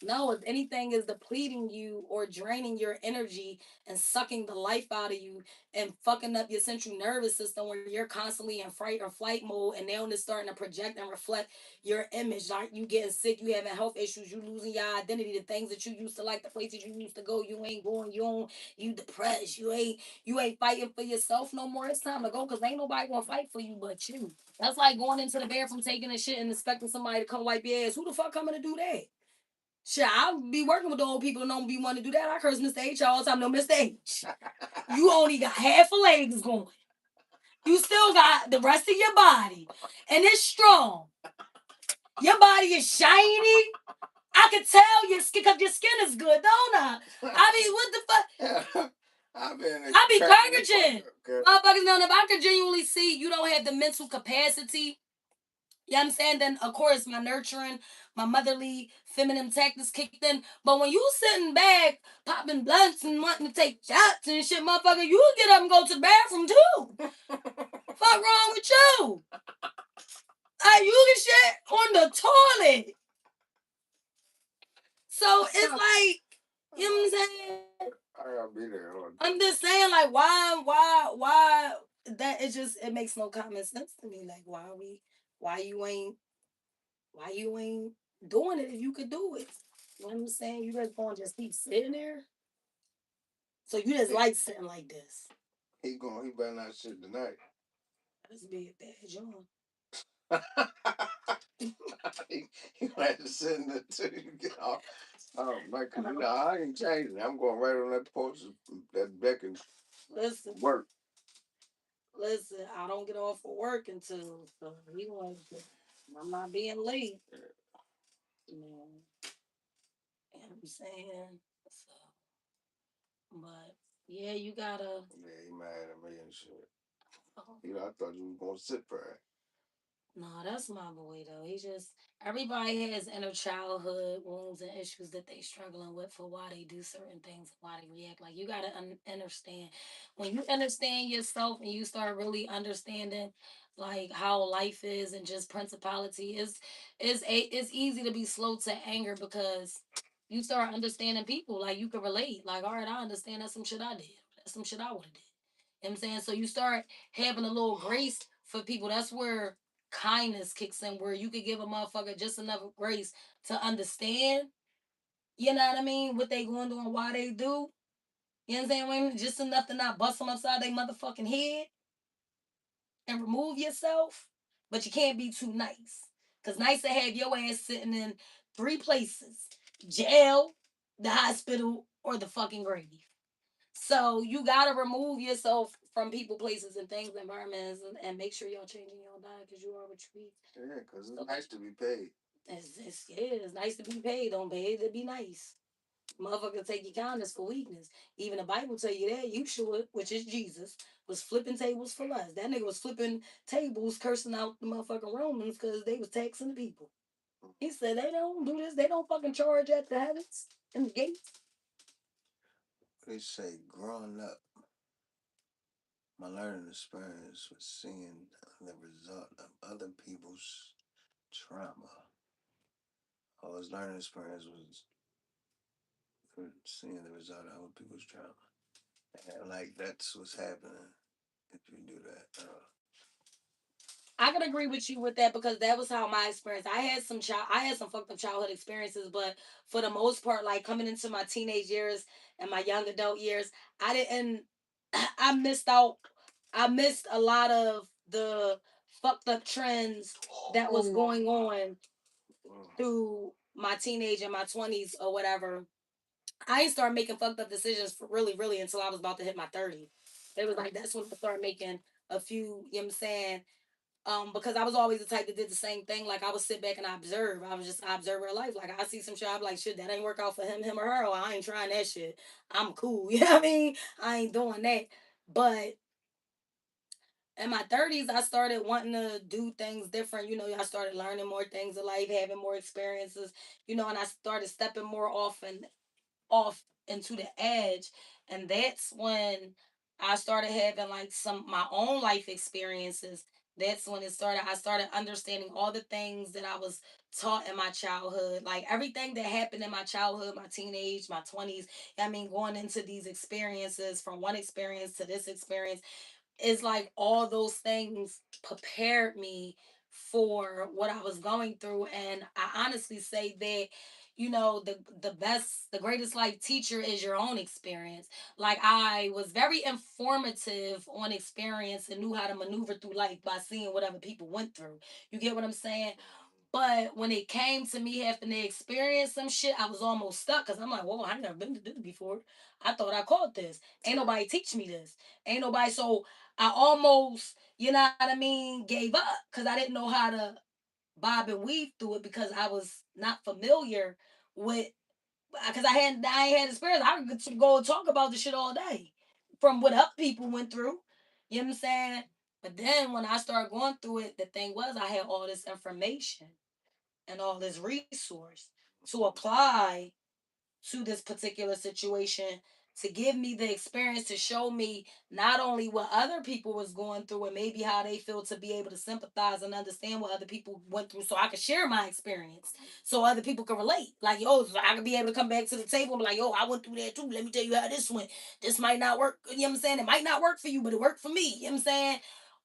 [SPEAKER 1] no, if anything is depleting you or draining your energy and sucking the life out of you and fucking up your central nervous system where you're constantly in fright or flight mode, and now it's starting to project and reflect your image. Like you getting sick, you having health issues, you losing your identity, the things that you used to like, the places you used to go, you ain't going, you depressed, you ain't fighting for yourself no more. It's time to go because ain't nobody gonna fight for you but you. That's like going into the bathroom, taking a shit, and expecting somebody to come wipe your ass. Who the fuck coming to do that? Shit, I'll be working with the old people and don't be wanting to do that. I curse Mr. H all the time. No, Mr. H, you only got half a legs going. You still got the rest of your body, and it's strong. Your body is shiny. I can tell your skin because your skin is good, don't I? I mean, what the fuck? I be encouraging. Motherfuckers know if I could genuinely see you don't have the mental capacity. You know what I'm saying? Then, of course, my nurturing, my motherly, feminine tactics kicked in. But when you sitting back, popping blunts and wanting to take shots and shit, motherfucker, you get up and go to the bathroom too. Fuck wrong with you? Like, you can shit on the toilet. So it's like, you know what I'm saying? I gotta be there. I'm just saying, like, why that it makes no common sense to me. Like, why you ain't, why you ain't doing it if you could do it? You know what I'm saying? You just gonna just keep sitting there. So you just like sitting like this. He better not sit tonight. That's be a bad job. he gonna have to sit in there till you get off. Oh, my, cause I ain't changing. I'm going right on that porch, that deck and listen, work. Listen, I don't get off for work until so he wants to. I'm not being late. You know what I'm saying? So, but yeah, you gotta. Yeah, he mad at me and shit. I thought you was gonna sit for it. No, that's my boy though. He just everybody has inner childhood wounds and issues that they struggling with for why they do certain things, why they react. Like you gotta understand when you understand yourself and you start really understanding like how life is and just principality is it's easy to be slow to anger because you start understanding people. Like you can relate. Like, all right, I understand that's some shit I did. That's some shit I would have did. You know what I'm saying? So you start having a little grace for people. That's where kindness kicks in, where you could give a motherfucker just enough grace to understand, you know what I mean, what they going through and why they do. You know what I'm saying? Just enough to not bust them upside their motherfucking head and remove yourself. But you can't be too nice. Because nice to have your ass sitting in three places: jail, the hospital, or the fucking grave. So you gotta remove yourself from people, places, and things, environments, and make sure y'all changing your diet because you are what you eat.
[SPEAKER 2] Yeah, because it's nice to be paid.
[SPEAKER 1] It's nice to be paid. Don't pay to be nice. Motherfucker take your kindness for weakness. Even the Bible tell you that you should, which is Jesus, was flipping tables for lust. That nigga was flipping tables, cursing out the motherfucking Romans because they was taxing the people. He said they don't do this. They don't fucking charge at the heavens and the gates.
[SPEAKER 2] They say growing up, my learning experience was seeing the result of other people's trauma. All his learning experience was seeing the result of other people's trauma. And like that's what's happening if you do that.
[SPEAKER 1] I can agree with you with that because that was how my experience. I had some fucked up childhood experiences, but for the most part, like coming into my teenage years and my young adult years, I didn't. I missed out. I missed a lot of the fucked up trends that was going on through my teenage and my 20s or whatever. I ain't started making fucked up decisions for really, really until I was about to hit my 30s. It was like that's when I started making a few, you know what I'm saying, because I was always the type that did the same thing. Like I would sit back and I observe. I was just I observe her life. Like I see some shit, I'm like, shit, that ain't work out for him or her. Or I ain't trying that shit. I'm cool. You know what I mean? I ain't doing that. But in my 30s, I started wanting to do things different. You know, I started learning more things in life, having more experiences. You know, and I started stepping more off into the edge, and that's when I started having like some my own life experiences. That's when it started. I started understanding all the things that I was taught in my childhood, like everything that happened in my childhood, my teenage, my 20s. I mean, going into these experiences, from one experience to this experience, it's like all those things prepared me for what I was going through. And I honestly say that, you know, the greatest life teacher is your own experience. Like I was very informative on experience and knew how to maneuver through life by seeing what other people went through. You get what I'm saying? But when it came to me having to experience some shit, I was almost stuck because I'm like, whoa, I never been to this before. I thought I caught this. Ain't nobody teach me this. Ain't nobody. So I almost, you know what I mean, gave up because I didn't know how to bob and weave through it because I was not familiar with, because I ain't had experience. I could go and talk about the shit all day from what other people went through. You know what I'm saying? But then when I started going through it, the thing was I had all this information and all this resource to apply to this particular situation, to give me the experience, to show me not only what other people was going through and maybe how they feel, to be able to sympathize and understand what other people went through so I could share my experience so other people can relate. Like, yo, so I could be able to come back to the table and be like, yo, I went through that too. Let me tell you how this went. This might not work. You know what I'm saying? It might not work for you, but it worked for me. You know what I'm saying?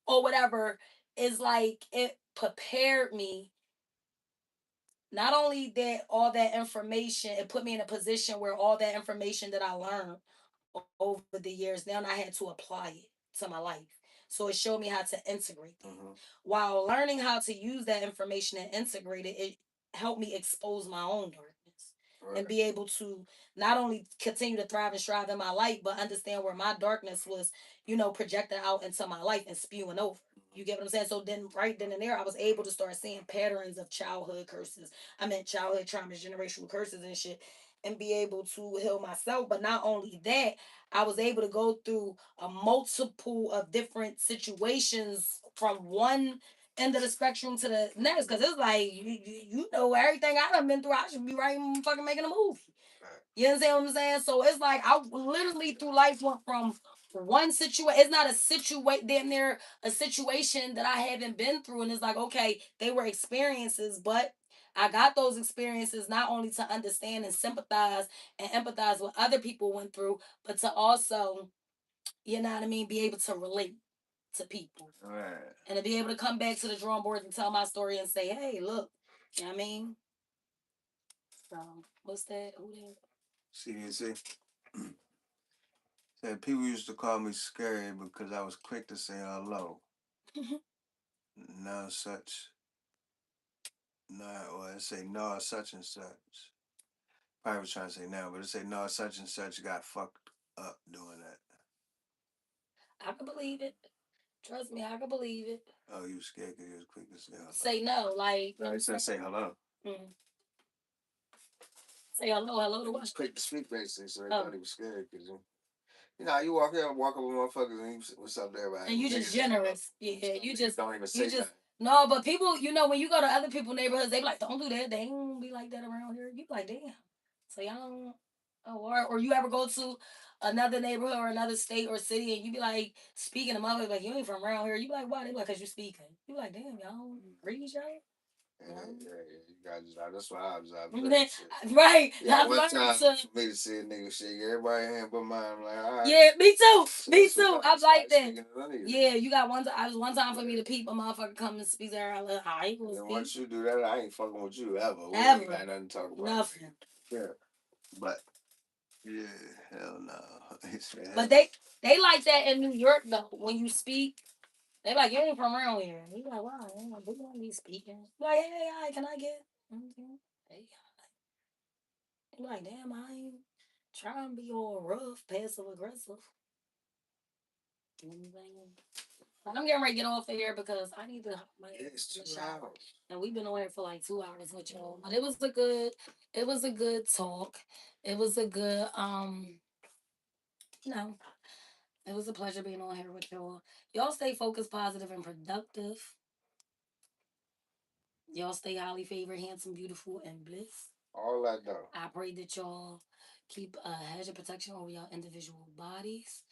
[SPEAKER 1] Or whatever. Is like it prepared me, not only that, all that information, it put me in a position where all that information that I learned over the years, now I had to apply it to my life. So it showed me how to integrate that. While learning how to use that information and integrate it, it helped me expose my own darkness. Right. And be able to not only continue to thrive and strive in my life, but understand where my darkness was, you know, projected out into my life and spewing over. You get what I'm saying? So then, right then and there, I was able to start seeing patterns of childhood curses. I meant childhood traumas, generational curses and shit, and be able to heal myself. But not only that, I was able to go through a multiple of different situations from one end of the spectrum to the next. Because it's like, you know, everything I done been through, I should be writing, fucking making a movie. You understand what I'm saying? So it's like I literally through life went from one situation. It's not a situation, damn near a situation that I haven't been through. And it's like, okay, they were experiences, but I got those experiences not only to understand and sympathize and empathize what other people went through, but to also, you know what I mean, be able to relate to people.
[SPEAKER 2] Right.
[SPEAKER 1] And to be able to come back to the drawing board and tell my story and say, hey, look, you know what I mean? So, what's that? Who that?
[SPEAKER 2] CNC said people used to call me scary because I was quick to say hello. Now such, not well, it say no such and such. Probably was trying to say now, but it say no such and such got fucked up doing that.
[SPEAKER 1] I can believe it. Trust me, I can believe it.
[SPEAKER 2] Oh, you scared because you was quick to say hello.
[SPEAKER 1] Say no, like.
[SPEAKER 2] No, he said say hello.
[SPEAKER 1] Mm. Say hello, hello to
[SPEAKER 2] He
[SPEAKER 1] what?
[SPEAKER 2] was quick to speak basically, so they thought he was scared because you know, you walk here and walk up with motherfuckers and you say, what's up to everybody?
[SPEAKER 1] And you just generous. Yeah, you just
[SPEAKER 2] don't even
[SPEAKER 1] you
[SPEAKER 2] say
[SPEAKER 1] just
[SPEAKER 2] that.
[SPEAKER 1] no, but people, you know, when you go to other people's neighborhoods, they be like, don't do that. They ain't be like that around here. You be like, damn. So y'all don't oh, or you ever go to another neighborhood or another state or city and you be like speaking to motherfuckers like you ain't from around here. You be like, why? They be like, cause you speaking. You be like, damn, y'all don't read each other.
[SPEAKER 2] Yeah, you gotta just, that's why I was
[SPEAKER 1] Right.
[SPEAKER 2] Yeah,
[SPEAKER 1] I've
[SPEAKER 2] one
[SPEAKER 1] learned
[SPEAKER 2] time
[SPEAKER 1] to.
[SPEAKER 2] for me to see a nigga shake everybody hand but mine. I'm like, all right.
[SPEAKER 1] Yeah, me too.
[SPEAKER 2] So
[SPEAKER 1] Me
[SPEAKER 2] as soon as
[SPEAKER 1] too.
[SPEAKER 2] I
[SPEAKER 1] I'm like
[SPEAKER 2] started
[SPEAKER 1] that.
[SPEAKER 2] speaking to none of you.
[SPEAKER 1] Yeah, you got one. I was one time for me to peep a motherfucker come and speak to her. I was like, I ain't gonna
[SPEAKER 2] And
[SPEAKER 1] speak.
[SPEAKER 2] once you do that, I ain't fucking with you ever. We
[SPEAKER 1] Ever.
[SPEAKER 2] ain't got nothing to talk about.
[SPEAKER 1] Nothing.
[SPEAKER 2] Yeah, but yeah, hell no.
[SPEAKER 1] But they like that in New York though. When you speak, they like you ain't from around here. You like wow, we don't be speaking. Like hey, hi, can I get? Mm-hmm. Hey, you like damn, I ain't trying to be all rough, passive aggressive. But I'm getting ready to get off of here because I need to. It's 2 hours, and we've been on here for like 2 hours with y'all. But it was a good talk. It was a good, no, it was a pleasure being on here with y'all. Y'all stay focused, positive, and productive. Y'all stay highly favored, handsome, beautiful, and bliss.
[SPEAKER 2] All that though.
[SPEAKER 1] I pray that y'all keep a hedge of protection over your individual bodies,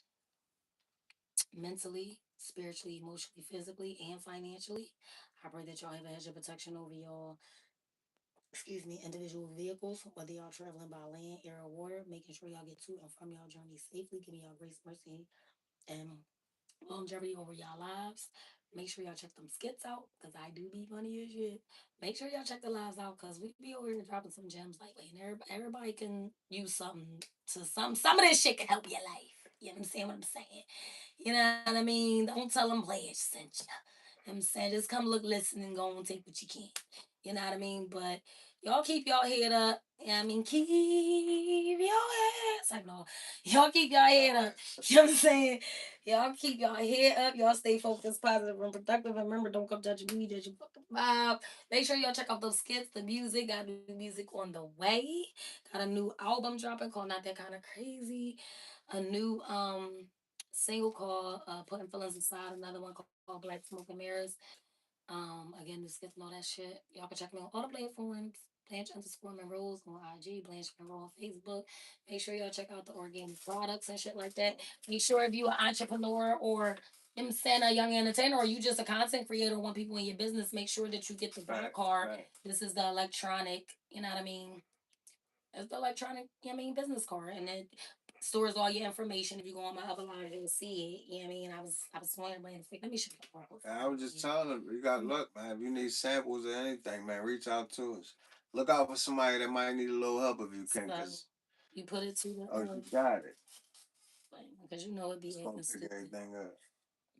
[SPEAKER 1] mentally, spiritually, emotionally, physically, and financially. I pray that y'all have a hedge of protection over your, individual vehicles, whether y'all traveling by land, air, or water, making sure y'all get to and from y'all journey safely, giving y'all grace, mercy, and longevity over y'all lives. Make sure y'all check them skits out, because I do be funny as shit. Make sure y'all check the lives out, because we be over here dropping some gems lately, and everybody can use something to some of this shit can help your life. You understand what I'm saying? You know what I mean? Don't tell them Blanche sent you. You know what I'm saying? Just come look, listen, and go and take what you can. You know what I mean? But y'all keep y'all head up. You know what I mean? Keep your head. It's like, no. Y'all keep y'all head up. You know what I'm saying? Y'all keep y'all head up. Y'all stay focused, positive, and productive. And remember, don't come judge me, judge your fucking vibe. Make sure y'all check out those skits, the music. Got new music on the way. Got a new album dropping called Not That Kind of Crazy. A new single called Putting Feelings Aside. Another one called Black Smoke and Mirrors. Again, the skits and all that shit. Y'all can check me on all the platforms. Blanche underscore Monroe on IG, Blanche Monroe on Facebook. Make sure y'all check out the organic products and shit like that. Make sure if you an entrepreneur or I'm saying a young entertainer or you just a content creator want people in your business, make sure that you get the black card. Right. This is the electronic, you know what I mean? It's the electronic, you know what I mean, business card. And it stores all your information. If you go on my other line, you'll see it. You know what I mean? I was wondering, let me show you.
[SPEAKER 2] I was just telling them, you got to look, man. If you need samples or anything, man, reach out to us. Look out for somebody that might need a little help if you can, because
[SPEAKER 1] you put it to the.
[SPEAKER 2] Oh, you got it.
[SPEAKER 1] Because you know it be acting
[SPEAKER 2] pick everything up.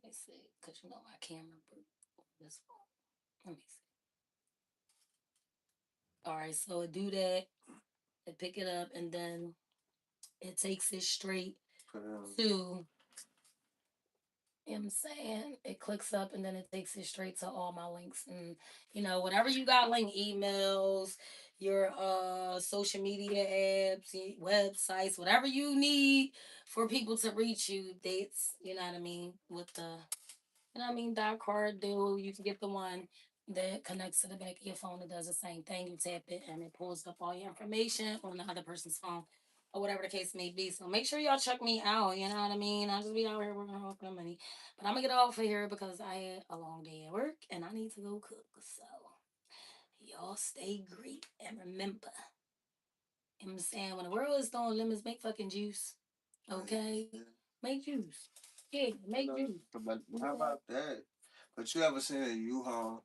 [SPEAKER 1] Let me see. Because you know my camera broke this phone. Let me see. All right, so it do that. It pick it up, and then it takes it straight to. You know what I'm saying? It clicks up and then it takes it straight to all my links and whatever you got link emails, your social media apps, websites, whatever you need for people to reach you, dates, you know what I mean, with the that card do you can get the one that connects to the back of your phone. It does the same thing. You tap it and it pulls up all your information on the other person's phone or whatever the case may be. So make sure y'all check me out. You know what I mean? I'll just be out here working hard for the money. But I'm gonna get off of here because I had a long day at work and I need to go cook. So Y'all stay great and remember. You know what I'm saying? When the world is throwing lemons, make fucking juice. Okay? Make juice. Yeah, make juice.
[SPEAKER 2] But how about that? But you ever seen a U-Haul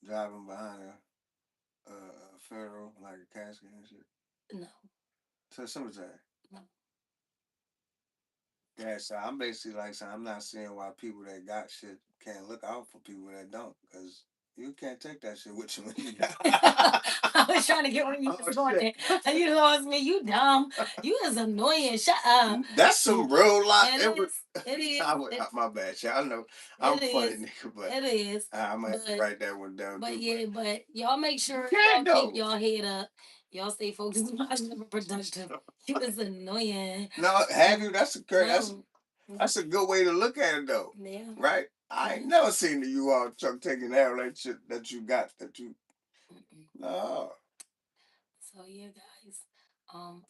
[SPEAKER 2] driving behind a funeral, like a casket and shit?
[SPEAKER 1] No.
[SPEAKER 2] To the cemetery.
[SPEAKER 1] No.
[SPEAKER 2] Yeah, so I'm basically like saying I'm not seeing why people that got shit can't look out for people that don't, because you can't take that shit with you when you die.
[SPEAKER 1] I was trying to get where you was going. And you lost me. You dumb. You is annoying. Shut up.
[SPEAKER 2] That's some real life.
[SPEAKER 1] It is. It is.
[SPEAKER 2] My bad, shit. I know I'm
[SPEAKER 1] It
[SPEAKER 2] funny,
[SPEAKER 1] is.
[SPEAKER 2] nigga, but
[SPEAKER 1] It is.
[SPEAKER 2] I might have to
[SPEAKER 1] But
[SPEAKER 2] write that one down
[SPEAKER 1] but
[SPEAKER 2] too.
[SPEAKER 1] yeah, but y'all make sure
[SPEAKER 2] Can't
[SPEAKER 1] y'all keep
[SPEAKER 2] though.
[SPEAKER 1] y'all head up. Y'all stay focused on productive. You is annoying.
[SPEAKER 2] No, have you? That's a great.
[SPEAKER 1] No.
[SPEAKER 2] That's a good way to look at it though.
[SPEAKER 1] Yeah.
[SPEAKER 2] Right? I ain't never seen the U-Haul truck taking out that shit that you got that you. No.
[SPEAKER 1] So yeah, guys.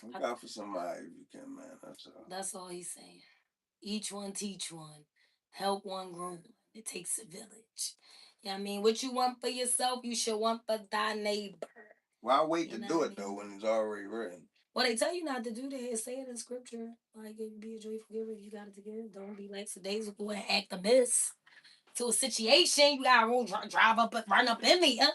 [SPEAKER 2] Look out for somebody if you can, man. That's all.
[SPEAKER 1] That's all he's saying. Each one teach one. Help one grow one. It takes a village. Yeah, I mean, what you want for yourself, you should want for thy neighbor.
[SPEAKER 2] Why wait to do it though when it's already written?
[SPEAKER 1] Well, they tell you not to do that. It say it in scripture. Like, be a joyful giver. You got it to give. Don't be like lackadaisical and act amiss to a situation. You got to drive up, run up in me. Huh?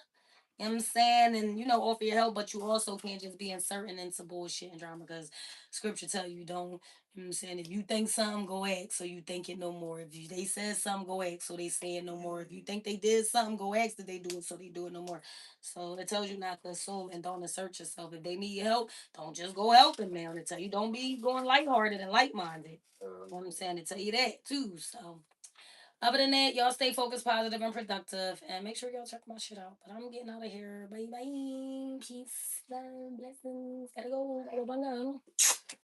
[SPEAKER 1] You know what I'm saying? And, offer your help, but you also can't just be inserting into bullshit and drama because scripture tell you don't, you know what I'm saying? If you think something, go ask so you think it no more. They said something, go ask so they say it no more. If you think they did something, go ask that they do it so they do it no more. So it tells you not to assume and don't assert yourself. If they need help, don't just go help them now. They tell you don't be going lighthearted and light-minded. You know what I'm saying? They tell you that too. So other than that, y'all stay focused, positive, and productive. And make sure y'all check my shit out. But I'm getting out of here. Bye bye. Peace, love, blessings. Gotta go. Gotta go.